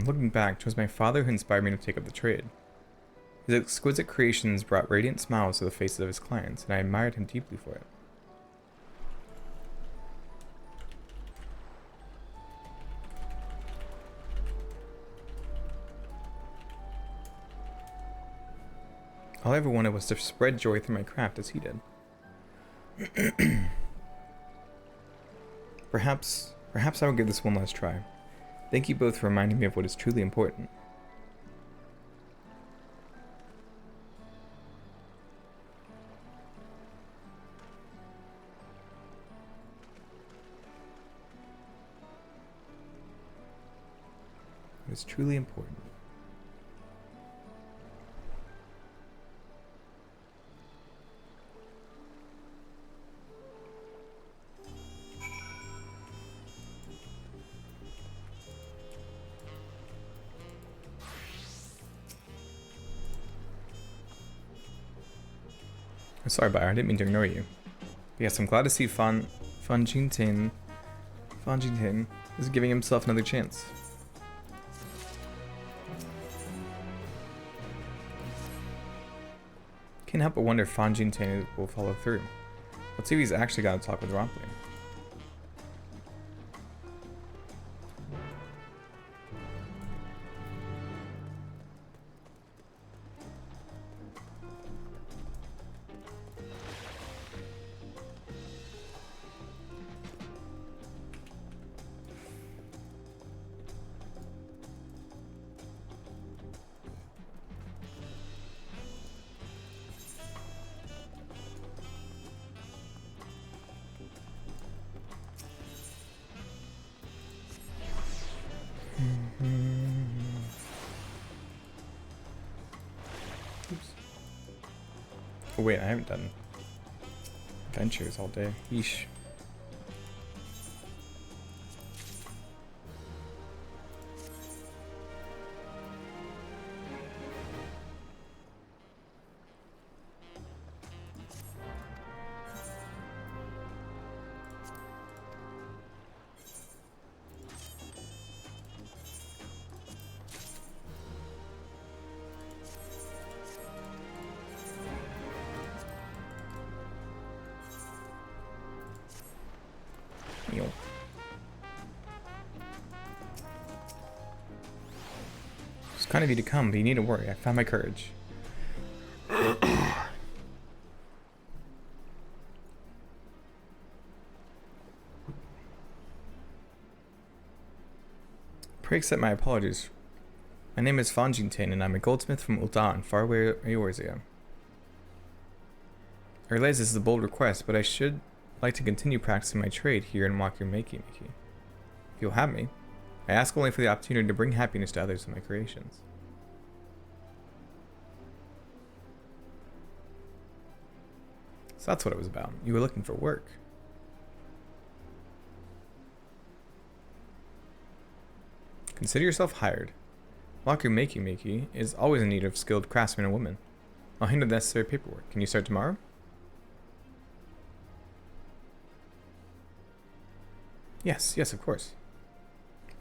Looking back, 'twas my father who inspired me to take up the trade. His exquisite creations brought radiant smiles to the faces of his clients, and I admired him deeply for it. All I ever wanted was to spread joy through my craft as he did. Perhaps I will give this one last try. Thank you both for reminding me of what is truly important. What is truly important. I'm sorry, Bayer, I didn't mean to ignore you. But yes, I'm glad to see Fan Jintin is giving himself another chance. Can't help but wonder if Fan Jintin will follow through. Let's see if he's actually got to talk with Rompling. Oh wait, I haven't done adventures all day. Yeesh. Kind of you to come, but you need to worry. I found my courage. Pray accept my apologies. My name is Fanjintain, and I'm a goldsmith from Ul'dan, far away Eorzea. I realize this is a bold request, but I should like to continue practicing my trade here in Waku Meki Meki. If you'll have me, I ask only for the opportunity to bring happiness to others in my creations. So that's what it was about. You were looking for work. Consider yourself hired. Waku Meki Meki is always in need of skilled craftsmen and women. I'll handle the necessary paperwork. Can you start tomorrow? Yes, of course.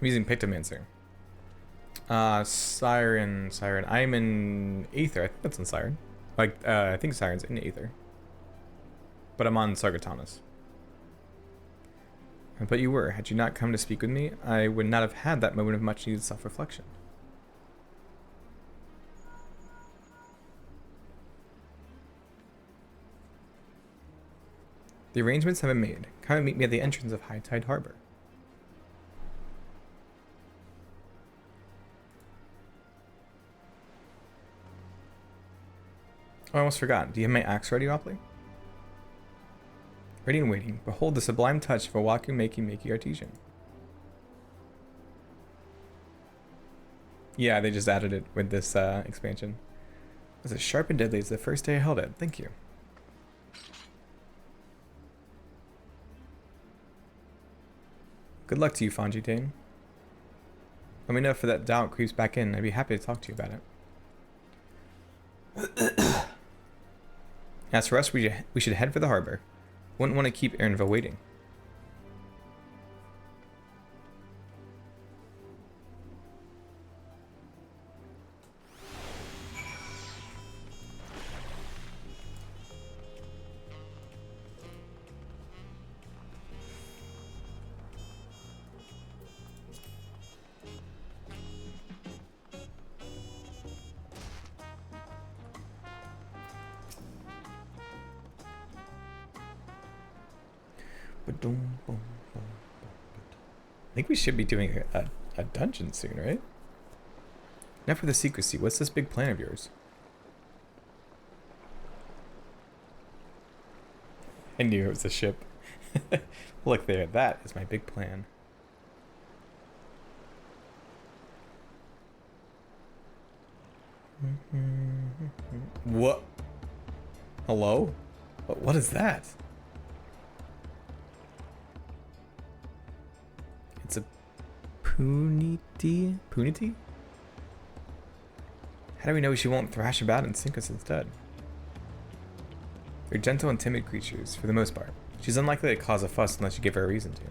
I'm using Pictomancer. Siren. I'm in Aether. I think that's in Siren. I think Siren's in Aether. But I'm on Sargatanas. But you were. Had you not come to speak with me, I would not have had that moment of much needed self-reflection. The arrangements have been made. Come and meet me at the entrance of High Tide Harbor. Oh, I almost forgot. Do you have my axe ready, Opley? Ready and waiting. Behold the sublime touch of a Waku Meki Meki artisan. Yeah, they just added it with this expansion. It was as sharp and deadly as the first day I held it. Thank you. Good luck to you, Fanjitane. Let me know if that doubt creeps back in. I'd be happy to talk to you about it. As for us, we should head for the harbor. Wouldn't want to keep Erinva waiting. I think we should be doing a dungeon soon, right? Enough for the secrecy. What's this big plan of yours? I knew it was a ship. Look there, that is my big plan. What? Hello? What is that? It's a Puniti? Puniti? How do we know she won't thrash about and sink us instead? They're gentle and timid creatures, for the most part. She's unlikely to cause a fuss unless you give her a reason to.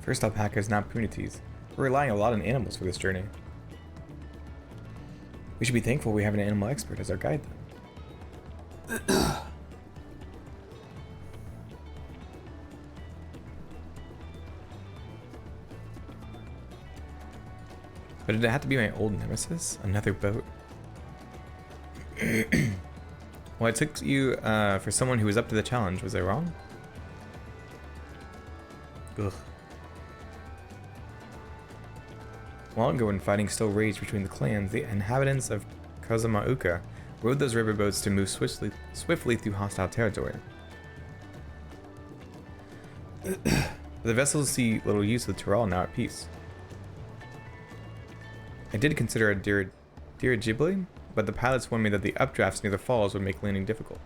First alpacas, not punities. We're relying a lot on animals for this journey. We should be thankful we have an animal expert as our guide, then. But did it have to be my old nemesis? Another boat? Well, I took you for someone who was up to the challenge. Was I wrong? Ugh. Long ago, when fighting still raged between the clans, the inhabitants of Kazamauka rode those riverboats to move swiftly through hostile territory. The vessels see little use of the Tyrrell now at peace. I did consider a dirigible, but the pilots warned me that the updrafts near the falls would make landing difficult.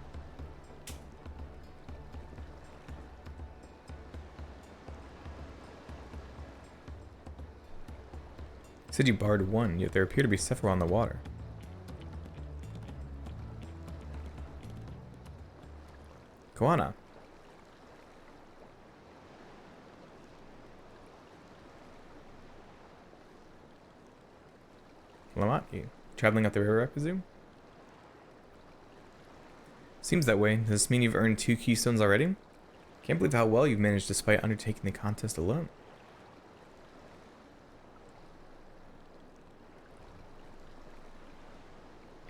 You said you barred one, yet there appear to be several on the water. Koana. Lamaki. Traveling up the river, I presume? Seems that way. Does this mean you've earned 2 keystones already? Can't believe how well you've managed despite undertaking the contest alone.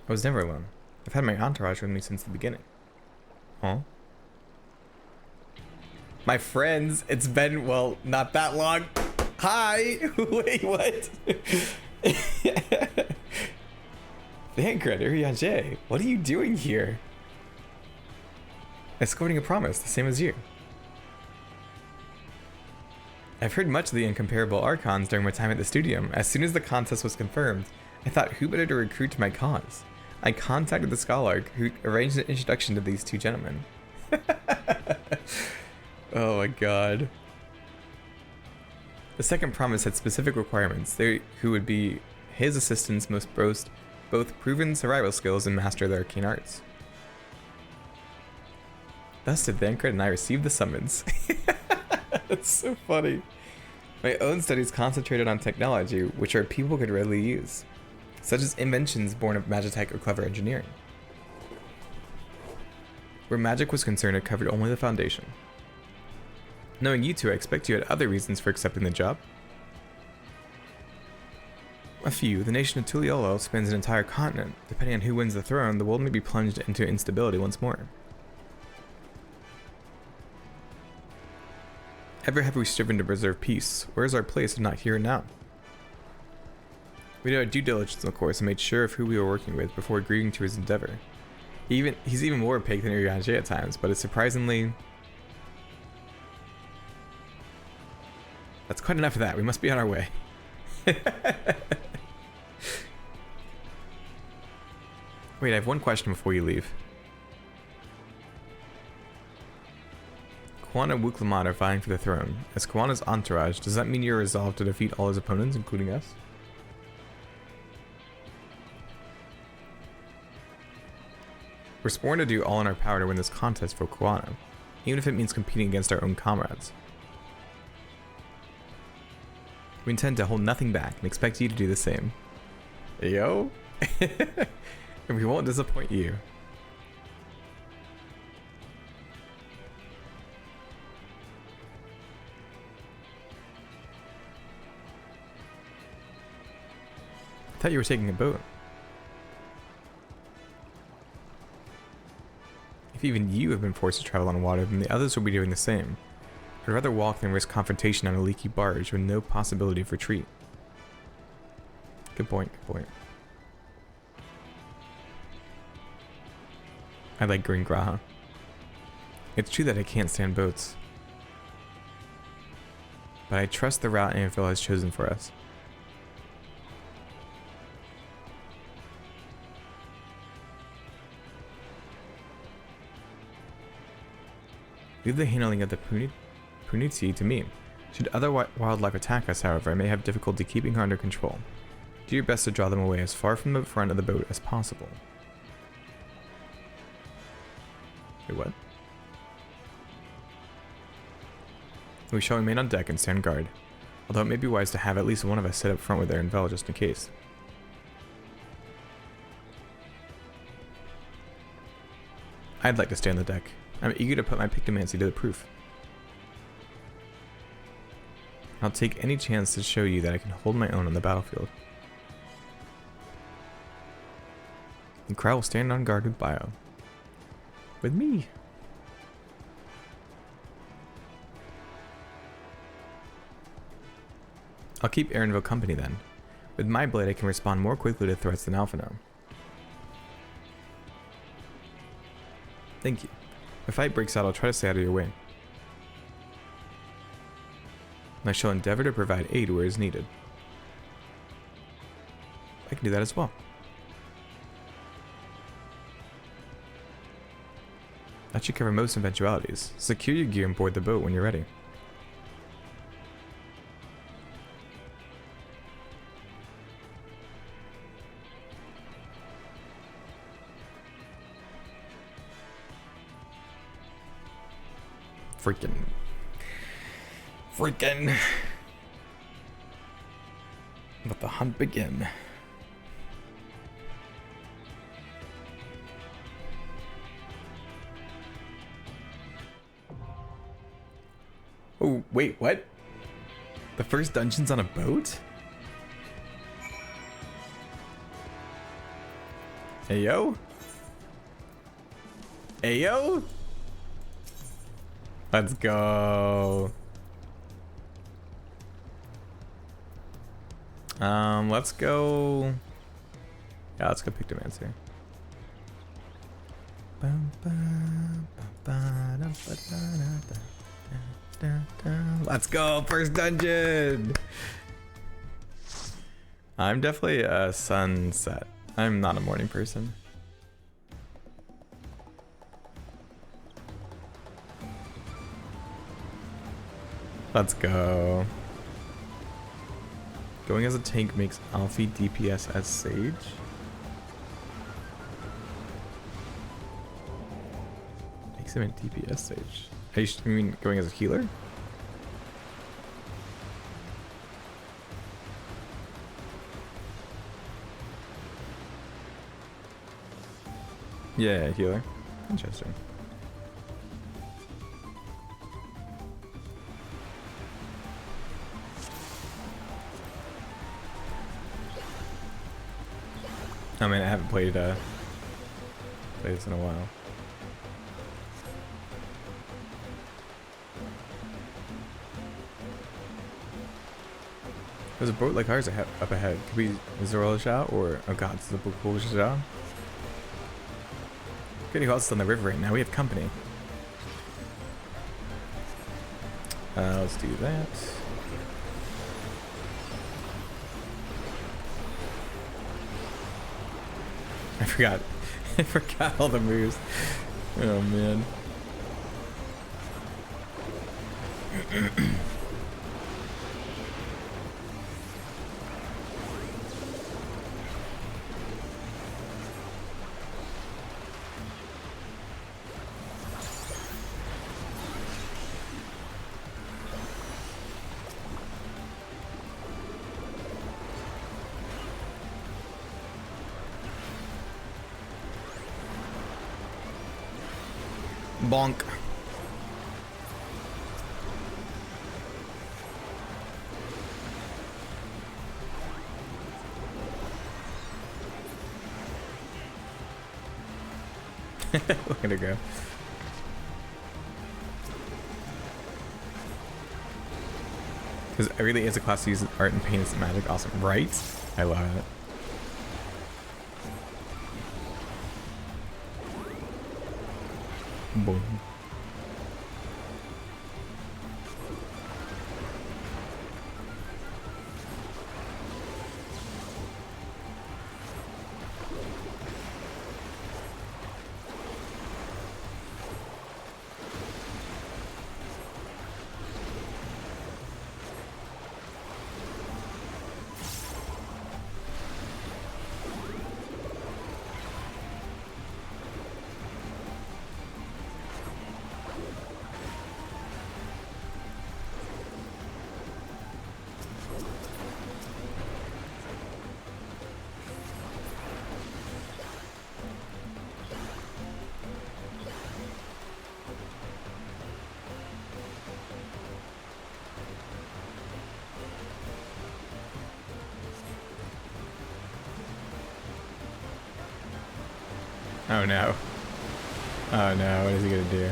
I was never alone. I've had my entourage with me since the beginning. Huh? My friends, it's been, well, not that long. Hi! Wait, what? Thancred, Urianger, what are you doing here? Escorting a promise, the same as you. I've heard much of the incomparable Archons during my time at the studio. As soon as the contest was confirmed, I thought who better to recruit to my cause? I contacted the Scholarch, who arranged an introduction to these two gentlemen. Oh my god. The second promise had specific requirements. They who would be his assistants must boast both proven survival skills and master the arcane arts. Thus did Thancred and I receive the summons. That's so funny. My own studies concentrated on technology, which our people could readily use, such as inventions born of magitech or clever engineering. Where magic was concerned, it covered only the foundation. Knowing you two, I expect you had other reasons for accepting the job. A few. The nation of Tuliolo spans an entire continent. Depending on who wins the throne, the world may be plunged into instability once more. Ever have we striven to preserve peace? Where is our place if not here and now? We did our due diligence, of course, and made sure of who we were working with before agreeing to his endeavor. He's even more opaque than Urianger at times, but it's surprisingly... That's quite enough of that. We must be on our way. Wait, I have one question before you leave. Kwan and Wuklamad are vying for the throne. As Kwana's entourage, does that mean you're resolved to defeat all his opponents, including us? We're sworn to do all in our power to win this contest for Kwana, even if it means competing against our own comrades. We intend to hold nothing back and expect you to do the same. Yo? And we won't disappoint you. I thought you were taking a boat. If even you have been forced to travel on water, then the others will be doing the same. I'd rather walk than risk confrontation on a leaky barge with no possibility of retreat. Good point, good point. I like Green Graha. It's true that I can't stand boats, but I trust the route Anvil has chosen for us. Leave the handling of the Puniti to me. Should other wildlife attack us, however, I may have difficulty keeping her under control. Do your best to draw them away as far from the front of the boat as possible. Wait, what? We shall remain on deck and stand guard, although it may be wise to have at least one of us sit up front with Anvil just in case. I'd like to stay on the deck. I'm eager to put my Pictomancy to the proof. I'll take any chance to show you that I can hold my own on the battlefield. And Crow will stand on guard with Bio. With me. I'll keep Erenville company then. With my blade I can respond more quickly to threats than Alphino. Thank you. If a fight breaks out, I'll try to stay out of your way. And I shall endeavor to provide aid where is needed. I can do that as well. That should cover most eventualities. Secure your gear and board the boat when you're ready. Freaking. Let the hunt begin. Oh, wait, what? The first dungeon's on a boat? Ayo? Ayo? Let's go. Let's go. Yeah, let's go pick Demancer. Let's go, first dungeon. I'm definitely a sunset. I'm not a morning person. Let's go. Going as a tank makes Alfie DPS as Sage. Makes him a DPS Sage. You mean going as a healer? Yeah, healer. Interesting. I mean, I haven't played this in a while. There's a boat like ours up ahead. Could be Zorolja or oh god, it's the Bukulja. Good, who else is on the river right now? We have company. Let's do that. I forgot. I forgot all the moves. Oh man. Bonk. Look at her go. Because it really is a class that uses art and paint as magic. Awesome, right? I love it. Boom. Oh no. Oh no, what is he gonna do?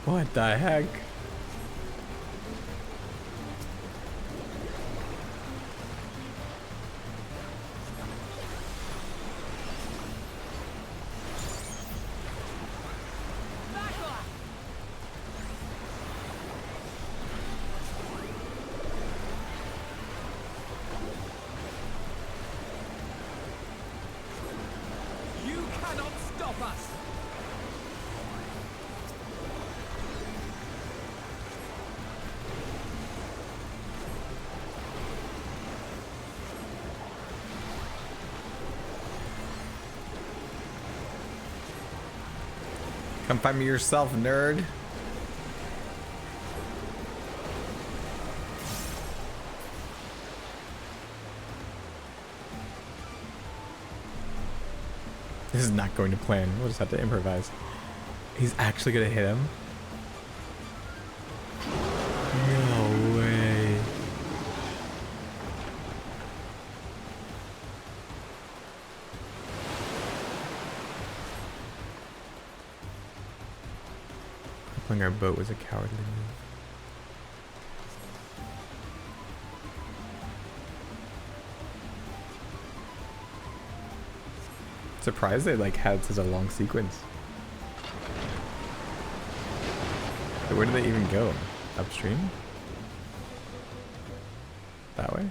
What the heck? Come find me yourself, nerd. This is not going to plan. We'll just have to improvise. He's actually gonna hit him? No way. Crippling our boat was a cowardly move. Surprised they like had such a long sequence. But where did they even go? Upstream? That way?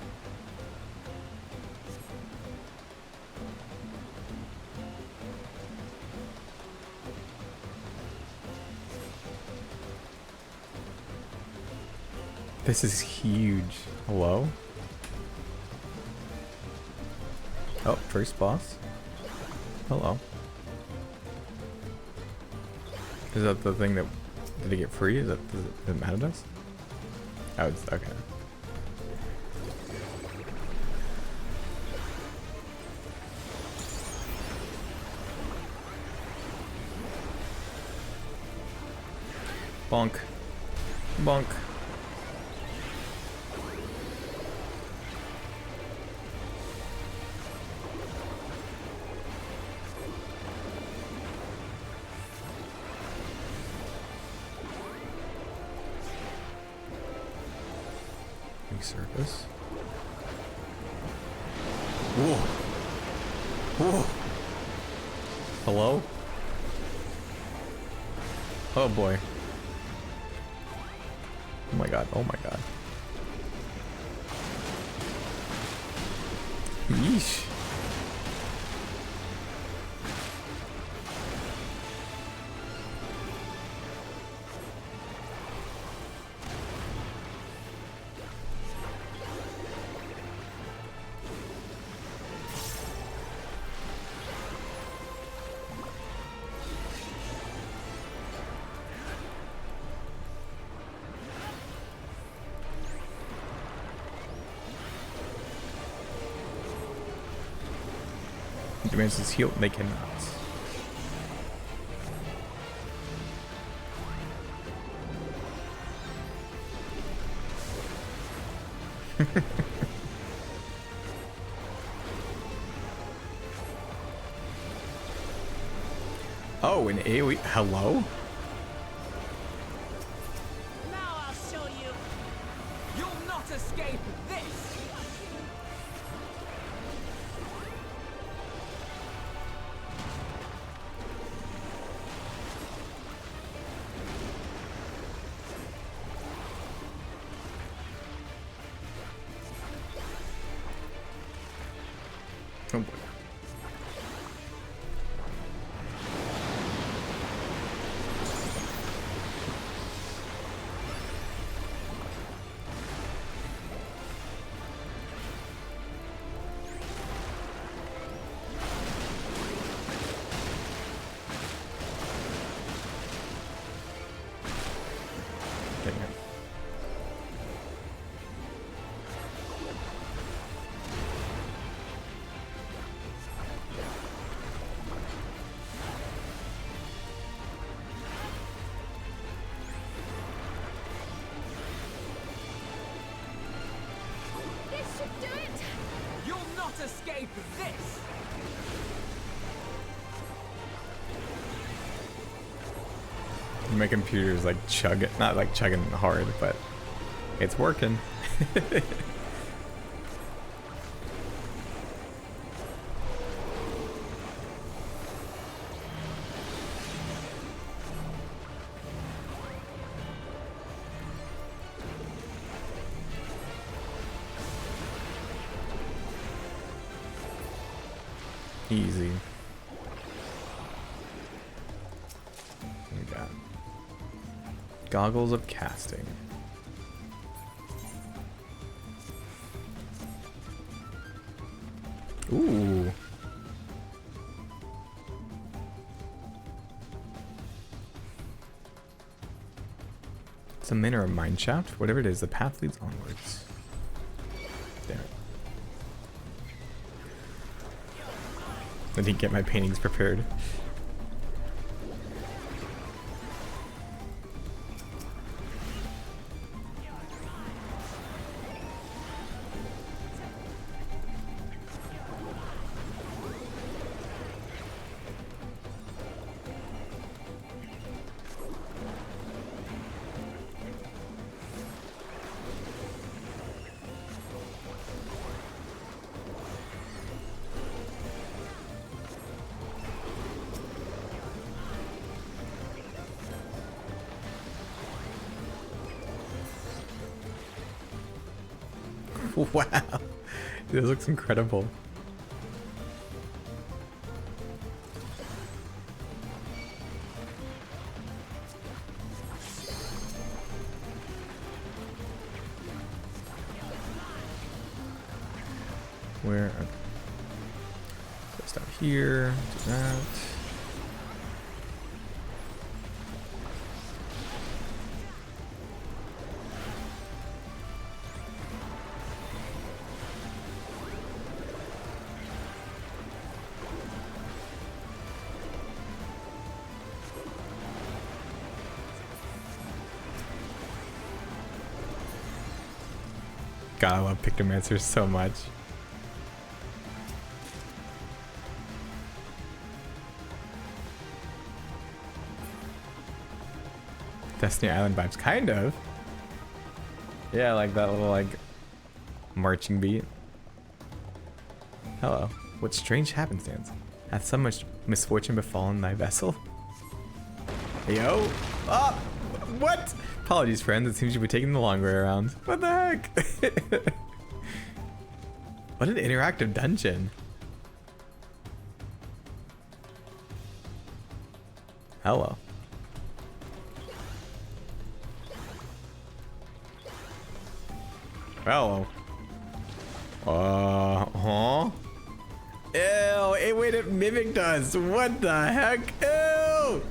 This is huge. Hello? Oh, first boss. Hello. Is that the thing that... Did it get free? Is that... Does it matter to us? Oh, it's... Okay. Bonk. Bonk. Surface. Whoa. Whoa. Hello? Oh boy. Oh my god. Oh my god. Yeesh. Demands is healed, they cannot. Oh, an AoE. Hello? Now I'll show you. You'll not escape this. Oh boy. Dang it. This should do it. You'll not escape this. My computer's like chugging, not like chugging hard, but it's working. Easy. What we got? Goggles of casting. Ooh. It's a minor of mine shaft. Whatever it is, the path leads onwards. Damn it. I didn't get my paintings prepared. Wow, this looks incredible. Where? Okay. So stop here, do that. God, I love Pictomancers so much. Destiny Island vibes, kind of. Yeah, like that little like marching beat. Hello. What strange happenstance? Hath so much misfortune befallen thy vessel? Yo. Oh, what? Apologies, friends. It seems you were taking the long way around. What the heck? What an interactive dungeon. Hello. Hello. Huh? Ew, it wait, it mimicked us. What the heck? Ew!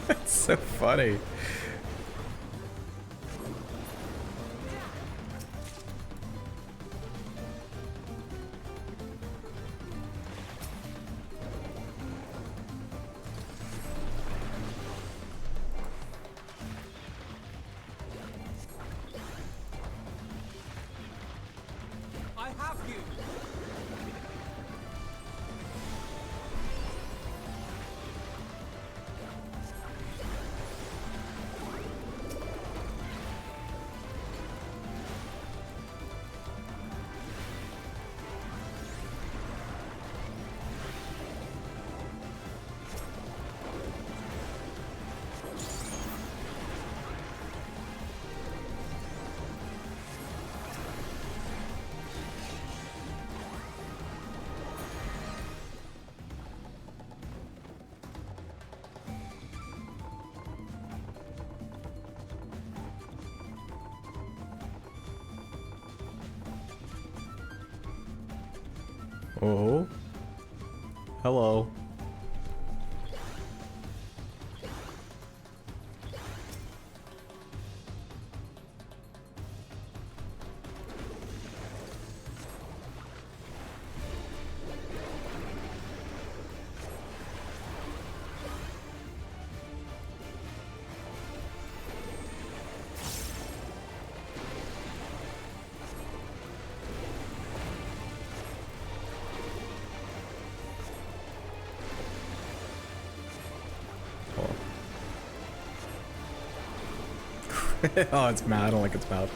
That's so funny. I have you. Oh. Hello. Oh, it's mad. I don't like its mouth.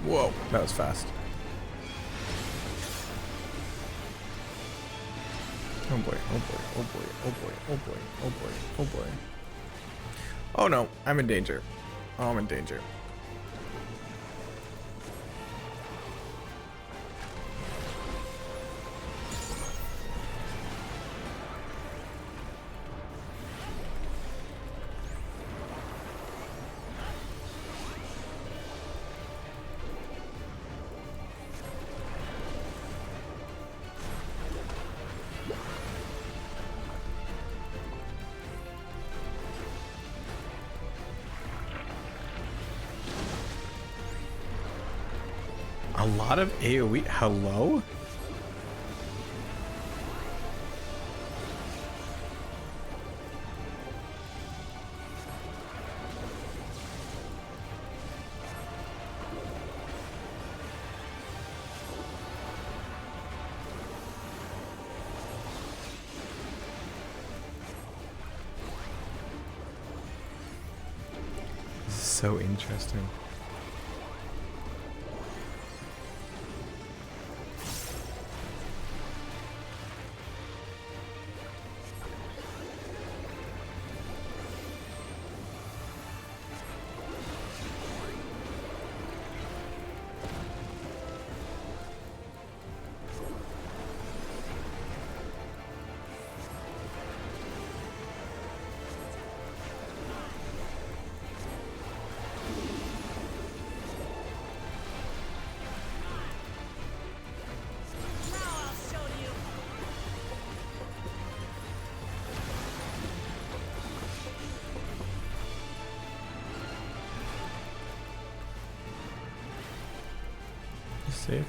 Whoa, that was fast. Oh boy, oh boy, oh boy, oh boy, oh boy, oh boy, oh boy. Oh no, I'm in danger. Oh, I'm in danger. A lot of AoE. Hello? This is so interesting. Safe.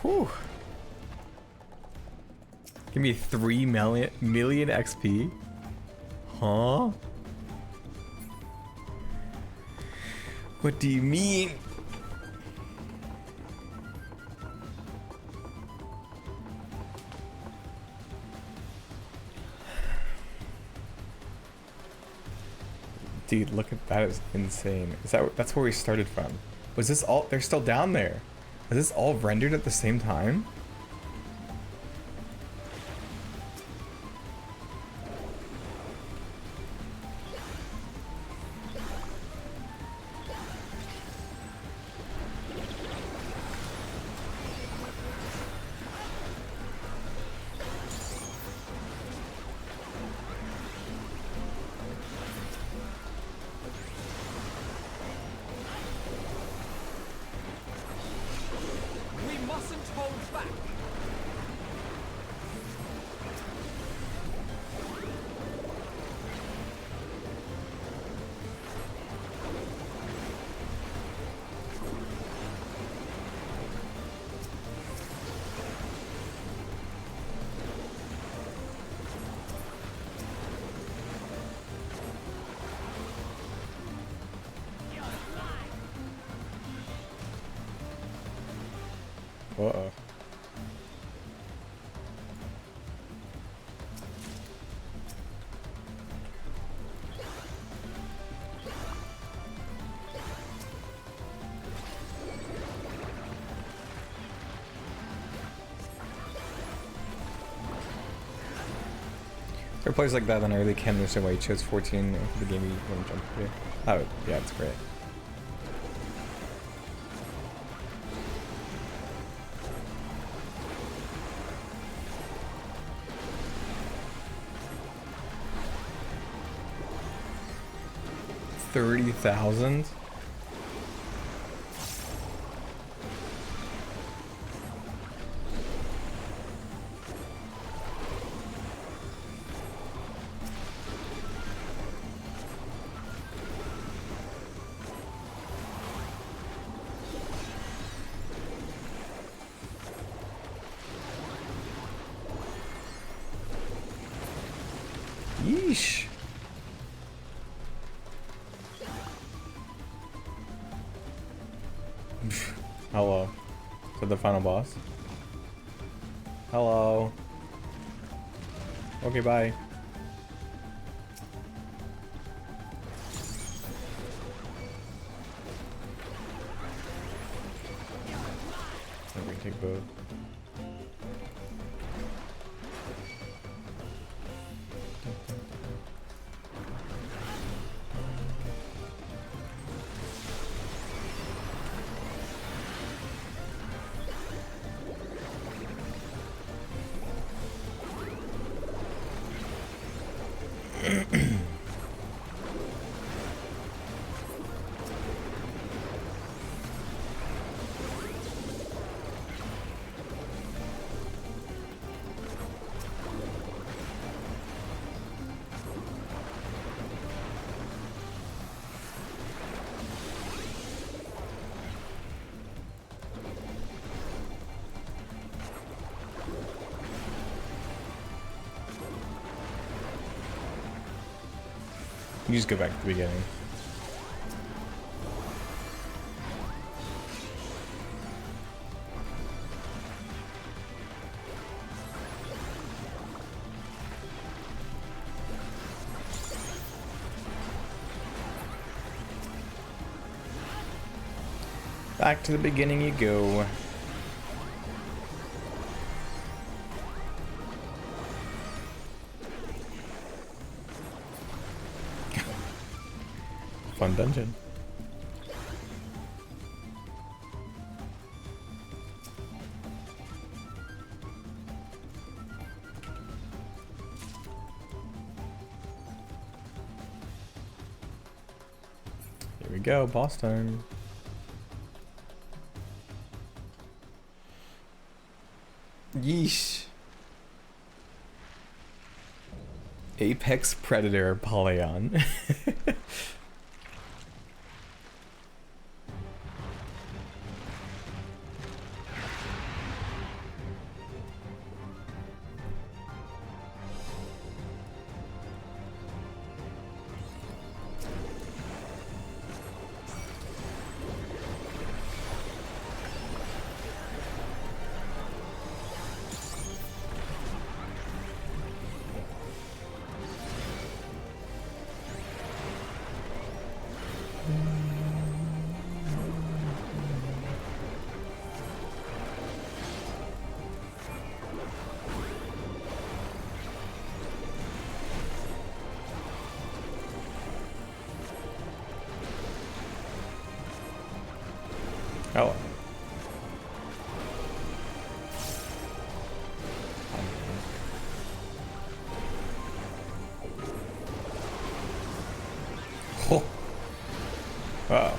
Whew. Give me 3 million XP? Huh? What do you mean? Dude, look at that, is insane. Is that's where we started from? Was this all, they're still down there? Was this all rendered at the same time? Uh-oh. There are players like that, and I really can't understand why he chose 14 for the game he wouldn't jump here. Oh, yeah, it's great. $30,000? Yeesh. Hello. Is that the final boss? Hello. Okay, bye. I'm gonna take both. You just go back to the beginning. Back to the beginning you go. Fun dungeon. Here we go, boss time. Yeesh. Apex Predator Polygon. Oh. Oh. Wow.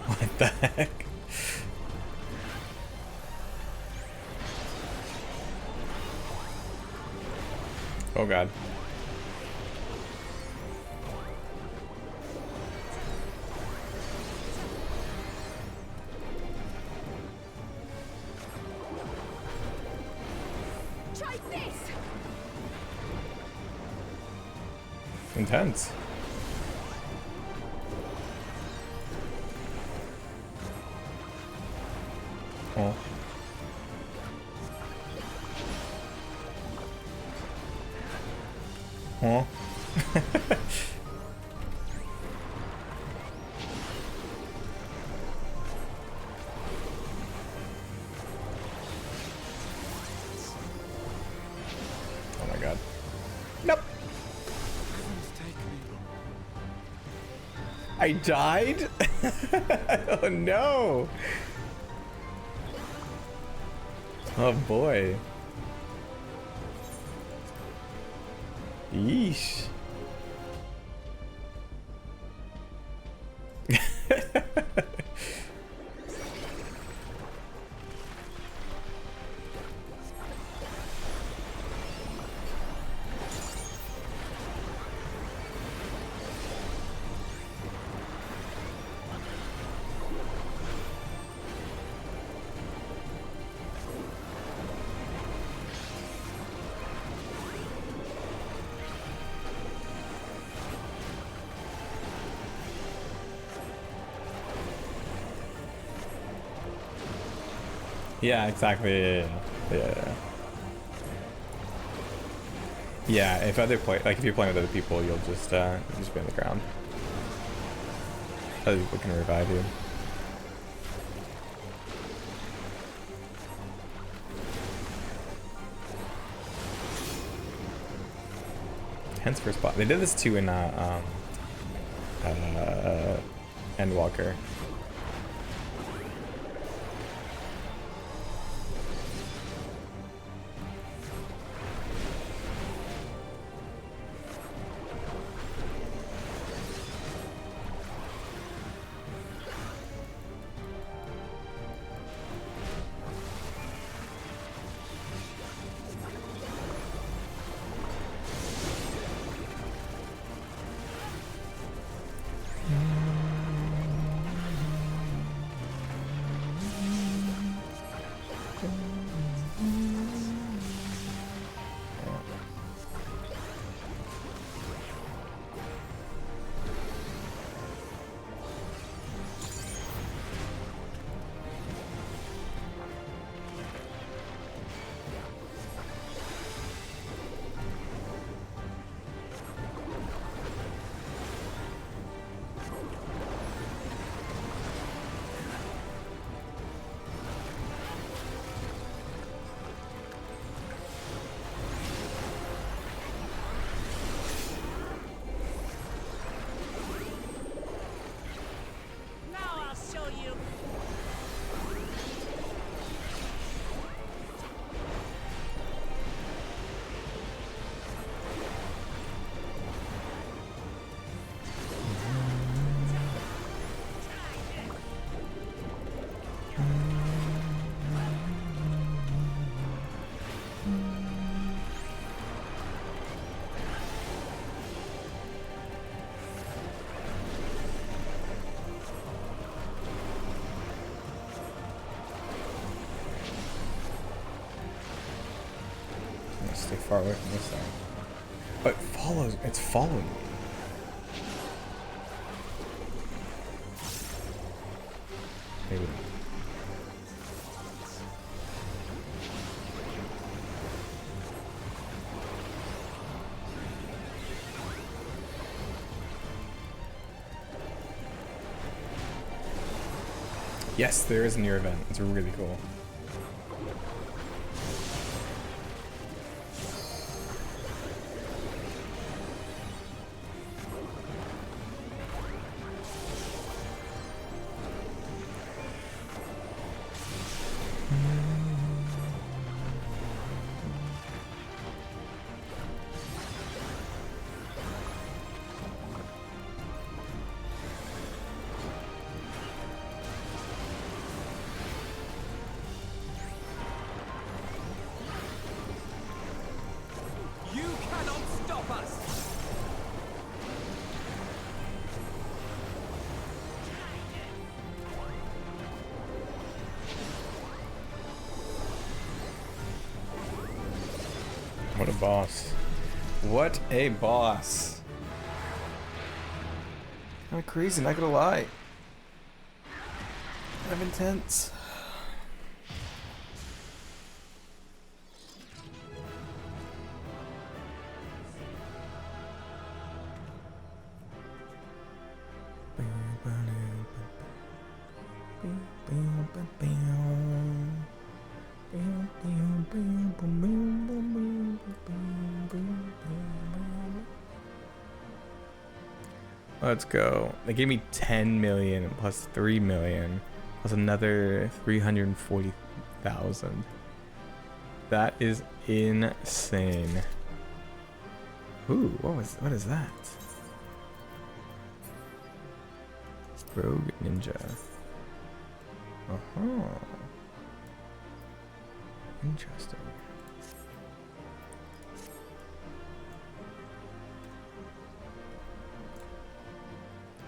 What the heck? Oh god. Intense. Oh. Oh. Oh my god. Nope. I died? Oh no. Oh boy. Yeesh. Yeah, exactly. Yeah. Yeah, if other if you're playing with other people, you'll just be on the ground. Other people can revive you. Hence first spot. They did this too in Endwalker. Stay far away from this side. Oh, it follows. It's following me. Maybe. Yes, there is a near event. It's really cool. What a boss. What a boss. Kind of crazy, not gonna lie. Kind of intense. Let's go. They gave me 10 million plus 3 million plus another 340,000. That is insane. Ooh, what is that? Rogue Ninja. Interesting.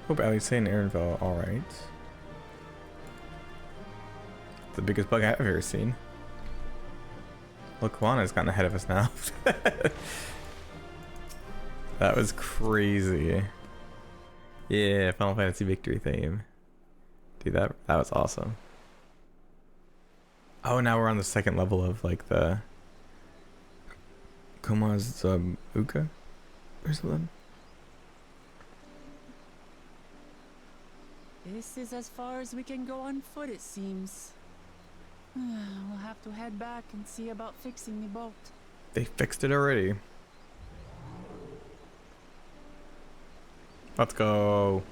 Hope Alice and Aaronville are alright. The biggest bug I've ever seen. Look, Juana's gotten ahead of us now. That was crazy. Yeah, Final Fantasy victory theme. Dude, that was awesome. Oh, now we're on the second level of like the Koma's Uka or something. This is as far as we can go on foot, it seems. We'll have to head back and see about fixing the boat. They fixed it already. Let's go.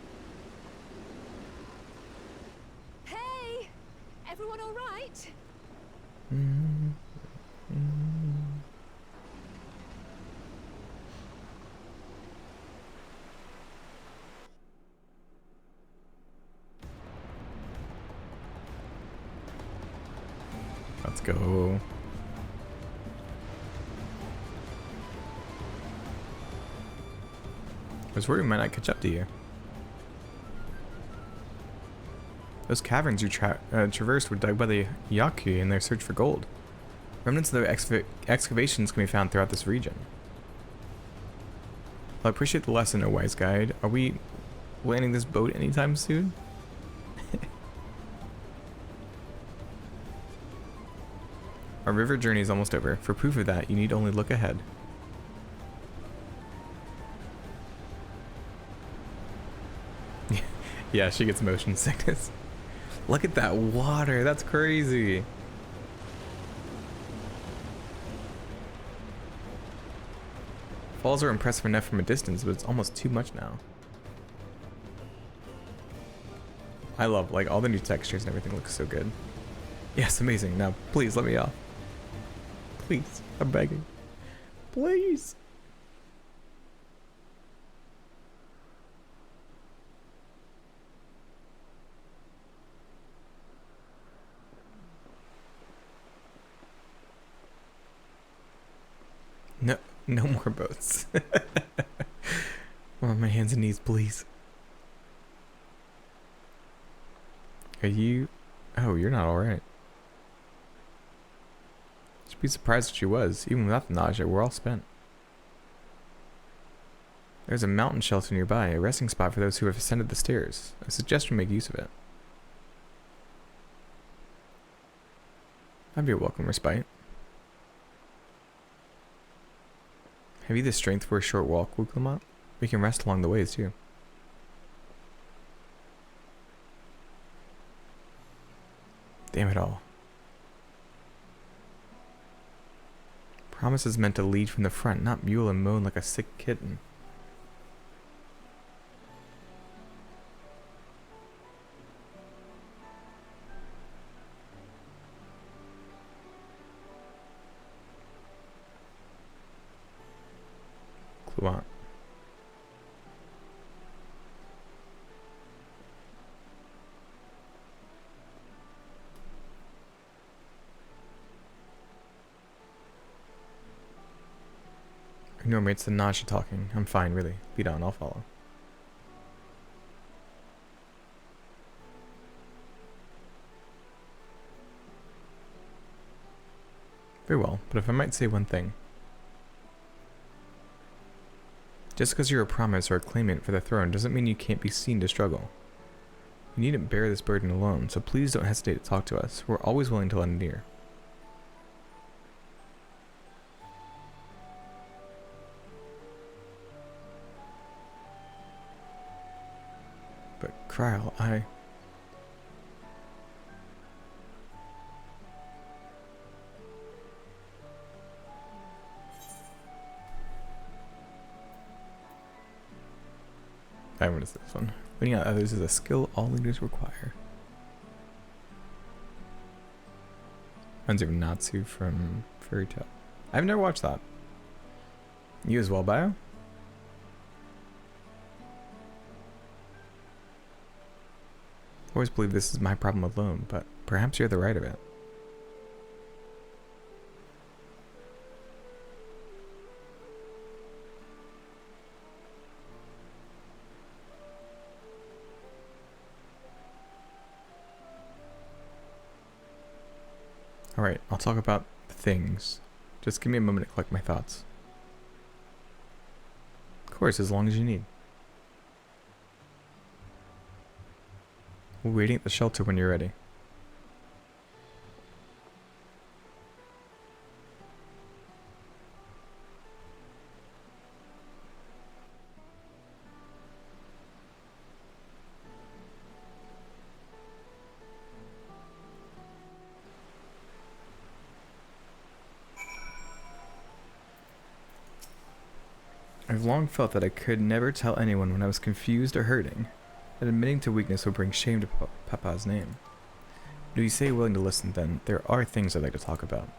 Hey! Everyone all right? Let's go. I was worried we might not catch up to you. Those caverns you traversed were dug by the Yaku in their search for gold. Remnants of their excavations can be found throughout this region. Well, I appreciate the lesson, O wise guide. Are we landing this boat anytime soon? Our river journey is almost over. For proof of that, you need only look ahead. Yeah, she gets motion sickness. Look at that water. That's crazy. Falls are impressive enough from a distance, but it's almost too much now. I love, like, all the new textures and everything looks so good. Yes, amazing. Now, please let me off. Please, I'm begging. Please. No, no more boats. On my hands and knees, please. Are you? Oh, you're not alright. Should be surprised if she was. Even without the nausea, we're all spent. There's a mountain shelter nearby, a resting spot for those who have ascended the stairs. I suggest we make use of it. That'd be a welcome respite. Have you the strength for a short walk, Wuklamat? We can rest along the ways too. Damn it all. Promise is meant to lead from the front, not mule and moan like a sick kitten. Cluant. Ignore me, it's the nausea talking. I'm fine, really. Lead on, I'll follow. Very well, but if I might say one thing. Just because you're a promise or a claimant for the throne doesn't mean you can't be seen to struggle. You needn't bear this burden alone, so please don't hesitate to talk to us. We're always willing to lend an ear. But Kryl, I what is this one? Winning out others is a skill all leaders require. Reminds me of Natsu from Fairy Tail. I've never watched that. You as well, Bio? I always believe this is my problem alone, but perhaps you're the right of it. Alright, I'll talk about things. Just give me a moment to collect my thoughts. Of course, as long as you need. We're waiting at the shelter when you're ready. I've long felt that I could never tell anyone when I was confused or hurting, that admitting to weakness would bring shame to Papa's name. But if you say you're willing to listen, then there are things I'd like to talk about.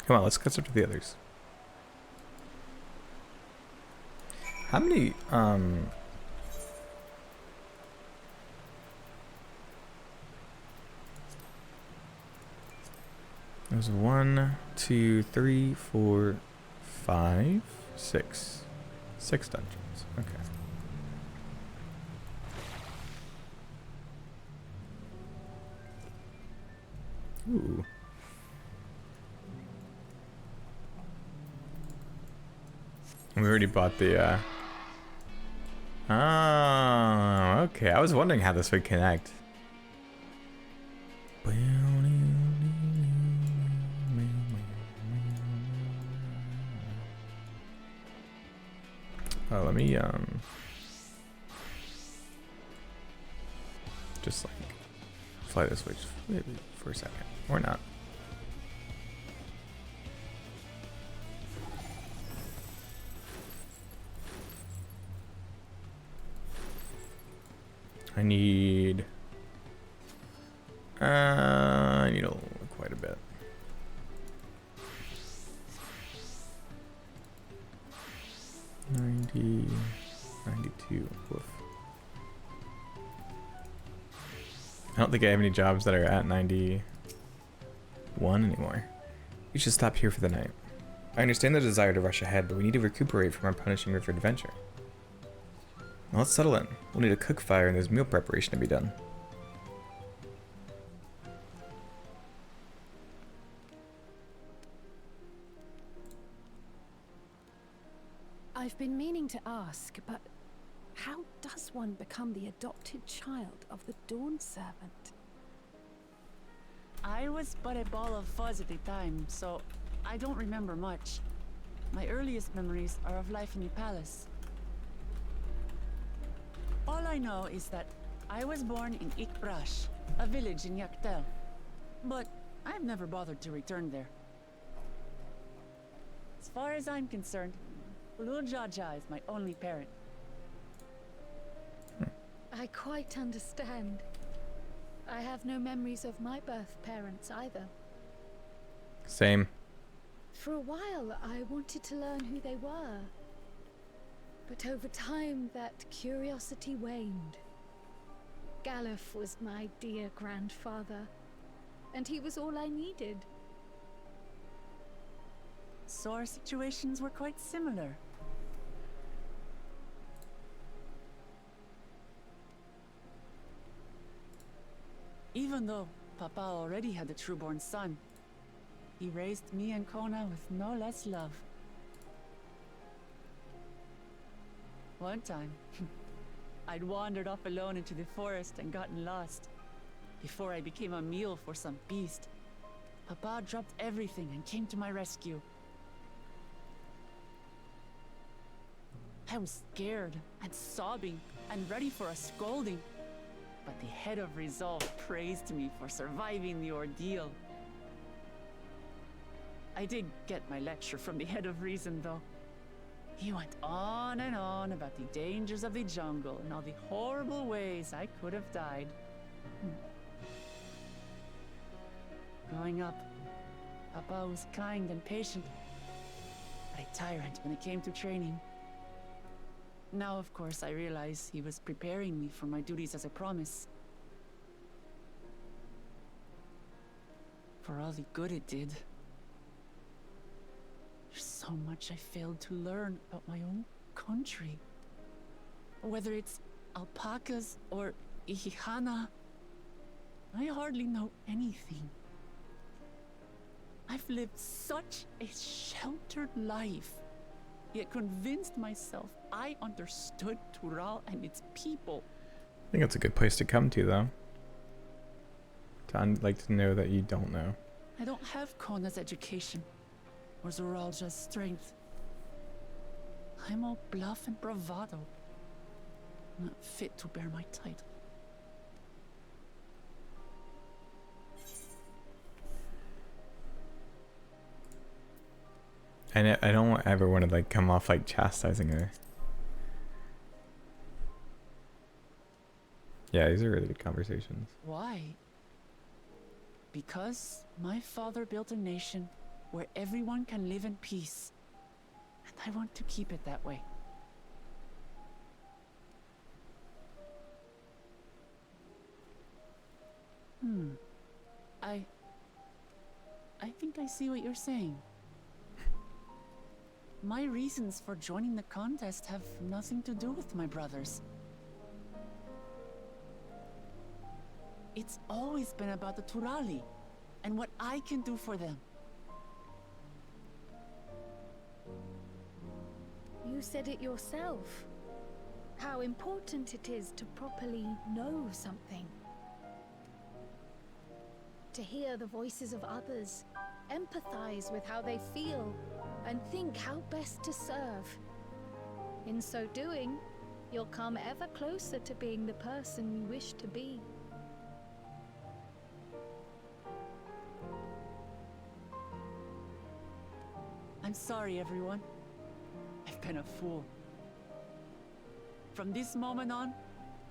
Come on, let's catch up to the others. How many, there's 1, 2, 3, 4, 5, 6. 6 dungeons. Okay. Ooh. We already bought the, oh, okay. I was wondering how this would connect. Oh, let me, just like fly this way maybe for a second, or not. I need quite a bit. 90, 92. Woof. I don't think I have any jobs that are at 91 anymore. We should stop here for the night. I understand the desire to rush ahead, but we need to recuperate from our punishing river adventure. Now let's settle in. We'll need a cook fire and there's meal preparation to be done. I've been meaning to ask, but how does one become the adopted child of the Dawn Servant? I was but a ball of fuzz at the time, so I don't remember much. My earliest memories are of life in the palace. All I know is that I was born in Ikbrash, a village in Yaktel. But I've never bothered to return there. As far as I'm concerned, Lul Jaja is my only parent. I quite understand. I have no memories of my birth parents either. Same. For a while, I wanted to learn who they were. But over time, that curiosity waned. Galuf was my dear grandfather, and he was all I needed. So our situations were quite similar. Even though Papa already had a true-born son, he raised me and Kona with no less love. One time, I'd wandered off alone into the forest and gotten lost. Before I became a meal for some beast, Papa dropped everything and came to my rescue. I was scared and sobbing and ready for a scolding, but the head of resolve praised me for surviving the ordeal. I did get my lecture from the head of reason, though. He went on and on about the dangers of the jungle and all the horrible ways I could have died. Growing up, Papa was kind and patient, but a tyrant when it came to training. Now, of course, I realize he was preparing me for my duties as a promise. For all the good it did. There's so much I failed to learn about my own country. Whether it's alpacas or Ihihana, I hardly know anything. I've lived such a sheltered life, yet convinced myself I understood Tural and its people. I think it's a good place to come to, though. To like to know that you don't know. I don't have Kona's education, or Zoralja's strength. I'm all bluff and bravado, not fit to bear my title. And I don't ever want to like come off like chastising her. Yeah, these are really good conversations. Why? Because my father built a nation where everyone can live in peace, and I want to keep it that way. I think I see what you're saying. My reasons for joining the contest have nothing to do with my brothers. It's always been about the Turali and what I can do for them. You said it yourself. How important it is to properly know something. To hear the voices of others, empathize with how they feel, and think how best to serve. In so doing, you'll come ever closer to being the person you wish to be. I'm sorry, everyone. I've been a fool. From this moment on,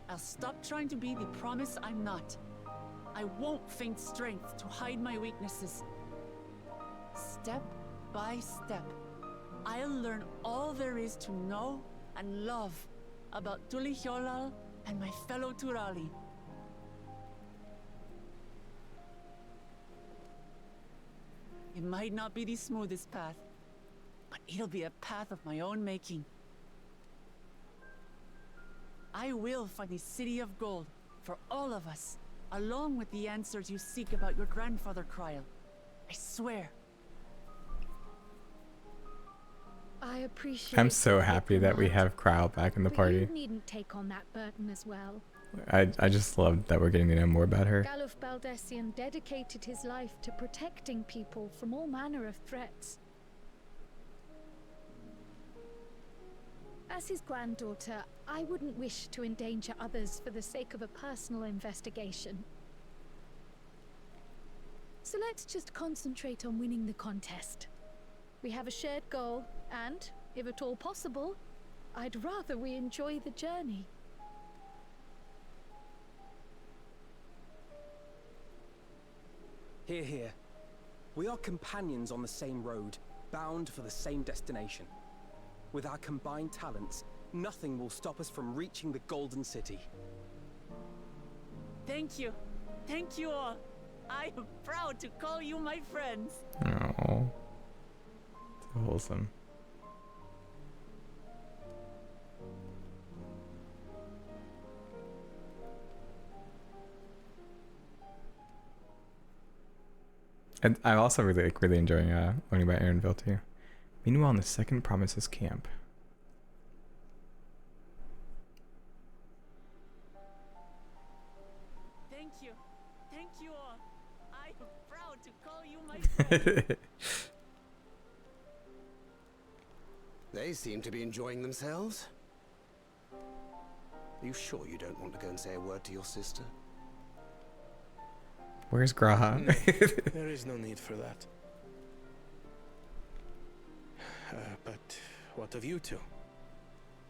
I'll stop trying to be the promise I'm not. I won't feign strength to hide my weaknesses. Step by step, I'll learn all there is to know and love about Tulihyolal and my fellow Turali. It might not be the smoothest path, but it'll be a path of my own making. I will find the City of Gold for all of us, along with the answers you seek about your grandfather, Kryl. I swear. I appreciate. I'm so happy that we have Kryl back in the party. You needn't take on that burden as well. I just love that we're getting to know more about her. Galuf Baldessian dedicated his life to protecting people from all manner of threats. As his granddaughter, I wouldn't wish to endanger others for the sake of a personal investigation. So let's just concentrate on winning the contest. We have a shared goal, and, if at all possible, I'd rather we enjoy the journey. Hear, hear. We are companions on the same road, bound for the same destination. With our combined talents, nothing will stop us from reaching the Golden City. Thank you. Thank you all. I am proud to call you my friends. Oh, so wholesome. And I'm also really enjoying learning about Aaronville too. Meanwhile, in the second Promises camp. They seem to be enjoying themselves. Are you sure you don't want to go and say a word to your sister? Where's Graha? No, there is no need for that. But what of you two?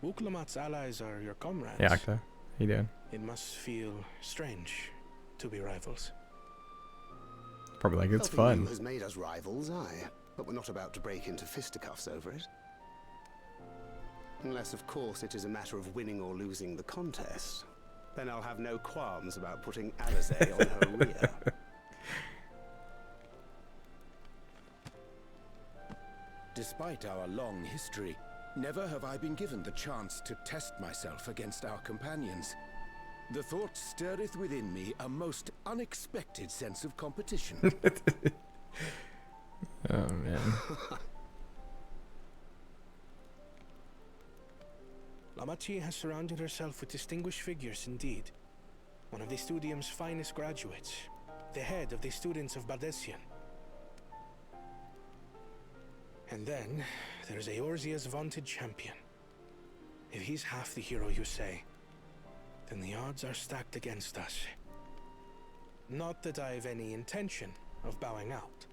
Wuklamat's allies are your comrades. Yeah, Akta. How you doing? It must feel strange to be rivals. Probably like it's Nothing fun. new has made us rivals, aye, but we're not about to break into fisticuffs over it. Unless, of course, it is a matter of winning or losing the contest. Then I'll have no qualms about putting Alize on her rear. Despite our long history, never have I been given the chance to test myself against our companions. The thought stirreth within me a most unexpected sense of competition. Oh, man. Lamachi has surrounded herself with distinguished figures indeed. One of the Studium's finest graduates, the head of the students of Bardessian. And then, there's Eorzea's vaunted champion. If he's half the hero you say, then the odds are stacked against us. Not that I have any intention of bowing out.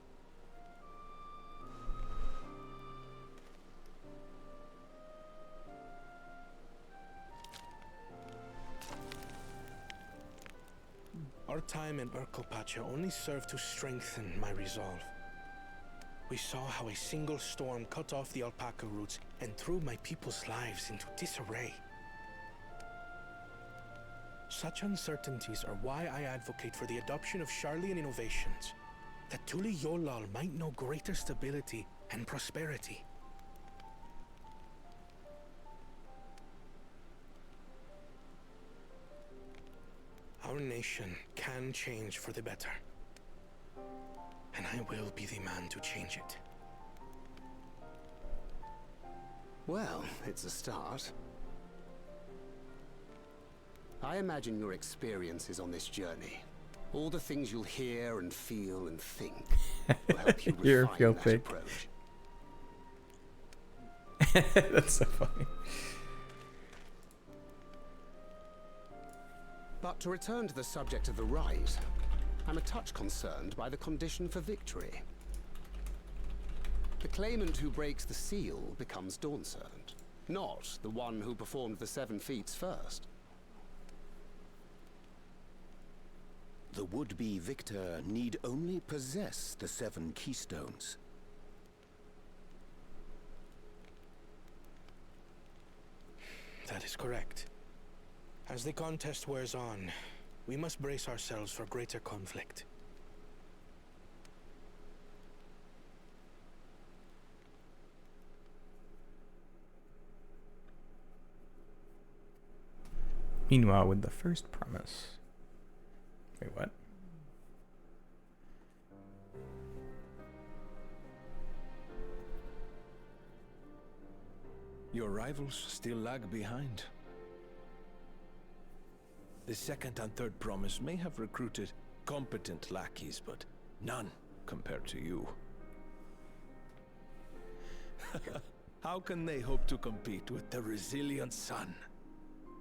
Our time in Urkelpacha only served to strengthen my resolve. We saw how a single storm cut off the alpaca roots and threw my people's lives into disarray. Such uncertainties are why I advocate for the adoption of Sharlayan innovations, that Tuli Yolal might know greater stability and prosperity. Our nation can change for the better. And I will be the man to change it. Well, it's a start. I imagine your experiences on this journey, all the things you'll hear and feel and think, will help you refine that approach. That's so funny. But to return to the subject of the rite, I'm a touch concerned by the condition for victory. The claimant who breaks the seal becomes Dawn Servant, not the one who performed the 7 feats first. The would-be victor need only possess the 7 keystones. That is correct. As the contest wears on, we must brace ourselves for greater conflict. Meanwhile, with the first promise. Wait, what? Your rivals still lag behind. The second and third promise may have recruited competent lackeys, but none compared to you. How can they hope to compete with the resilient son?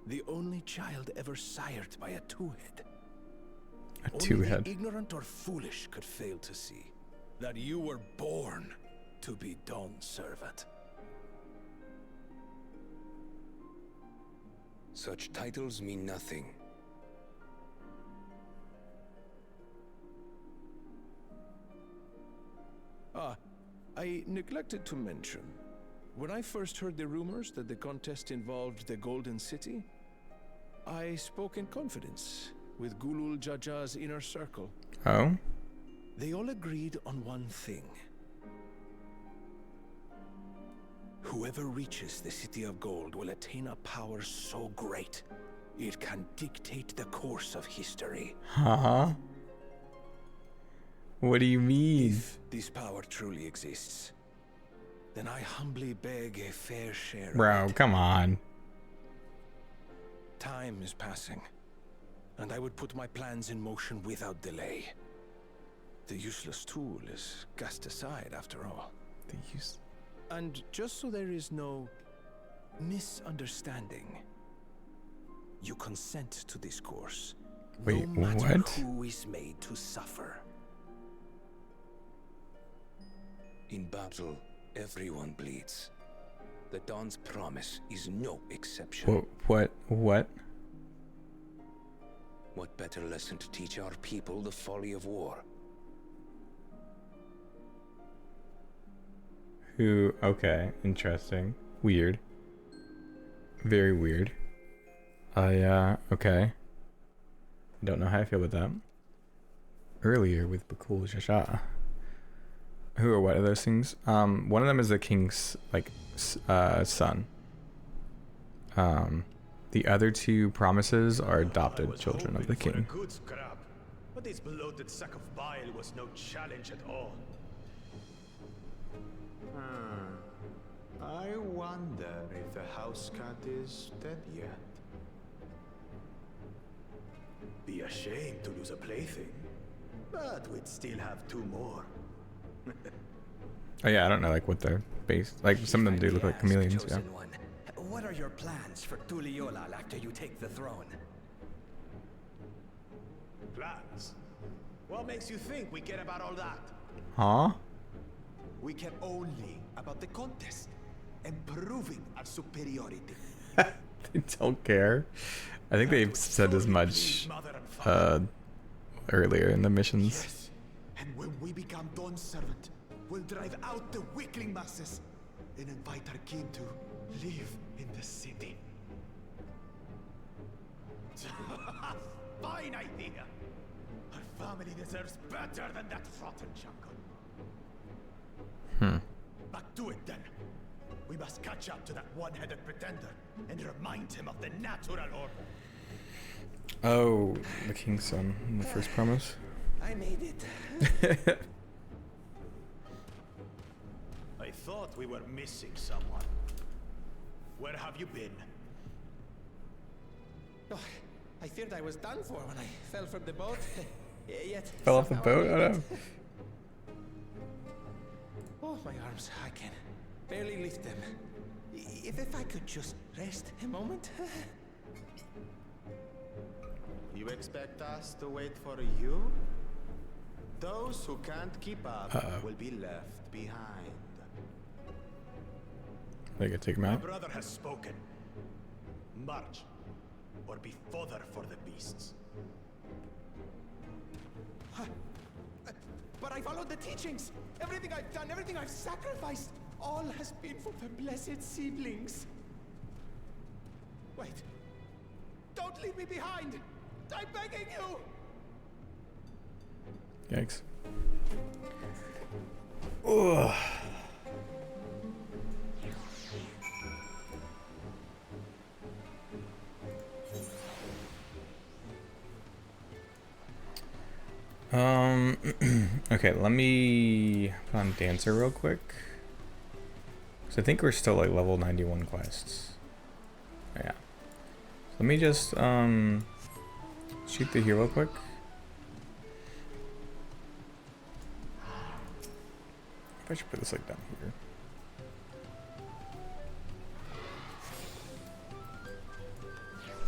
The only child ever sired by a two-head. A two-head. Only the ignorant or foolish could fail to see that you were born to be Dawn's servant. Such titles mean nothing. I neglected to mention, when I first heard the rumors that the contest involved the Golden City, I spoke in confidence with Gulul Jaja's inner circle. Oh? They all agreed on one thing. Whoever reaches the City of Gold will attain a power so great, it can dictate the course of history. Huh? What do you mean? If this power truly exists, then I humbly beg a fair share Bro, of it. come on. Time is passing, and I would put my plans in motion without delay. The useless tool is cast aside after all. The use. And just so there is no misunderstanding, you consent to this course. Wait, no matter what? who is made to suffer. In battle, everyone bleeds. The Dawn's promise is no exception. What? What better lesson to teach our people the folly of war? Who? Okay, interesting. Weird. Very weird. Okay. Don't know how I feel about that. Earlier with Bakul Shasha. Who or what are those things? One of them is the king's, like, son. The other two promises are adopted children of the king. For a good scrap, but this bloated sack of bile was no challenge at all. I wonder if the house cat is dead yet. Be ashamed to lose a plaything, but we'd still have two more. Oh yeah, I don't know like what they're based. Like some of them do look like chameleons. Yeah. One, what are your plans for Tuliolal after you take the throne? Plans? What makes you think we care about all that? Huh? We care only about the contest and proving our superiority. They don't care. I think they've said as much earlier in the missions. Yes, and when we become Dawn's servant, we'll drive out the weakling masses and invite our king to live in the city. Fine idea. Our family deserves better than that rotten jungle. Back to it then. We must catch up to that one-headed pretender and remind him of the natural order. Oh, the king's son in the first promise. I made it. I thought we were missing someone. Where have you been? Oh, I feared I was done for when I fell from the boat. Yet Fell off the somehow I boat? made Oh it. no. Oh, my arms, I can barely lift them. If I could just rest a moment. You expect us to wait for you? Those who can't keep up will be left behind. They could take him My out. brother has spoken. March, or be fodder for the beasts. But I followed the teachings. Everything I've done, everything I've sacrificed, all has been for the blessed seedlings. Wait. Don't leave me behind. I'm begging you. Yikes. Ugh. Okay, let me put on Dancer real quick. So I think we're still like level 91 quests. Yeah. Let me just shoot the hero quick. I should put this like down here.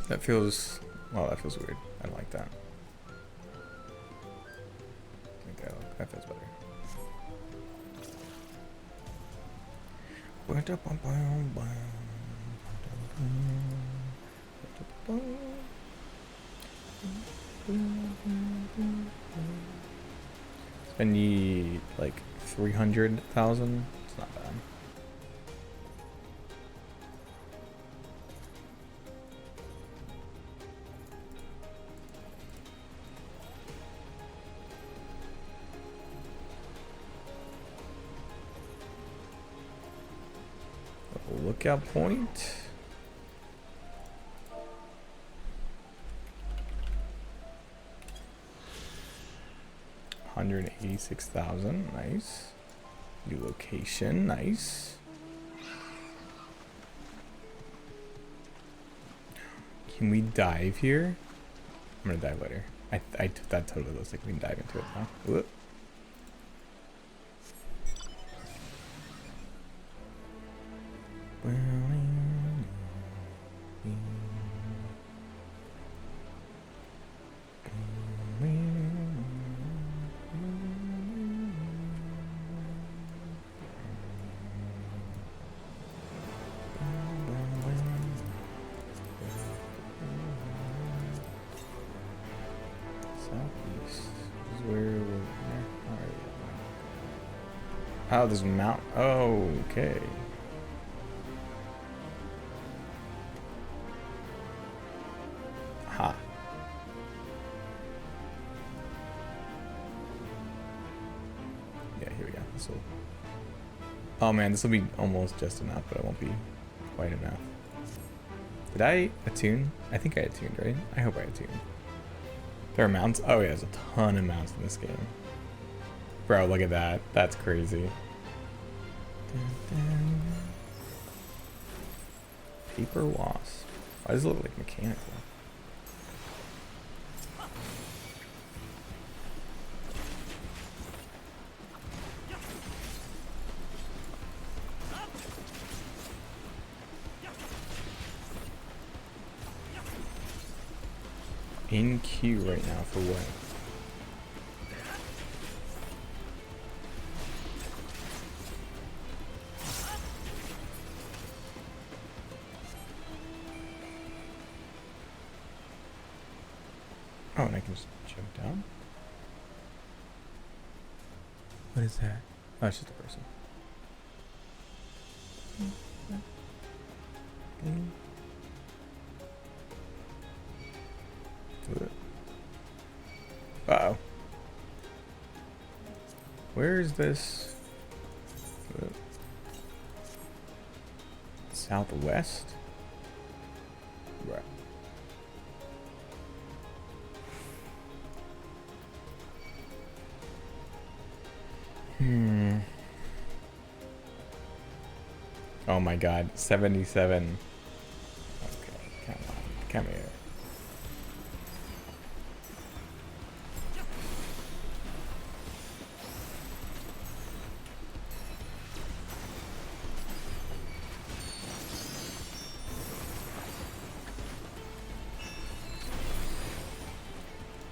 That feels, well, that feels weird. I don't like that. I think that feels better. I need like 300,000. It's not bad. Lookout point. $186,000, nice. New location, nice. Can we dive here? I'm gonna dive later. That totally looks like we can dive into it now. Whoop. Oh, there's a mount. Oh, okay. Ha. Yeah, here we go. This will. Oh man, this will be almost just enough, but it won't be quite enough. Did I attune? I think I attuned, right? I hope I attuned. There are mounts? Oh yeah, there's a ton of mounts in this game. Bro, look at that. That's crazy. Paper wasp. Why does it look like mechanical? In queue right now for what? Oh, and I can just jump down? What is that? Oh, it's just a person. Uh-oh. Where is this? Southwest? Right. Oh my god, 77. Okay, come on, come here.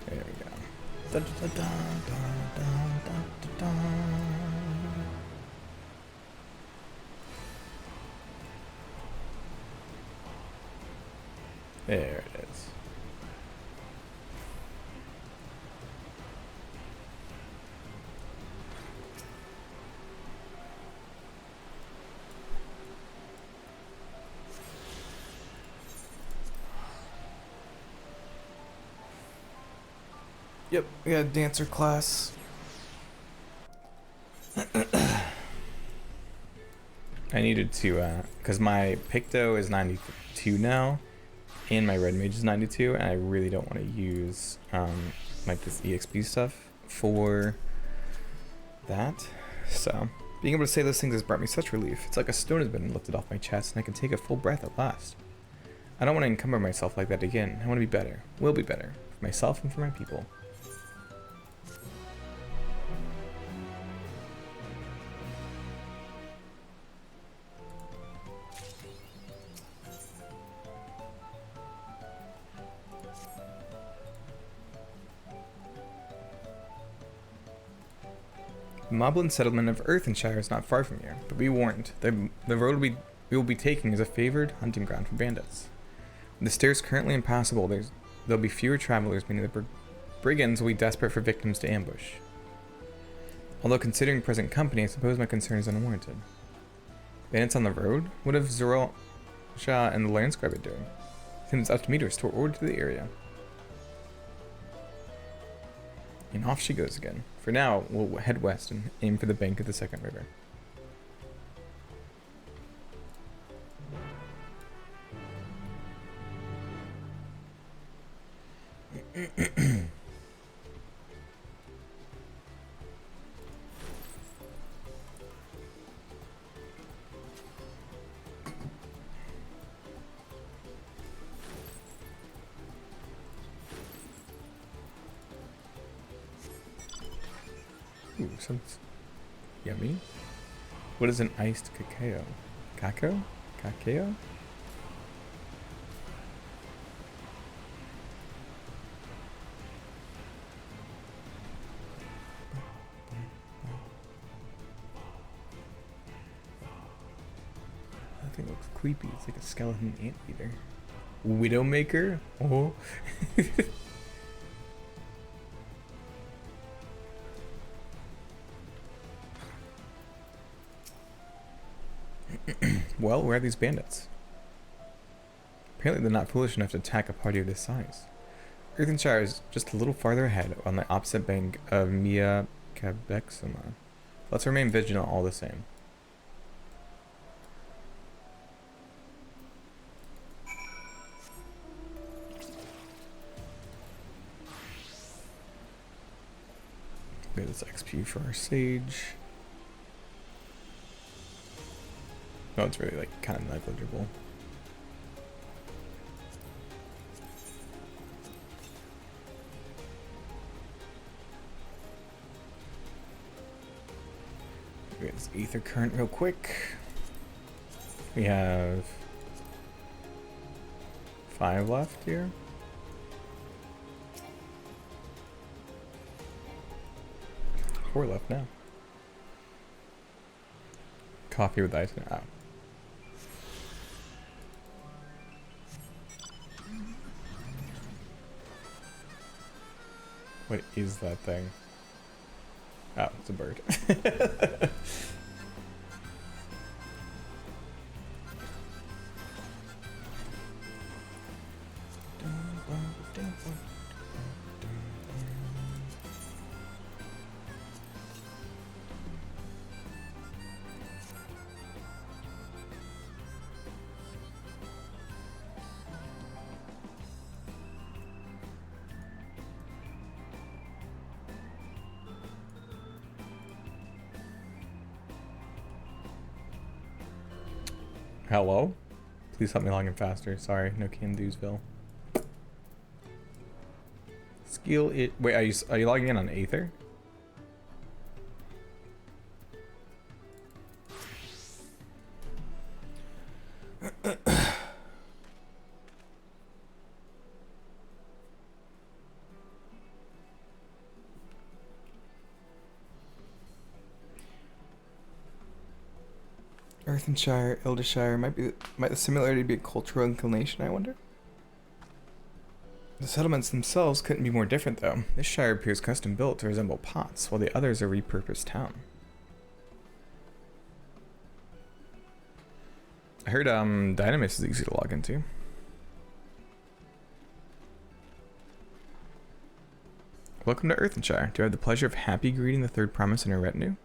There we go. Da, da, da, da, da, da, da, da. There it is. Yep, we got a dancer class. I needed to, because my Picto is 92 now, and my Red Mage is 92, and I really don't want to use, like this EXP stuff for that. So, being able to say those things has brought me such relief. It's like a stone has been lifted off my chest, and I can take a full breath at last. I don't want to encumber myself like that again. I want to be better. Will be better. For myself and for my people. The Moblin settlement of Earthenshire is not far from here, but be warned, the road we will be taking is a favored hunting ground for bandits. The stairs currently impassable, there'll be fewer travelers, meaning the brigands will be desperate for victims to ambush. Although considering present company, I suppose my concern is unwarranted. Bandits on the road? What if Zorel Shah and the Landscribe are doing? It seems up to me to restore order to the area. And off she goes again. For now, we'll head west and aim for the bank of the second river. Ooh, sounds yummy. What is an iced cacao? Cacao? Cacao? That thing looks creepy. It's like a skeleton anteater. Widowmaker? Oh. Well, where are these bandits? Apparently they're not foolish enough to attack a party of this size. Earthenshire is just a little farther ahead on the opposite bank of Mia Cabexima. Let's remain vigilant all the same. We have this XP for our sage. No, it's really like kind of negligible. We get this ether current real quick. We have 5 left here. Four left now. Coffee with ice. Oh. What is that thing? Oh, it's a bird. Hello? Please help me log in faster. Sorry, no Camdewsville. Skill it. Wait, are you logging in on Aether? Earthenshire, Eldershire, might the similarity be a cultural inclination, I wonder? The settlements themselves couldn't be more different though. This shire appears custom built to resemble pots, while the others are repurposed town. I heard Dynamis is easy to log into. Welcome to Earthenshire. Do I have the pleasure of happy greeting the third promise in our retinue?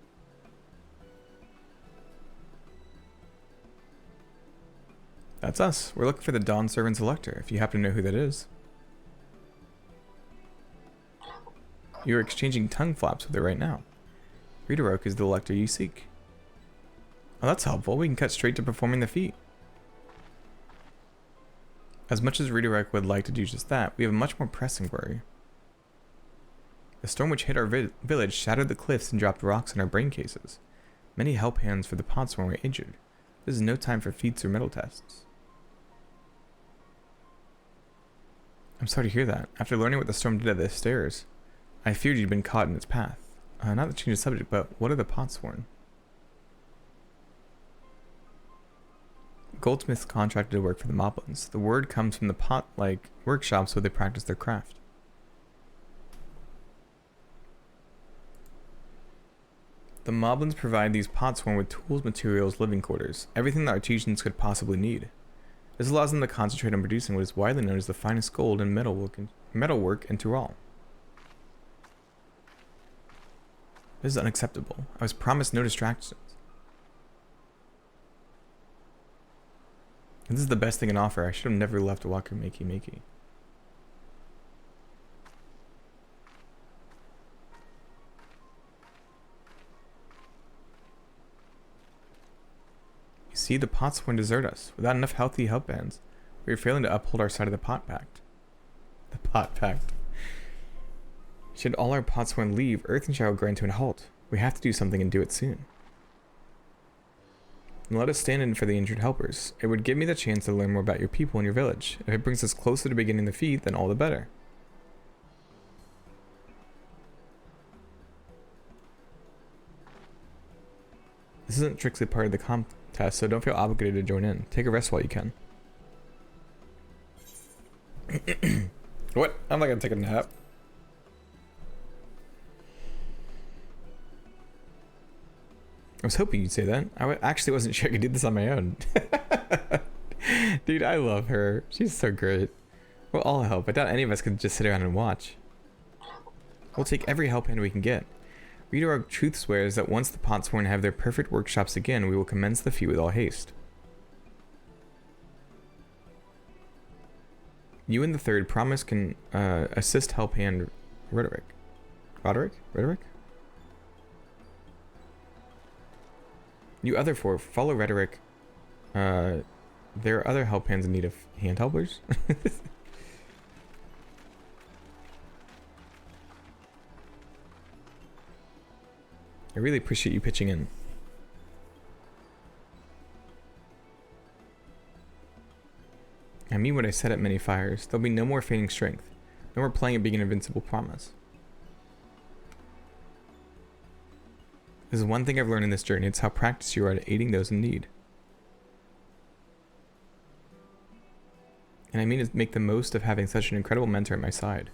That's us. We're looking for the Dawn Servant's Elector, if you happen to know who that is. You're exchanging tongue flaps with her right now. Rita is the Elector you seek. Oh, that's helpful. We can cut straight to performing the feat. As much as Rita would like to do just that, we have a much more pressing worry. The storm which hit our village shattered the cliffs and dropped rocks in our brain cases. Many help hands for the Potsworn were injured. This is no time for feats or metal tests. I'm sorry to hear that. After learning what the storm did at the stairs, I feared you'd been caught in its path. Not to change the subject, but what are the Potsworn? Goldsmiths contracted to work for the Moblins. The word comes from the pot-like workshops where they practice their craft. The Moblins provide these Potsworn with tools, materials, living quarters, everything that artisans could possibly need. This allows them to concentrate on producing what is widely known as the finest gold and metalwork in Tyrol. This is unacceptable. I was promised no distractions. And this is the best thing in offer. I should have never left Waku Makey Makey. You see, the Potsworn desert us. Without enough healthy help bands, we are failing to uphold our side of the Pot Pact. The Pot Pact. Should all our Potsworn leave, Earthenshire will grind to a halt. We have to do something and do it soon. And let us stand in for the injured helpers. It would give me the chance to learn more about your people and your village. If it brings us closer to beginning the feat, then all the better. This isn't strictly part of the contest, so don't feel obligated to join in. Take a rest while you can. What? I'm not gonna take a nap. I was hoping you'd say that. Actually wasn't sure I could do this on my own. Dude, I love her. She's so great. We'll all help. I doubt any of us could just sit around and watch. We'll take every help hand we can get. Reader of Truth swears that once the Potsworn have their perfect workshops again, we will commence the feat with all haste. You and the third promise can assist help hand Roderick. Roderick? You other four, follow Rhetoric. There are other help hands in need of hand helpers. I really appreciate you pitching in. I mean what I said at many fires. There'll be no more feigning strength. No more playing at being an invincible promise. This is one thing I've learned in this journey. It's how practiced you are at aiding those in need. And I mean to make the most of having such an incredible mentor at my side.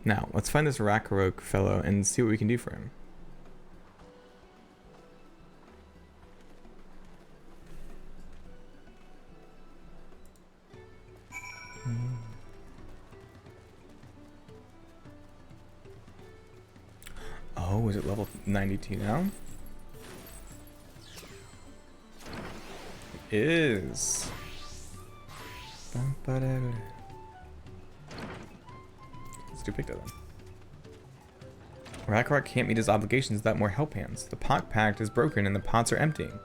Now, let's find this Rakarok fellow and see what we can do for him. Oh, is it level 92 now? It is. Let's do Picto then. Rakarok can't meet his obligations without more help hands. The pot pact is broken and the pots are emptying.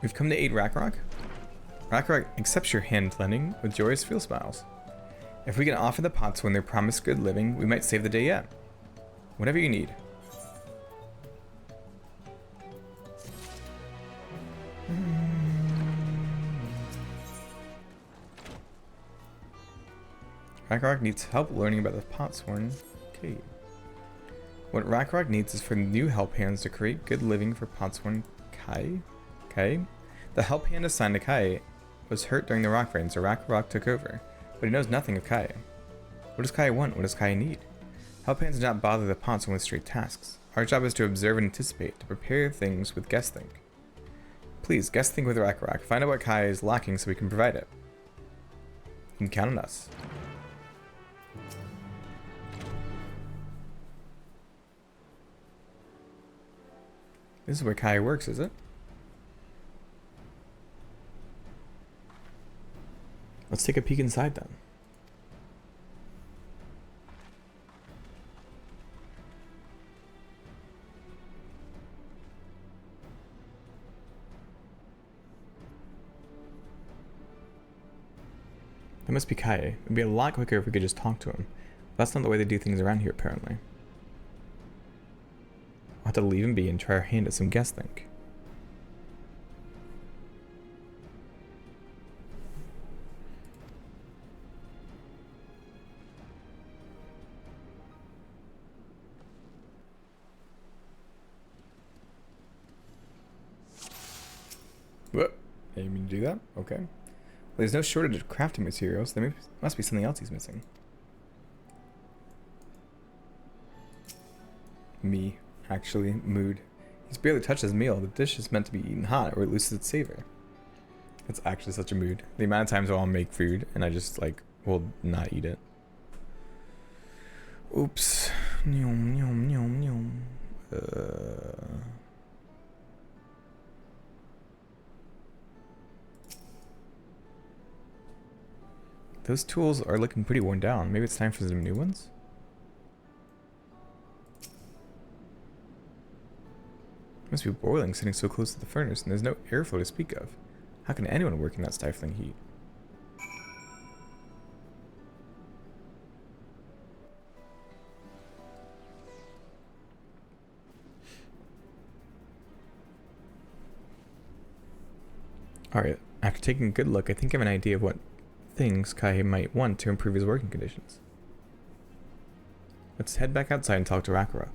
We've come to aid Rakarok. Rakarok accepts your hand lending with joyous feel smiles. If we can offer the pots when they're promised good living, we might save the day yet. Whatever you need. Rakarok needs help learning about the Potsworn Cave. What Rakarok needs is for new help hands to create good living for Potsworn Kai. The help hand assigned to Kai was hurt during the rock rain, so Rakarok took over, but he knows nothing of Kai. What does Kai want? What does Kai need? Help hands do not bother the Potsworn with straight tasks. Our job is to observe and anticipate, to prepare things with guest think. Please, guest think with Rakarok. Find out what Kai is lacking so we can provide it. You can count on us. This is where Kai works, is it? Let's take a peek inside then. That must be Kai. It'd be a lot quicker if we could just talk to him. That's not the way they do things around here, apparently. We'll have to leave him be and try our hand at some guest think. What? Yeah, you mean to do that? Okay. Well, there's no shortage of crafting materials. There must be something else he's missing. Me. Actually, mood. He's barely touched his meal. The dish is meant to be eaten hot or it loses its savor. It's actually such a mood. The amount of times I'll make food and I just, like, will not eat it. Oops. Nyom, nyom, nyom, nyom. Those tools are looking pretty worn down. Maybe it's time for some new ones? It must be boiling sitting so close to the furnace, and there's no airflow to speak of. How can anyone work in that stifling heat? Alright, after taking a good look, I think I have an idea of what things Kai might want to improve his working conditions. Let's head back outside and talk to Rakarok.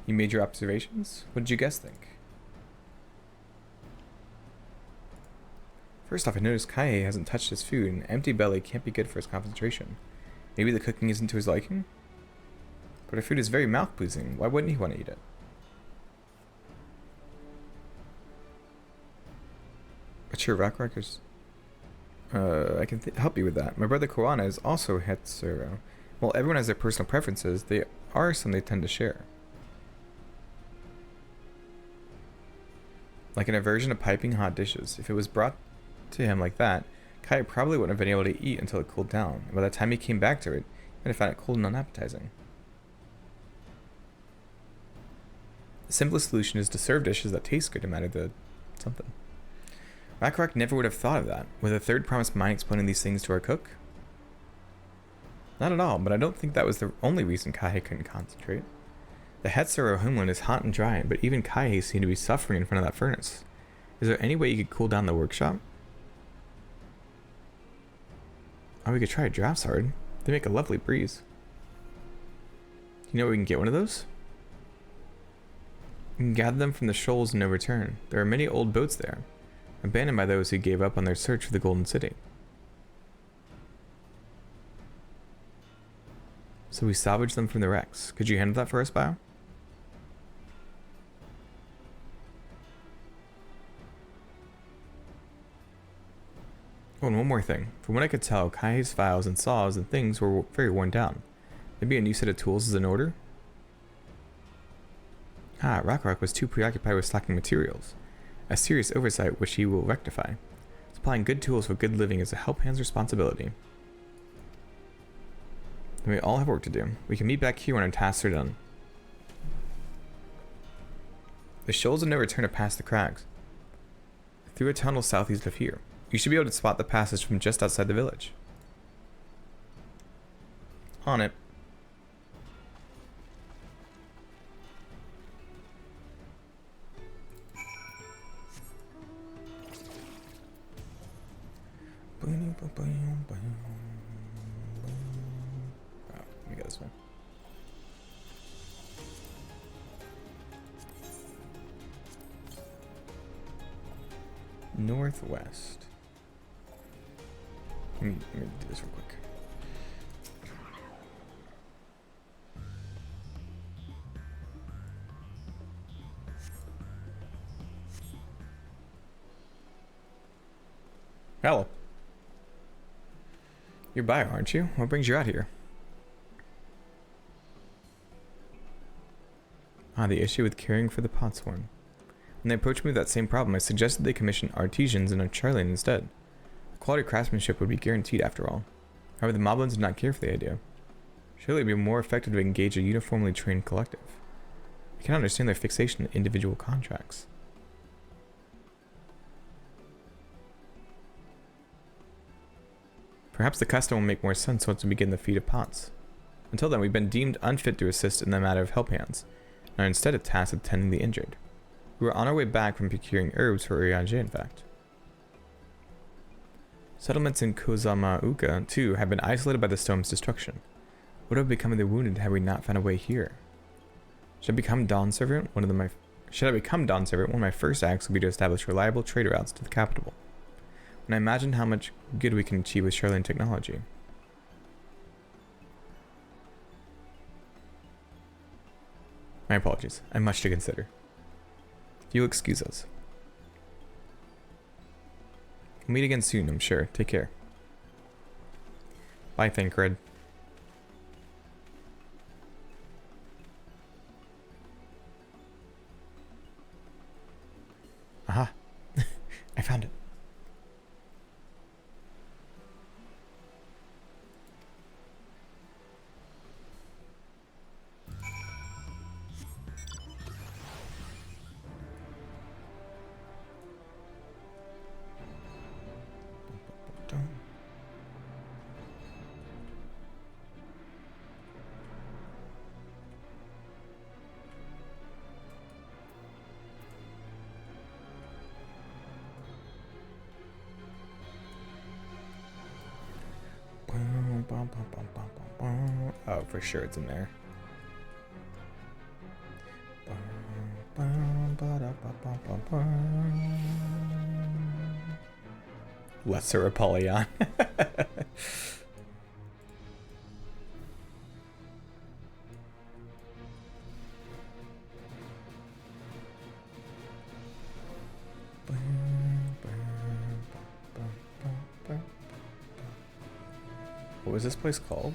You made your observations? What did you guys think? First off, I noticed Kaie hasn't touched his food, and an empty belly can't be good for his concentration. Maybe the cooking isn't to his liking? But our food is very mouth-pleasing. Why wouldn't he want to eat it? But sure, Rockrockers. I can help you with that. My brother Koana is also Hetsuro. While everyone has their personal preferences, there are some they tend to share. Like an aversion to piping hot dishes. If it was brought to him like that, Kai probably wouldn't have been able to eat until it cooled down. And by the time he came back to it, he might have found it cold and unappetizing. The simplest solution is to serve dishes that taste good no matter the something. Rackrock never would have thought of that. Would the third promised mind explaining these things to our cook? Not at all, but I don't think that was the only reason Kai couldn't concentrate. The Hetsuro homeland is hot and dry, but even Kai seemed to be suffering in front of that furnace. Is there any way you could cool down the workshop? Oh, we could try a drafts hard. They make a lovely breeze. You know where we can get one of those? You can gather them from the shoals in No Return. There are many old boats there, abandoned by those who gave up on their search for the Golden City. So we salvaged them from the wrecks. Could you handle that for us, Bio? Oh, and one more thing. From what I could tell, Kai's files and saws and things were very worn down. Maybe a new set of tools is in order? Ah, Rockrock was too preoccupied with slacking materials. A serious oversight which he will rectify. Supplying good tools for good living is a help hand's responsibility. And we all have work to do. We can meet back here when our tasks are done. The shoals of No Return are past the crags. Through a tunnel southeast of here. You should be able to spot the passage from just outside the village. On it. Oh, let me go this way. Northwest. Let me do this real quick. Hello. You're Bio, aren't you? What brings you out here? Ah, the issue with caring for the potsworn. When they approached me with that same problem, I suggested they commission artisans in a Charlian instead. Quality craftsmanship would be guaranteed after all. However, the Moblins did not care for the idea. Surely it would be more effective to engage a uniformly trained collective. I cannot understand their fixation on individual contracts. Perhaps the custom will make more sense once we begin the feat of pots. Until then, we've been deemed unfit to assist in the matter of help hands, and are instead tasked with tending the injured. We were on our way back from procuring herbs for Urianger, in fact. Settlements in Kozamauka, too, have been isolated by the storm's destruction. What would have become of the wounded had we not found a way here? Should I become Dawn Servant? One of my first acts will be to establish reliable trade routes to the capital. When I imagine how much good we can achieve with Charlian technology. My apologies. I have much to consider. If you'll excuse us. We'll meet again soon, I'm sure. Take care. Bye, Thancred. Aha. I found it. Oh, for sure it's in there. Lesser Apollyon. What was this place called?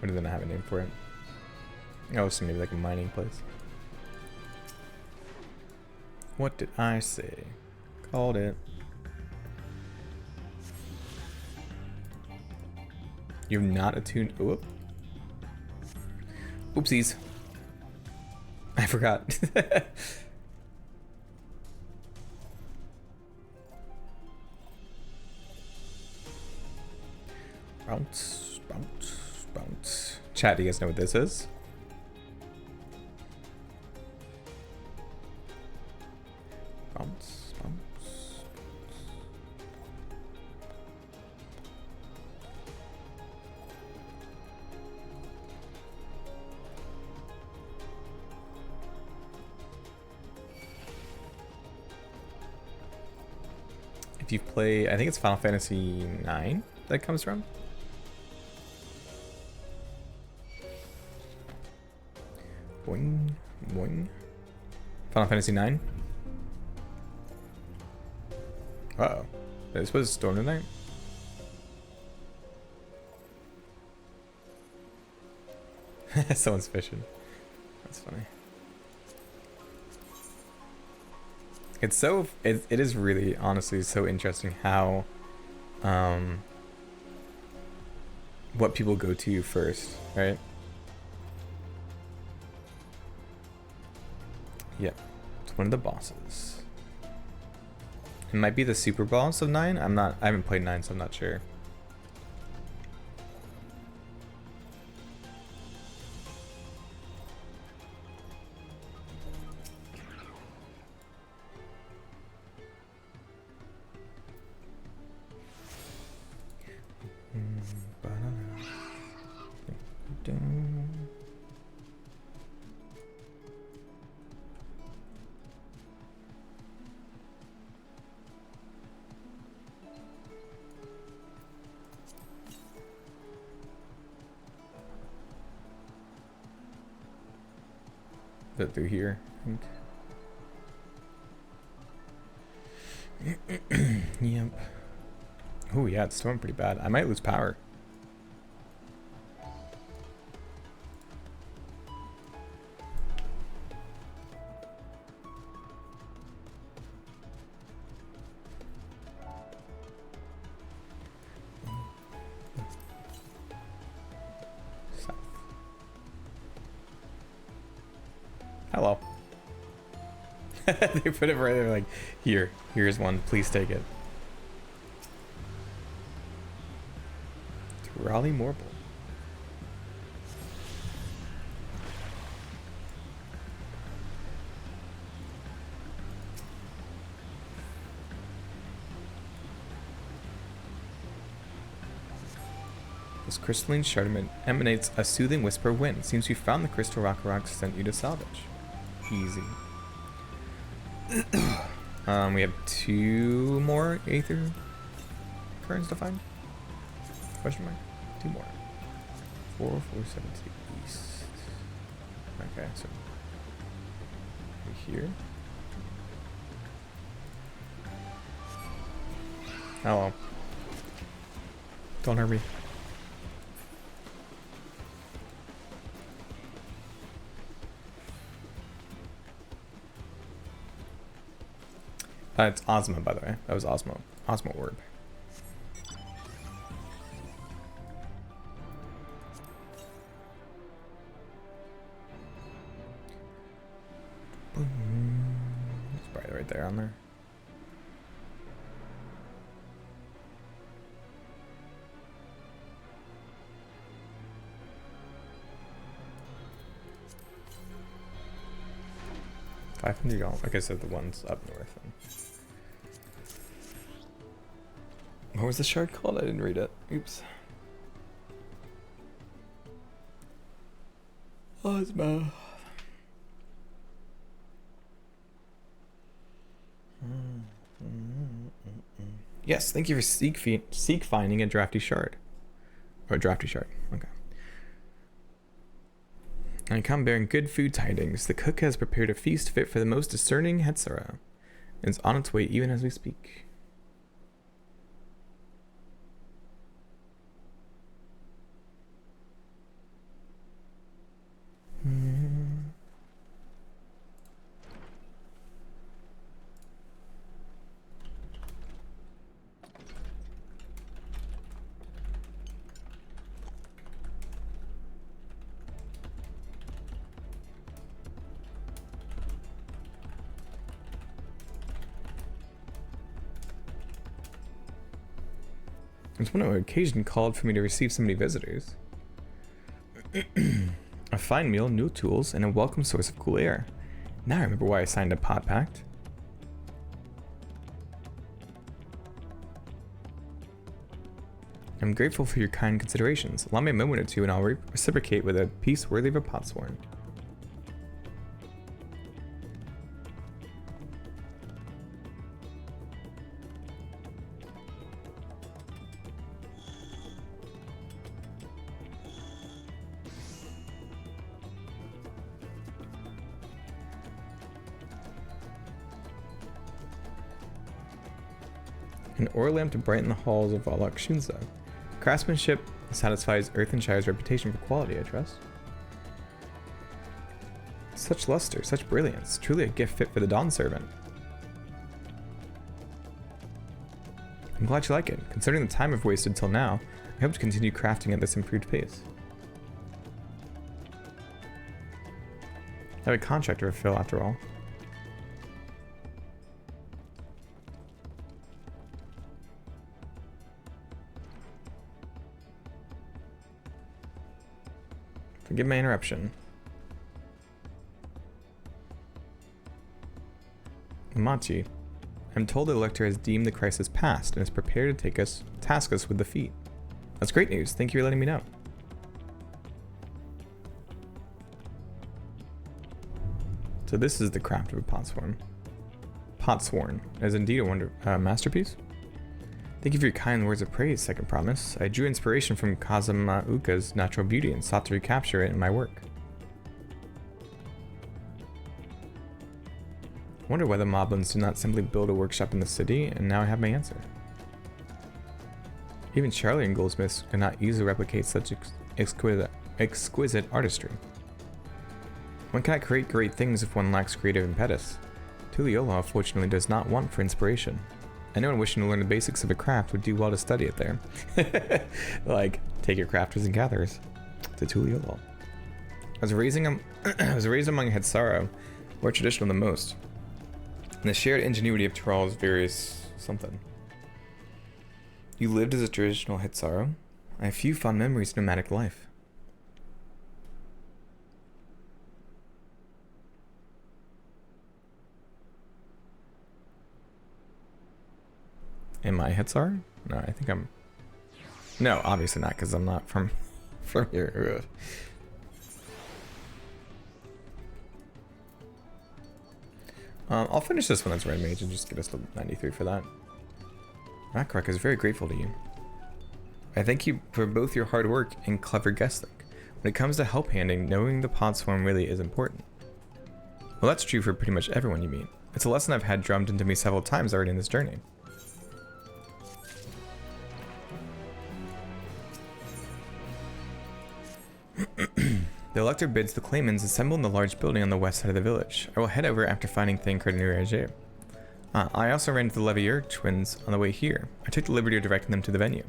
Or did they not have a name for it? Oh, so maybe like a mining place. What did I say? Called it. You've not attuned. Whoop. Oopsies. I forgot. Bounce, bounce, bounce. Chat, do you guys know what this is? Bounce, bounce. If you play, I think it's Final Fantasy IX that comes from. Boing, boing. Final Fantasy IX. Uh-oh. This was Storm Tonight. Someone's fishing. That's funny. It's so... It is really, honestly, so interesting how... what people go to first, right? Yep. It's one of the bosses. It might be the super boss of 9. I haven't played 9, so I'm not sure. That through here, I think. Yep. Oh yeah, it's storming pretty bad. I might lose power. Hello. They put it right there like, here's one, please take it. To Raleigh Morble. This crystalline shard emanates a soothing whisper of wind. Seems you found the crystal rock sent you to salvage. Easy. We have 2 more Aether currents to find? Question mark? 2 more. 4, 4, 7 to east. Okay, so here. Hello. Don't hurt me. It's Ozma, by the way. That was Ozma. Ozma Orb. It's probably right there on there. $500. Like I said, the one's up north. What was the shard called? I didn't read it. Oops. Ozma. Yes, thank you for seek finding a drafty shard. Or a drafty shard. Okay. I come bearing good food tidings. The cook has prepared a feast fit for the most discerning Hetzara. It's on its way even as we speak. It's one occasion called for me to receive so many visitors. A fine meal, new tools, and a welcome source of cool air. Now I remember why I signed a pot pact. I'm grateful for your kind considerations. Allow me a moment or two and I'll reciprocate with a piece worthy of a potsworn. An ore lamp to brighten the halls of Valakshinza. Craftsmanship satisfies Earthenshire's reputation for quality, I trust. Such luster, such brilliance, truly a gift fit for the Dawn Servant. I'm glad you like it. Considering the time I've wasted till now, I hope to continue crafting at this improved pace. I have a contract to fulfill after all. Forgive my interruption. Machi, I'm told the Elector has deemed the crisis past and is prepared to task us with the feat. That's great news. Thank you for letting me know. So this is the craft of a potsworn. Potsworn is indeed a masterpiece. Thank you for your kind words of praise, Second Promise. I drew inspiration from Kazuma Uka's natural beauty and sought to recapture it in my work. I wonder why the Moblins did not simply build a workshop in the city, and now I have my answer. Even Charlian goldsmiths could not easily replicate such exquisite artistry. One cannot create great things if one lacks creative impetus. Tuliyola, fortunately, does not want for inspiration. Anyone wishing to learn the basics of a craft would do well to study it there. Like, take your crafters and gatherers to Tuliyola. I was raised among Hetzara, more traditional than most. And the shared ingenuity of Tyrell's various something. You lived as a traditional Hetzara. I have few fond memories of nomadic life. Am I Hetzar? No, I think I'm... No, obviously not, because I'm not from here. I'll finish this one as Red Mage and just get us to 93 for that. Rakrok is very grateful to you. I thank you for both your hard work and clever guessing. When it comes to help handing, knowing the potsworn really is important. Well, that's true for pretty much everyone you meet. It's a lesson I've had drummed into me several times already in this journey. The Elector bids the claimants assemble in the large building on the west side of the village. I will head over after finding Thancred and Urianger. I also ran into the Levier twins on the way here. I took the liberty of directing them to the venue.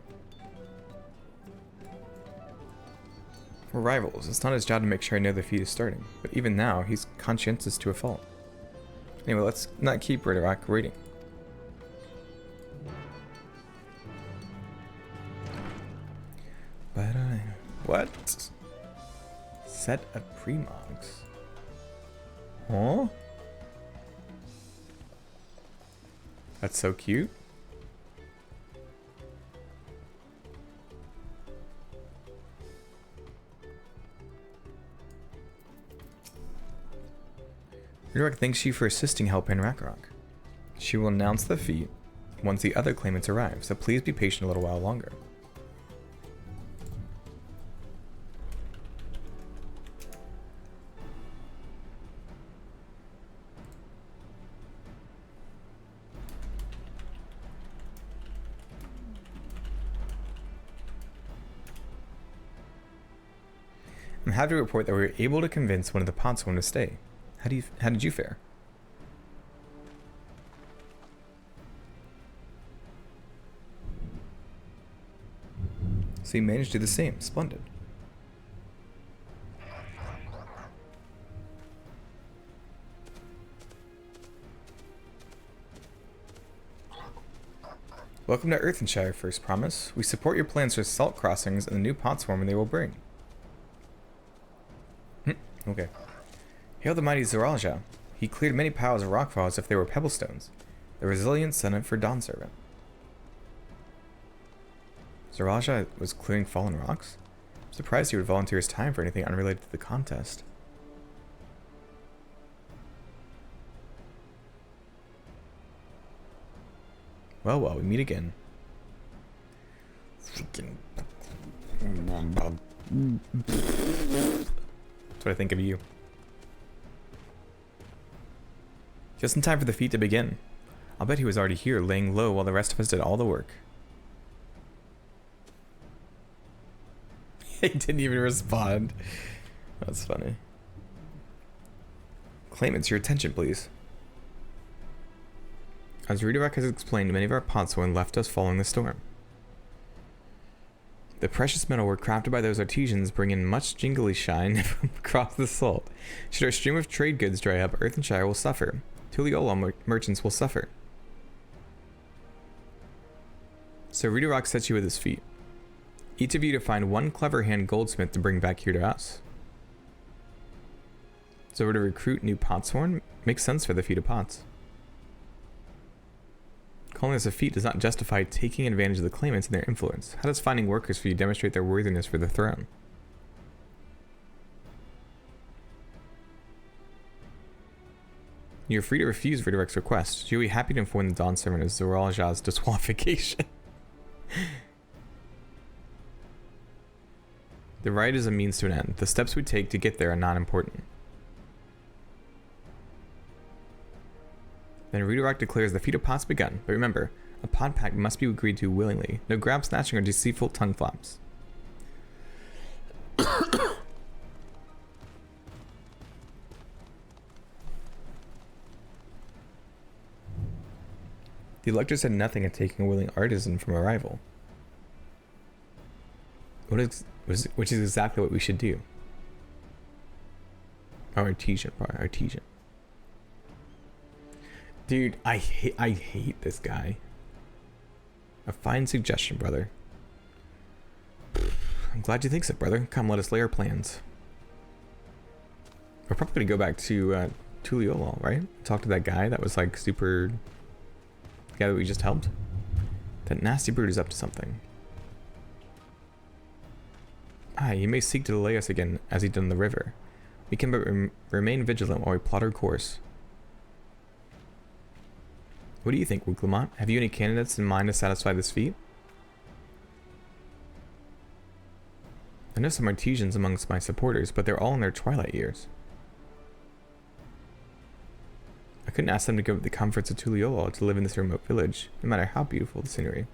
We're rivals. It's not his job to make sure I know the feat is starting. But even now, he's conscientious to a fault. Anyway, let's not keep Ridderock waiting. But what? Set of premogs. Huh? That's so cute. Ridderock thanks you for assisting Help in Rakrok. She will announce the feat once the other claimants arrive, so please be patient a little while longer. I'm happy to report that we were able to convince one of the Potswomen to stay. How did you fare? So you managed to do the same. Splendid. Welcome to Earthenshire, First Promise. We support your plans for salt crossings and the new Potswomen they will bring. Okay. Hail the mighty Zoraja. He cleared many piles of rockfall as if they were pebble stones. The resilient son for Dawn Servant. Zoraja was clearing fallen rocks? I'm surprised he would volunteer his time for anything unrelated to the contest. Well, we meet again. Freaking. That's what I think of you. Just in time for the feat to begin. I'll bet he was already here, laying low while the rest of us did all the work. He didn't even respond. That's funny. Claimants, your attention, please. As Redirect has explained, many of our Potswomen left us following the storm. The precious metal were crafted by those artisans bring in much jingly shine from across the salt. Should our stream of trade goods dry up, Earthenshire will suffer. Tuliyola merchants will suffer. So Redirect sets you at his feet. Each of you to find one clever hand goldsmith to bring back here to us. So we're to recruit new Potswomen? Makes sense for the feat of pots. Calling this a feat does not justify taking advantage of the claimants and their influence. How does finding workers for you demonstrate their worthiness for the throne? You're free to refuse Redirect's request. You'll be happy to inform the Dawn Servant of Zoraja's disqualification. The rite is a means to an end. The steps we take to get there are not important. Then Redirect declares the feat of pots begun, but remember, a pot pact must be agreed to willingly. No grab snatching or deceitful tongue flaps. The elector said nothing of taking a willing artisan from a rival. Which is exactly what we should do. Oh, artesian. Dude, I hate this guy. A fine suggestion, brother. I'm glad you think so, brother. Come, let us lay our plans. We're probably gonna go back to Tuliyola, right? Talk to that guy that was like super... The guy that we just helped. That nasty brute is up to something. He may seek to delay us again, as he did in the river. We can but remain vigilant while we plot our course. What do you think, Wiglamont? Have you any candidates in mind to satisfy this feat? I know some artisans amongst my supporters, but they're all in their twilight years. I couldn't ask them to give up the comforts of Tuliyola to live in this remote village, no matter how beautiful the scenery.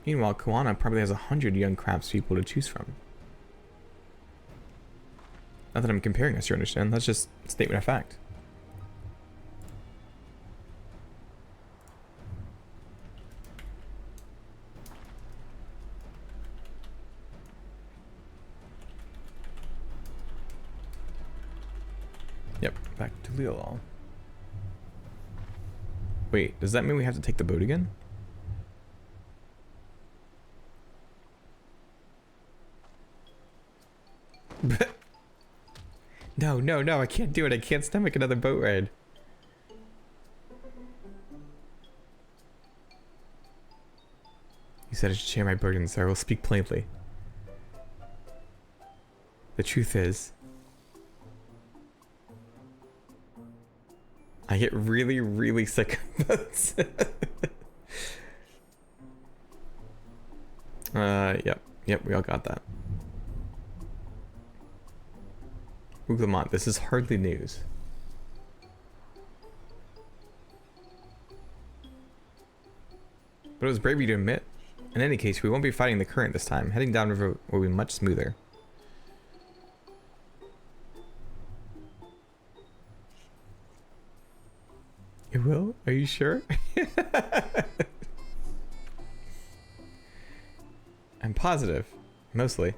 Meanwhile, Koana probably has 100 young craftspeople to choose from. Not that I'm comparing us, you understand? That's just a statement of fact. Yep, back to Leolal. Wait, does that mean we have to take the boat again? No, I can't do it. I can't stomach another boat ride. You said I should share my burdens, so I will speak plainly. The truth is, I get really, really sick of those. Yep, we all got that. Uglamont, this is hardly news. But it was brave of you to admit. In any case, we won't be fighting the current this time. Heading downriver will be much smoother. It will? Are you sure? I'm positive. Mostly.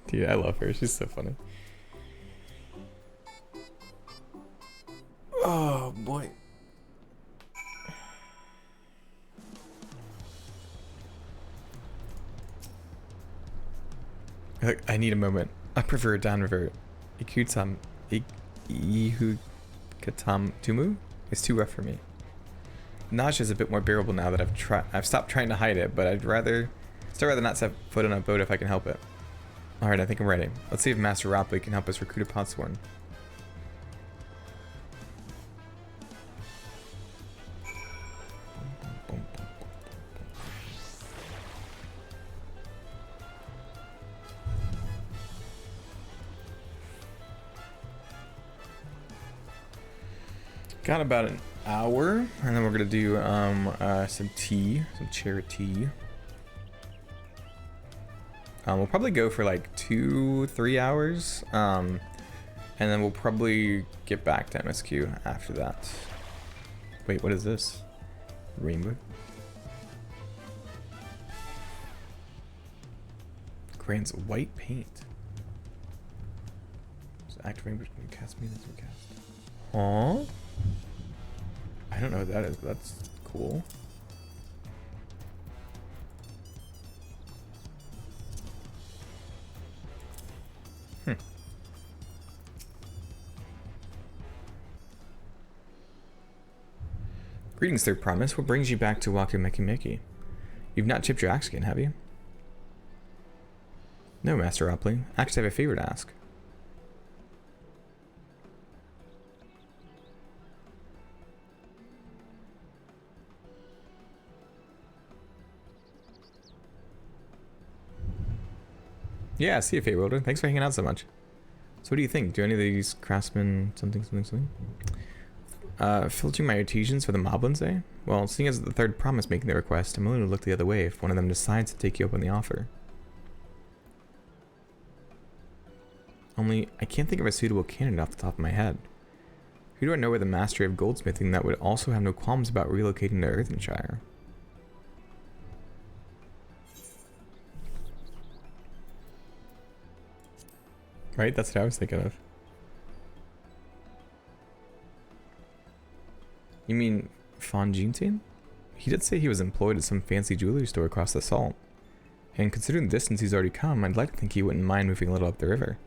Dude, I love her. She's so funny. Oh, boy. Look, I need a moment. Upriver, downriver. Ikutam. Ihukatam Tumu? It's too rough for me. Nausea is a bit more bearable now that I've stopped trying to hide it, but I'd rather not set foot on a boat if I can help it. Alright, I think I'm ready. Let's see if Master Ropley can help us recruit a Podsworn. Got about an hour, and then we're gonna do some tea, some cherry tea. We'll probably go for like 2-3 hours, and then we'll probably get back to MSQ after that. Wait, what is this? Rainbow? Grants white paint. So active rainbow can cast me, that's cast. Aww. I don't know what that is, but that's cool. Greetings, Third Promise. What brings you back to Wakumekimeki? You've not chipped your axe again, have you? No, Master Ropley. I actually have a favor to ask. Yeah, see you, Fate Wilder. Thanks for hanging out so much. So what do you think? Do any of these craftsmen something? Filtering my artisans for the Moblins, eh? Well, seeing as the Third Promise making the request, I'm willing to look the other way if one of them decides to take you up on the offer. Only, I can't think of a suitable candidate off the top of my head. Who do I know with a mastery of goldsmithing that would also have no qualms about relocating to Earthenshire? Right? That's what I was thinking of. You mean Fonjintin? He did say he was employed at some fancy jewelry store across the salt. And considering the distance he's already come, I'd like to think he wouldn't mind moving a little up the river.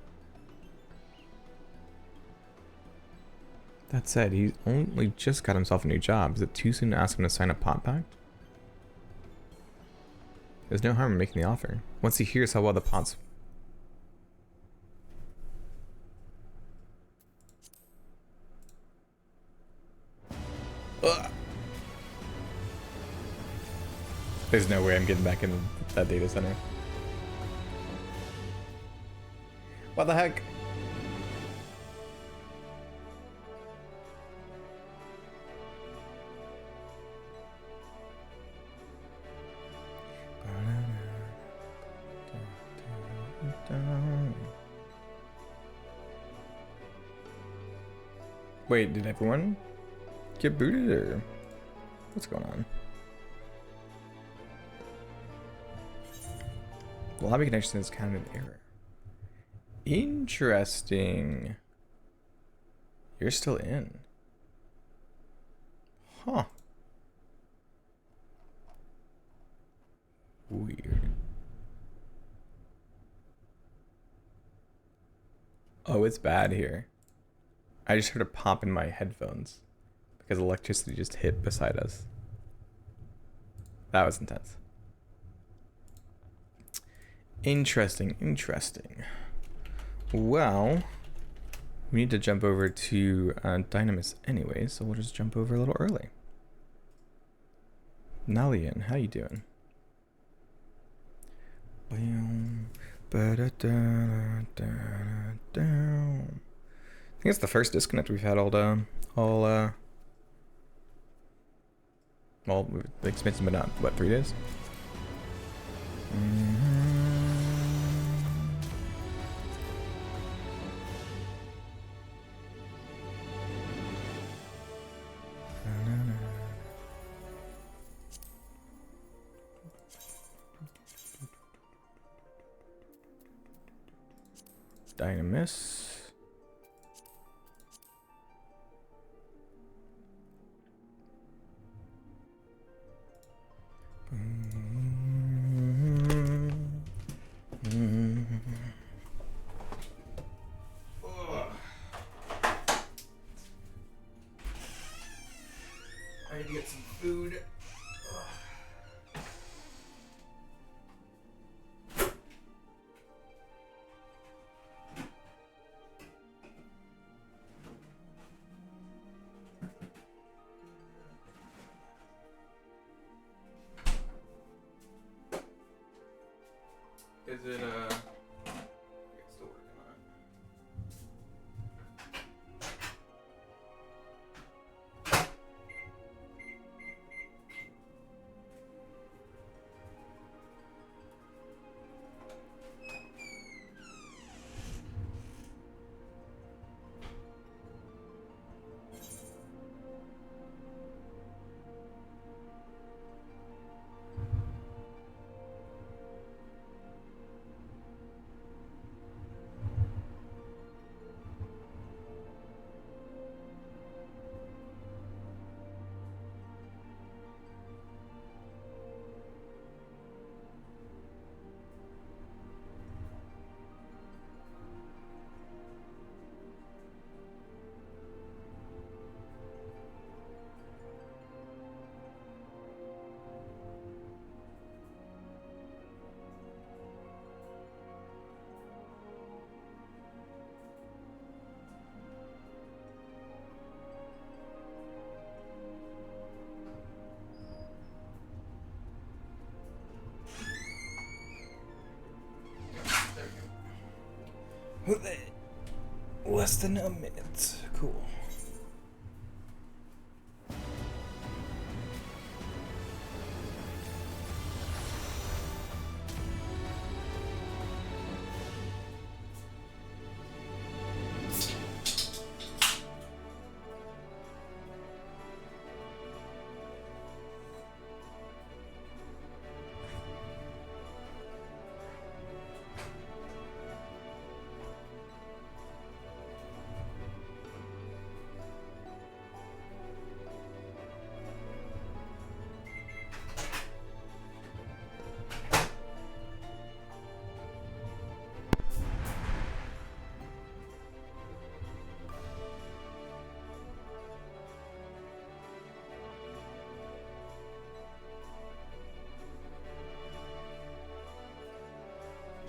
That said, he's only just got himself a new job. Is it too soon to ask him to sign a pot pact? There's no harm in making the offer. Once he hears how well the pots... Ugh. There's no way I'm getting back into that data center. What the heck? Wait, did everyone get booted or what's going on? Lobby connection is counted an error. Interesting. You're still in. Huh. Weird. Oh, it's bad here. I just heard a pop in my headphones because electricity just hit beside us. That was intense. Interesting, interesting. Well, we need to jump over to Dynamis anyway, so we'll just jump over a little early. Nalian, how you doing? I think it's the first disconnect we've had all the expensive, but not what, 3 days? Dynamis. I need to get some food. Is it, it's still working on it. Less than a minute. Cool.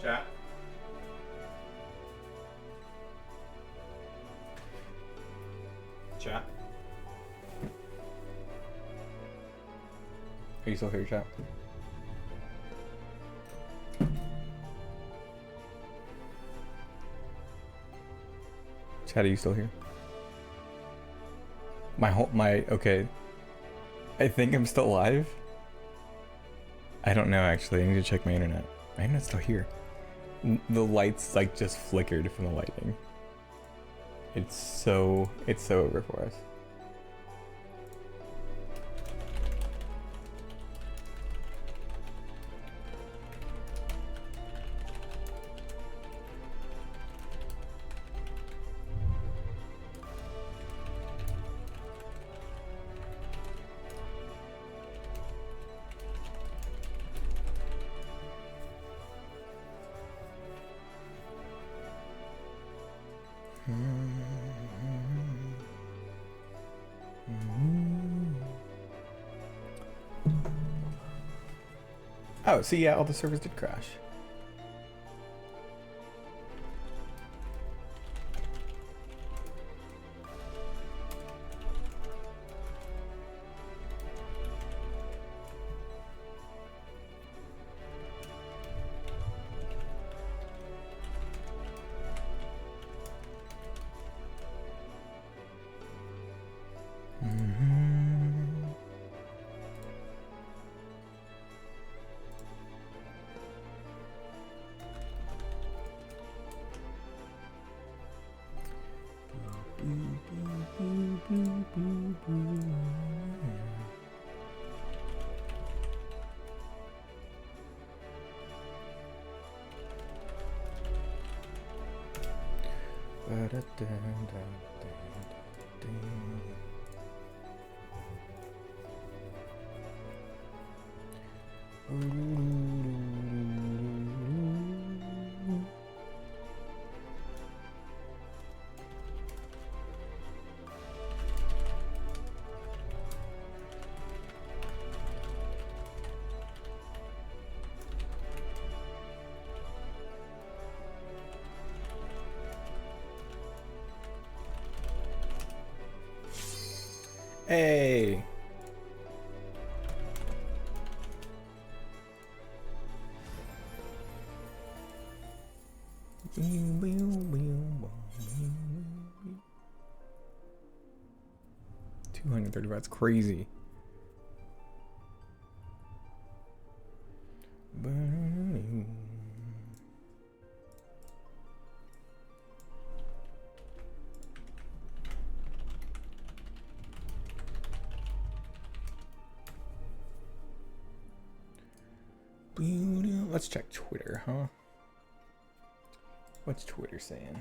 Chat. Chat. Are you still here, chat? Chat, are you still here? Okay. I think I'm still live. I don't know actually, I need to check my internet. My internet's still here. The lights like just flickered from the lightning. It's so over for us. Oh, so yeah, all the servers did crash. Hey. $230, that's crazy. Let's check Twitter, huh? What's Twitter saying?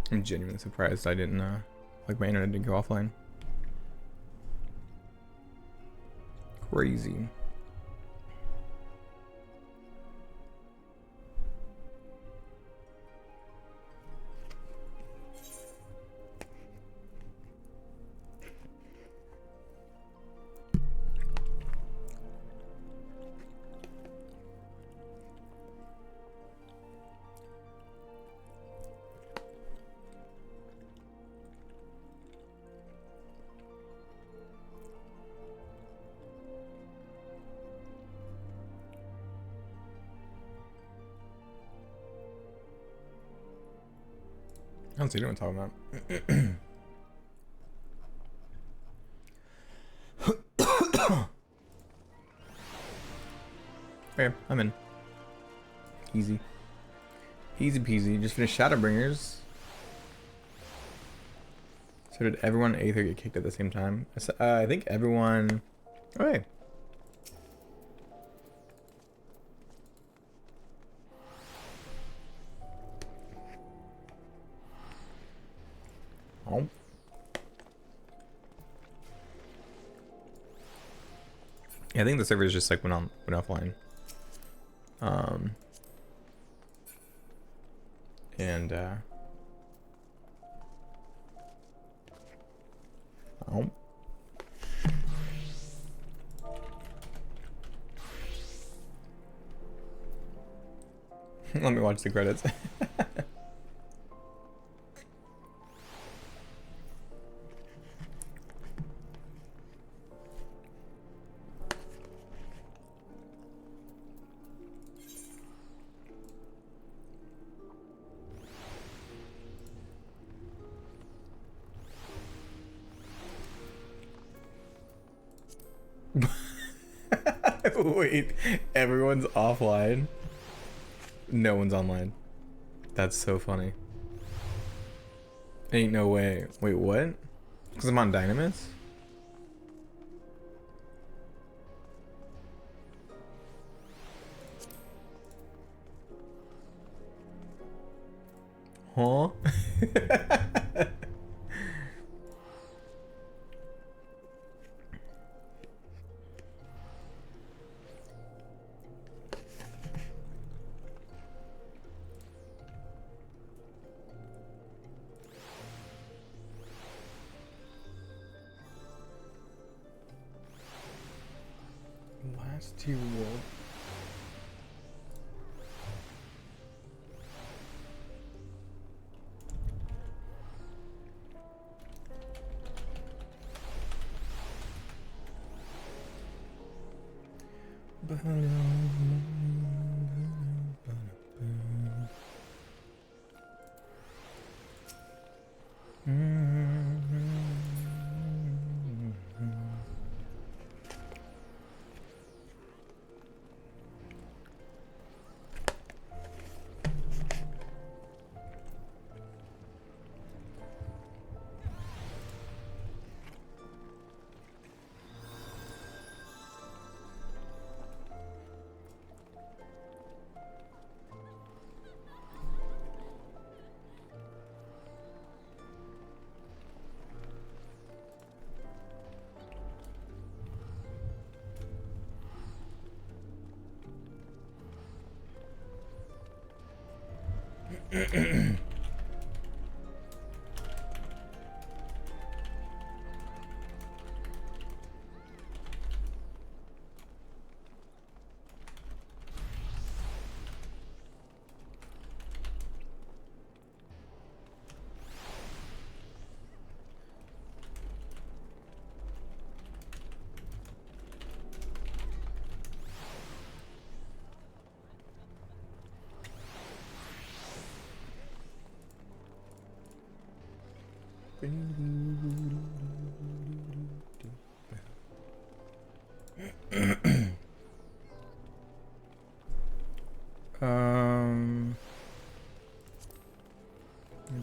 I'm genuinely surprised I didn't, like my internet didn't go offline. Crazy. I don't see what I'm talking about. Okay, I'm in. Easy. Easy peasy. Just finished Shadowbringers. So did everyone Aether get kicked at the same time? I think everyone... Oh, hey. Oh. Yeah, I think the servers just like went offline. And oh. Let me watch the credits. Wait, everyone's offline? No one's online. That's so funny. Ain't no way. Wait, what? Because I'm on Dynamis? Huh? Last two world.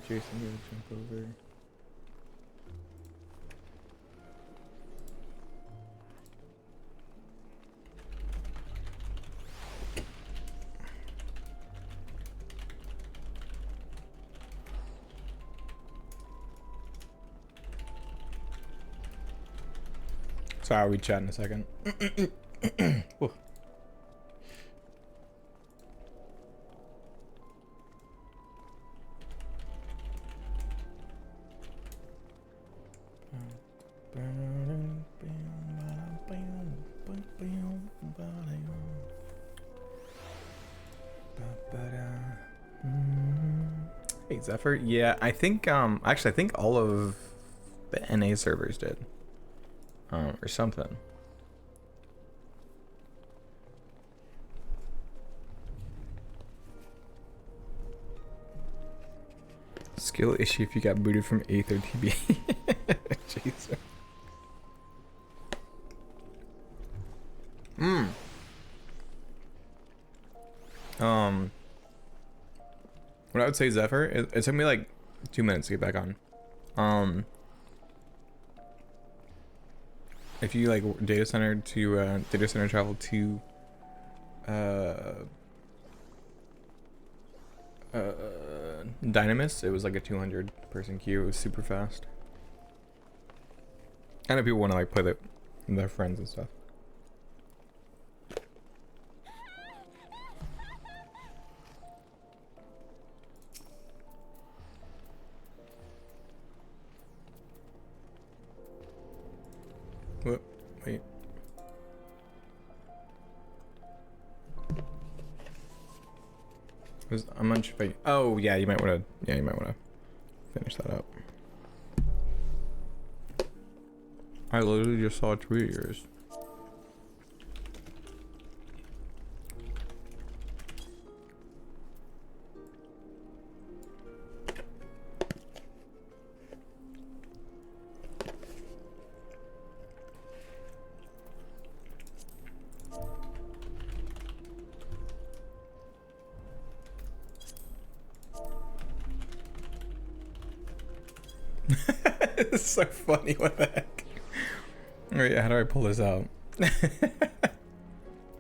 Jason gonna jump over. Sorry, I'll reach out in a second. Whew. Hey, Zephyr. Yeah, I think actually I think all of the NA servers did. Or something. Skill issue if you got booted from Aether TB. Jesus. What I would say, Zephyr, it took me like 2 minutes to get back on. If you like data center travel to Dynamis, it was like a 200 person queue. It was super fast. I know people want to like play with their friends and stuff. Whoop, wait. I'm unsure if oh yeah, you might want to finish that up. I literally just saw 2 years. It's so funny. What the heck? Wait, how do I pull this out? I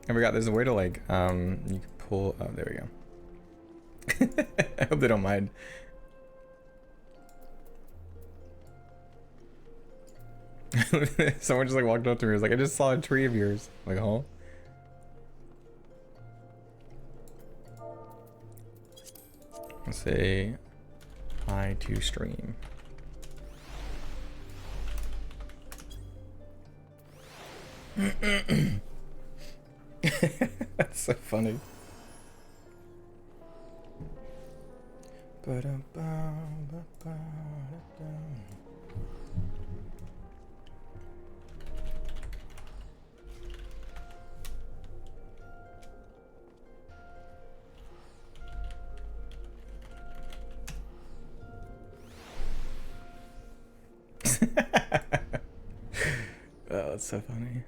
forgot there's a way to like, you can pull, oh, there we go. I hope they don't mind. Someone just like walked up to me and was like, I just saw a tree of yours. I'm like, huh? Let's say hi to stream. That's so funny. Oh, that's so funny.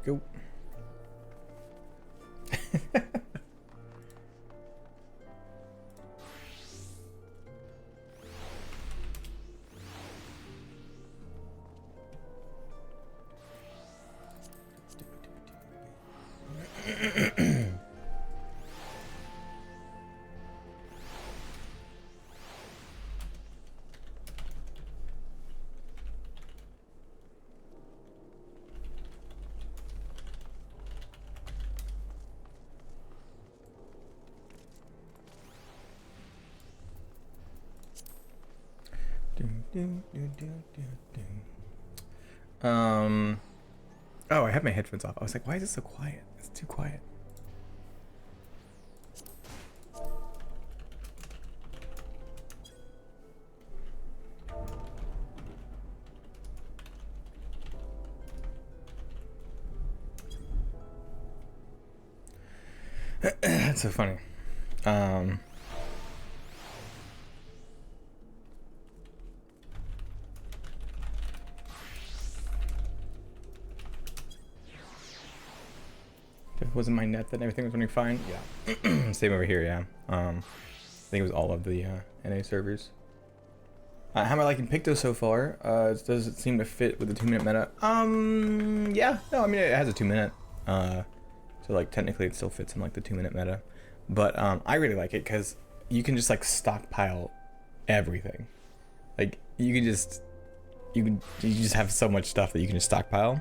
Go. Oh, I have my headphones off. I was like, why is it so quiet? It's too quiet. That's so funny. If it wasn't my net, then everything was running fine. Yeah. Same over here, yeah. I think it was all of the NA servers. How am I liking Picto so far? Does it seem to fit with the 2-minute meta? Yeah. No, I mean, it has a 2-minute. So, like, technically it still fits in, like, the 2-minute meta. But I really like it because you can just, like, stockpile everything. Like, you just have so much stuff that you can just stockpile.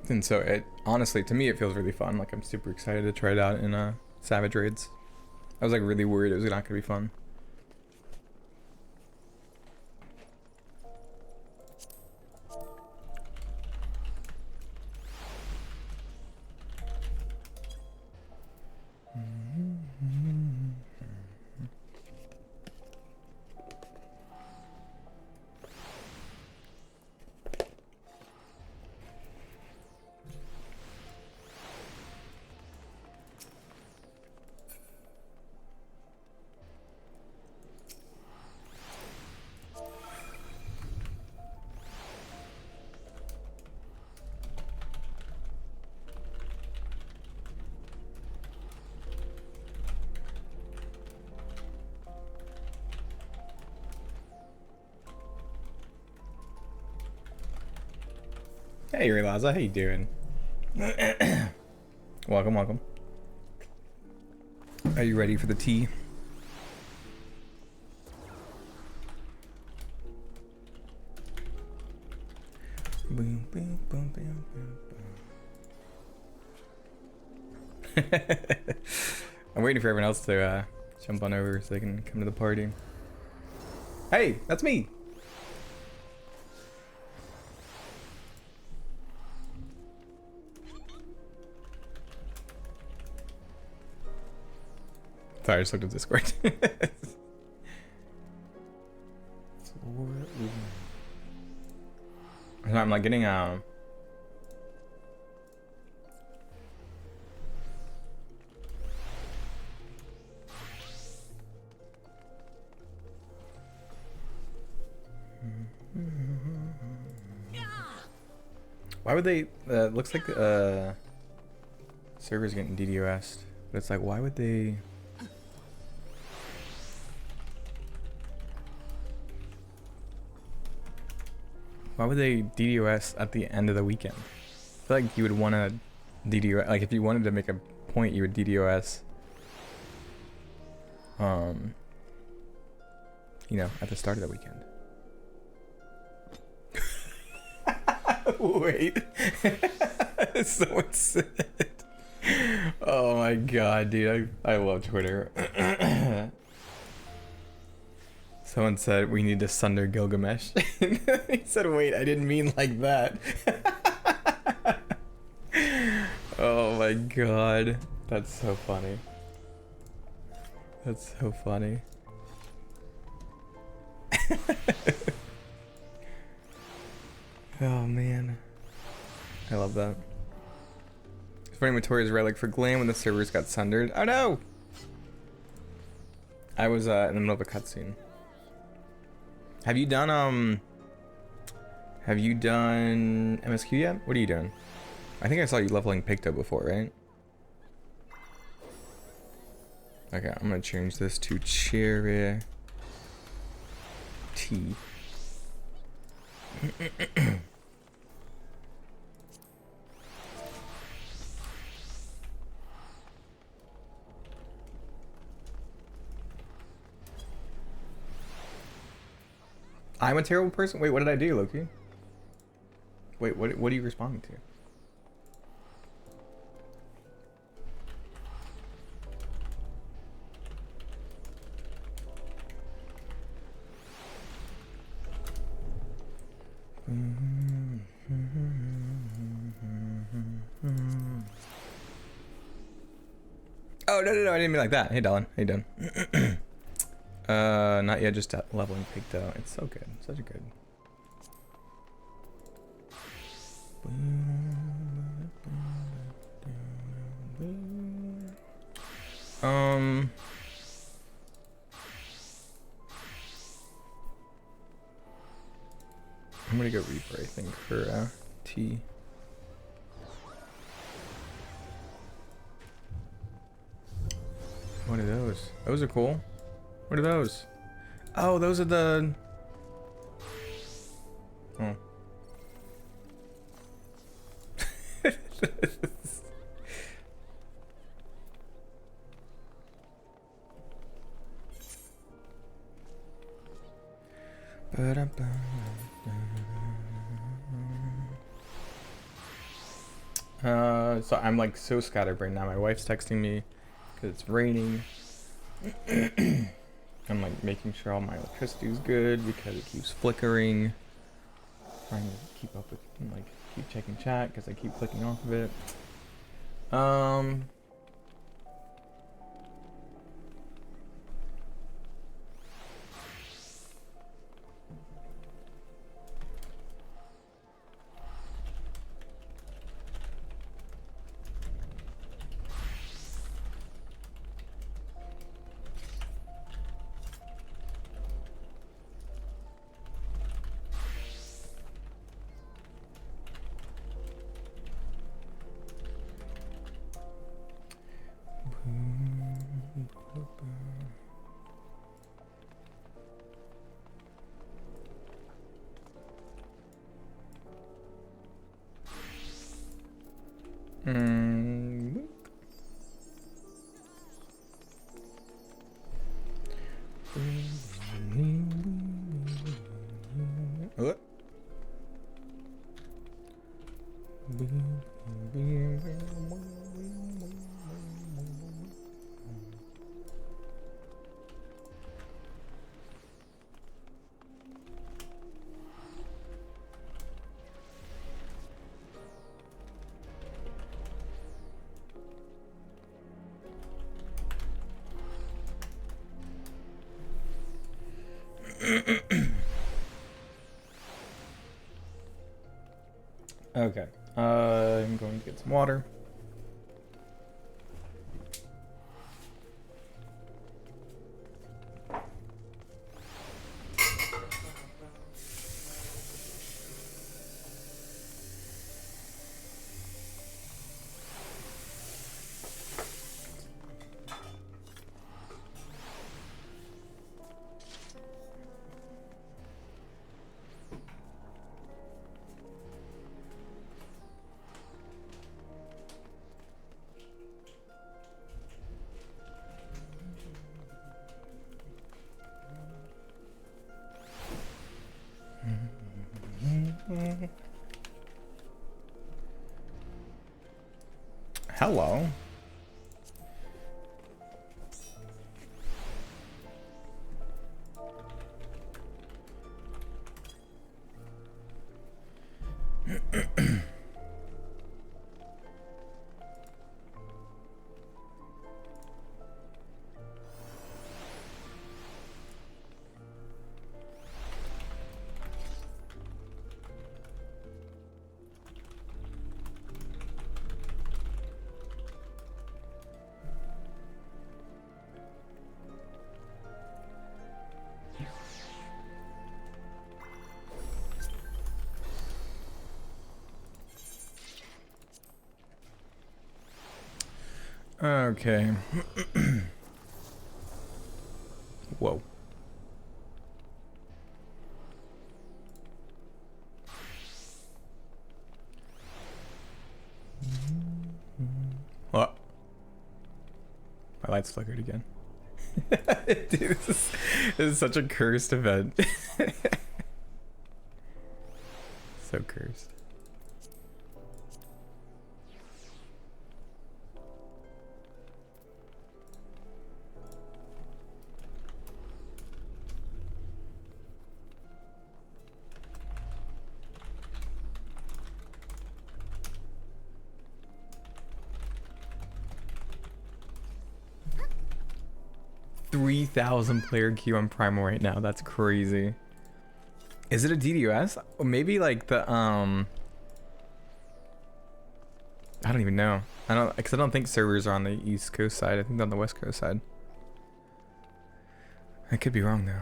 And so it honestly, to me, it feels really fun. Like, I'm super excited to try it out in Savage Raids. I was like really worried it was not gonna be fun. Hey, Relaza, how you doing? Welcome, welcome. Are you ready for the tea? Boom, boom, boom, boom, boom, boom. I'm waiting for everyone else to jump on over so they can come to the party. Hey, that's me. Sorry, I just looked at Discord. I'm like getting why would they looks like servers getting DDoS'd, but it's like, why would they? Why would they DDoS at the end of the weekend? I feel like you would want to DDoS, like if you wanted to make a point, you would DDoS, you know, at the start of the weekend. Wait. Someone said, oh my god, dude, I love Twitter. Someone said we need to sunder Gilgamesh. He said, wait, I didn't mean like that. Oh my god. That's so funny. That's so funny. Oh man. I love that. It's funny, Matoria's relic for Glam when the servers got sundered. Oh no! I was in the middle of a cutscene. Have you done MSQ yet? What are you doing? I think I saw you leveling Picto before, right? Okay, I'm gonna change this to Cherry Tea. I'm a terrible person? Wait, what did I do, Loki? Wait, what are you responding to? Oh, no, I didn't mean like that. Hey, Dylan. How you doing? Not yet, just leveling picked out. It's so good. Such a good. I'm gonna go Reaper, I think, for T. What are those? Those are cool. What are those? Oh, those are the... Oh. So I'm like so scatterbrained now. My wife's texting me because it's raining. I'm like making sure all my electricity is good because it keeps flickering. Trying to keep up with, like, keep checking chat because I keep clicking off of it. Okay, I'm going to get some water. Hello. Okay. Whoa. What? My lights flickered again. Dude, this is such a cursed event. So cursed. $3,000 player queue on Primal right now. That's crazy. Is it a DDoS? Or maybe like the I don't even know. Because I don't think servers are on the East Coast side. I think they're on the West Coast side. I could be wrong though.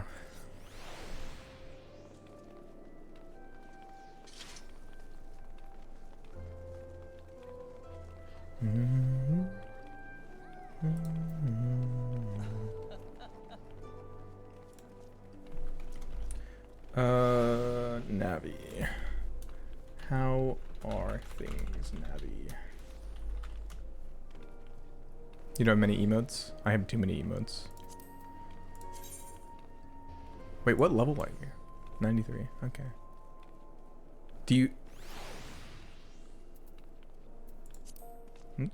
Navi. How are things, Navi? You don't have many emotes? I have too many emotes. Wait, what level are you? 93, okay. Do you... Hmm?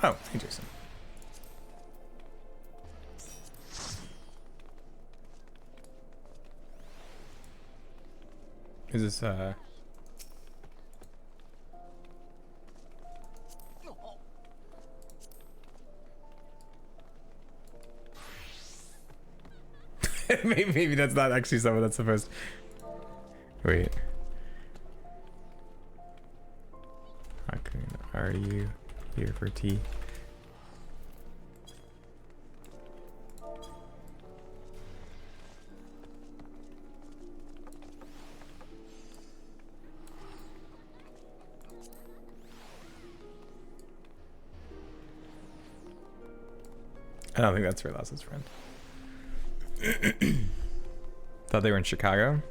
Oh, hey Jason. Is this maybe that's not actually someone that's supposed. Wait. Are you here for tea? I don't think that's Relas's friend. Thought they were in Chicago?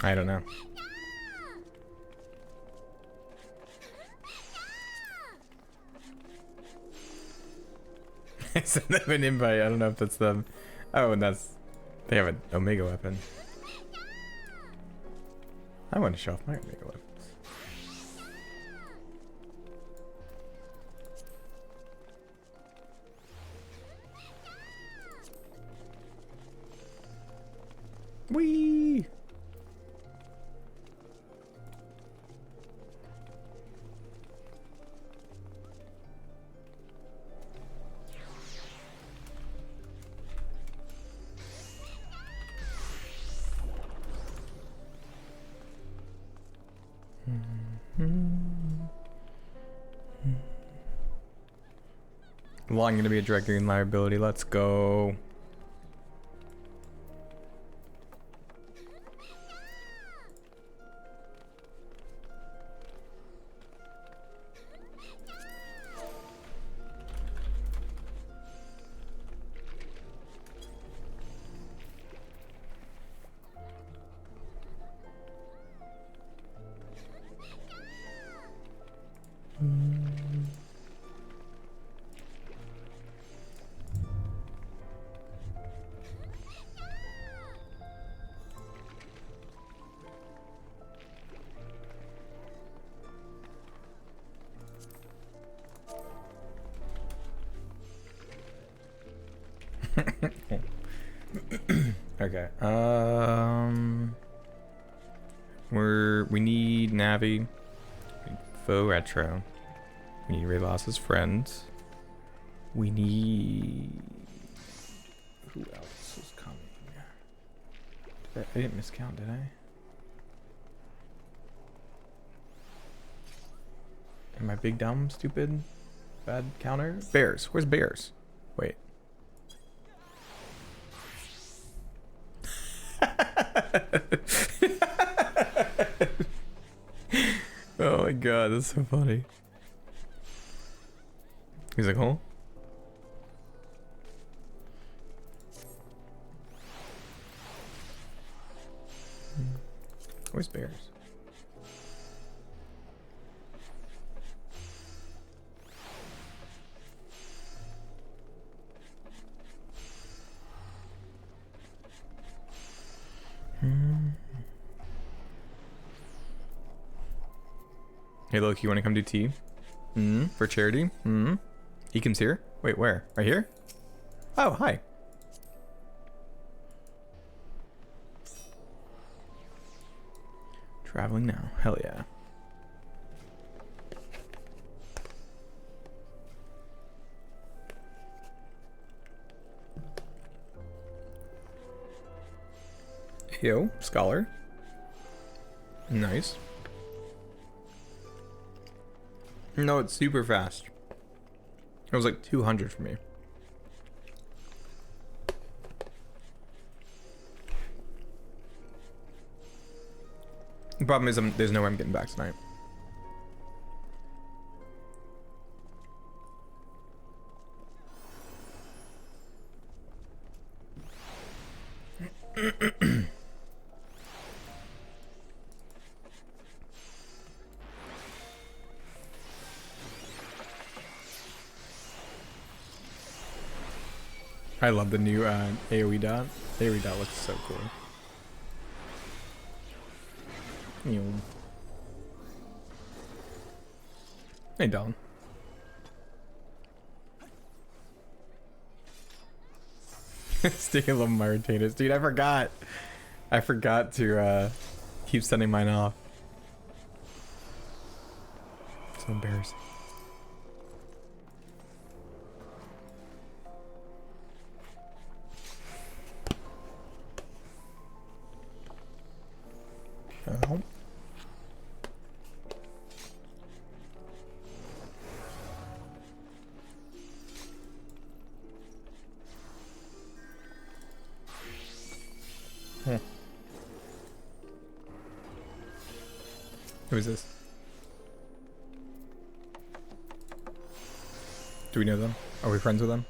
I don't know. I sent them an invite. I don't know if that's them. Oh, and that's... They have an Omega weapon. I want to show off my Omega weapons. Whee! Long gonna be a direct green liability. Let's go. Okay. We need Navi. We need Faux Retro. We need Relas's friends. We need... Who else is coming? I didn't miscount, did I? Am I big dumb, stupid, bad counter? Bears. Where's Bears? Wait. Oh my god, that's so funny. He's like, huh? Where's bears? Hey, look, you want to come do tea? For charity? Ekin's here? Wait, where? Right here? Oh, hi. Traveling now. Hell yeah. Yo, scholar. Nice. No, it's super fast. It was like 200 for me. The problem is there's no way I'm getting back tonight. I love the new AoE dot. AoE dot looks so cool. Hey, Dawn. Sticking a little Martinez. Dude, I forgot. I forgot to keep sending mine off. So embarrassing. Who is this? Do we know them? Are we friends with them?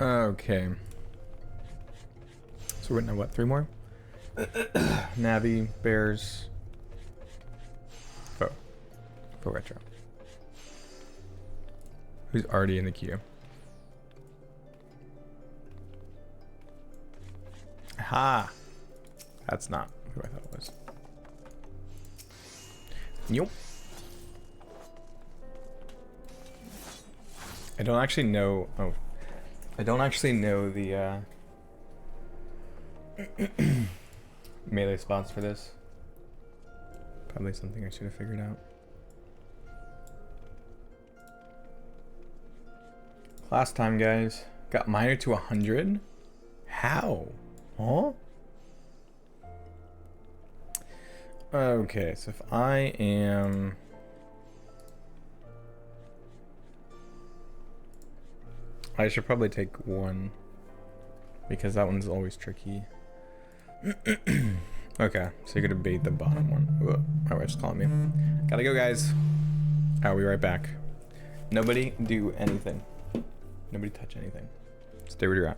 Okay. So we're now what? 3 more? Navi, bears. Oh. For retro. Who's already in the queue? Aha! That's not who I thought it was. Nope. I don't actually know. Oh. I don't actually know the melee spots for this. Probably something I should have figured out. Last time, guys. Got minor to 100? How? Huh? Okay, so if I am... I should probably take 1 because that one's always tricky. Okay, so you're gonna bait the bottom one. Whoa, my wife's calling me. Gotta go, guys. I'll be right back. Nobody do anything. Nobody touch anything. Stay where you're at.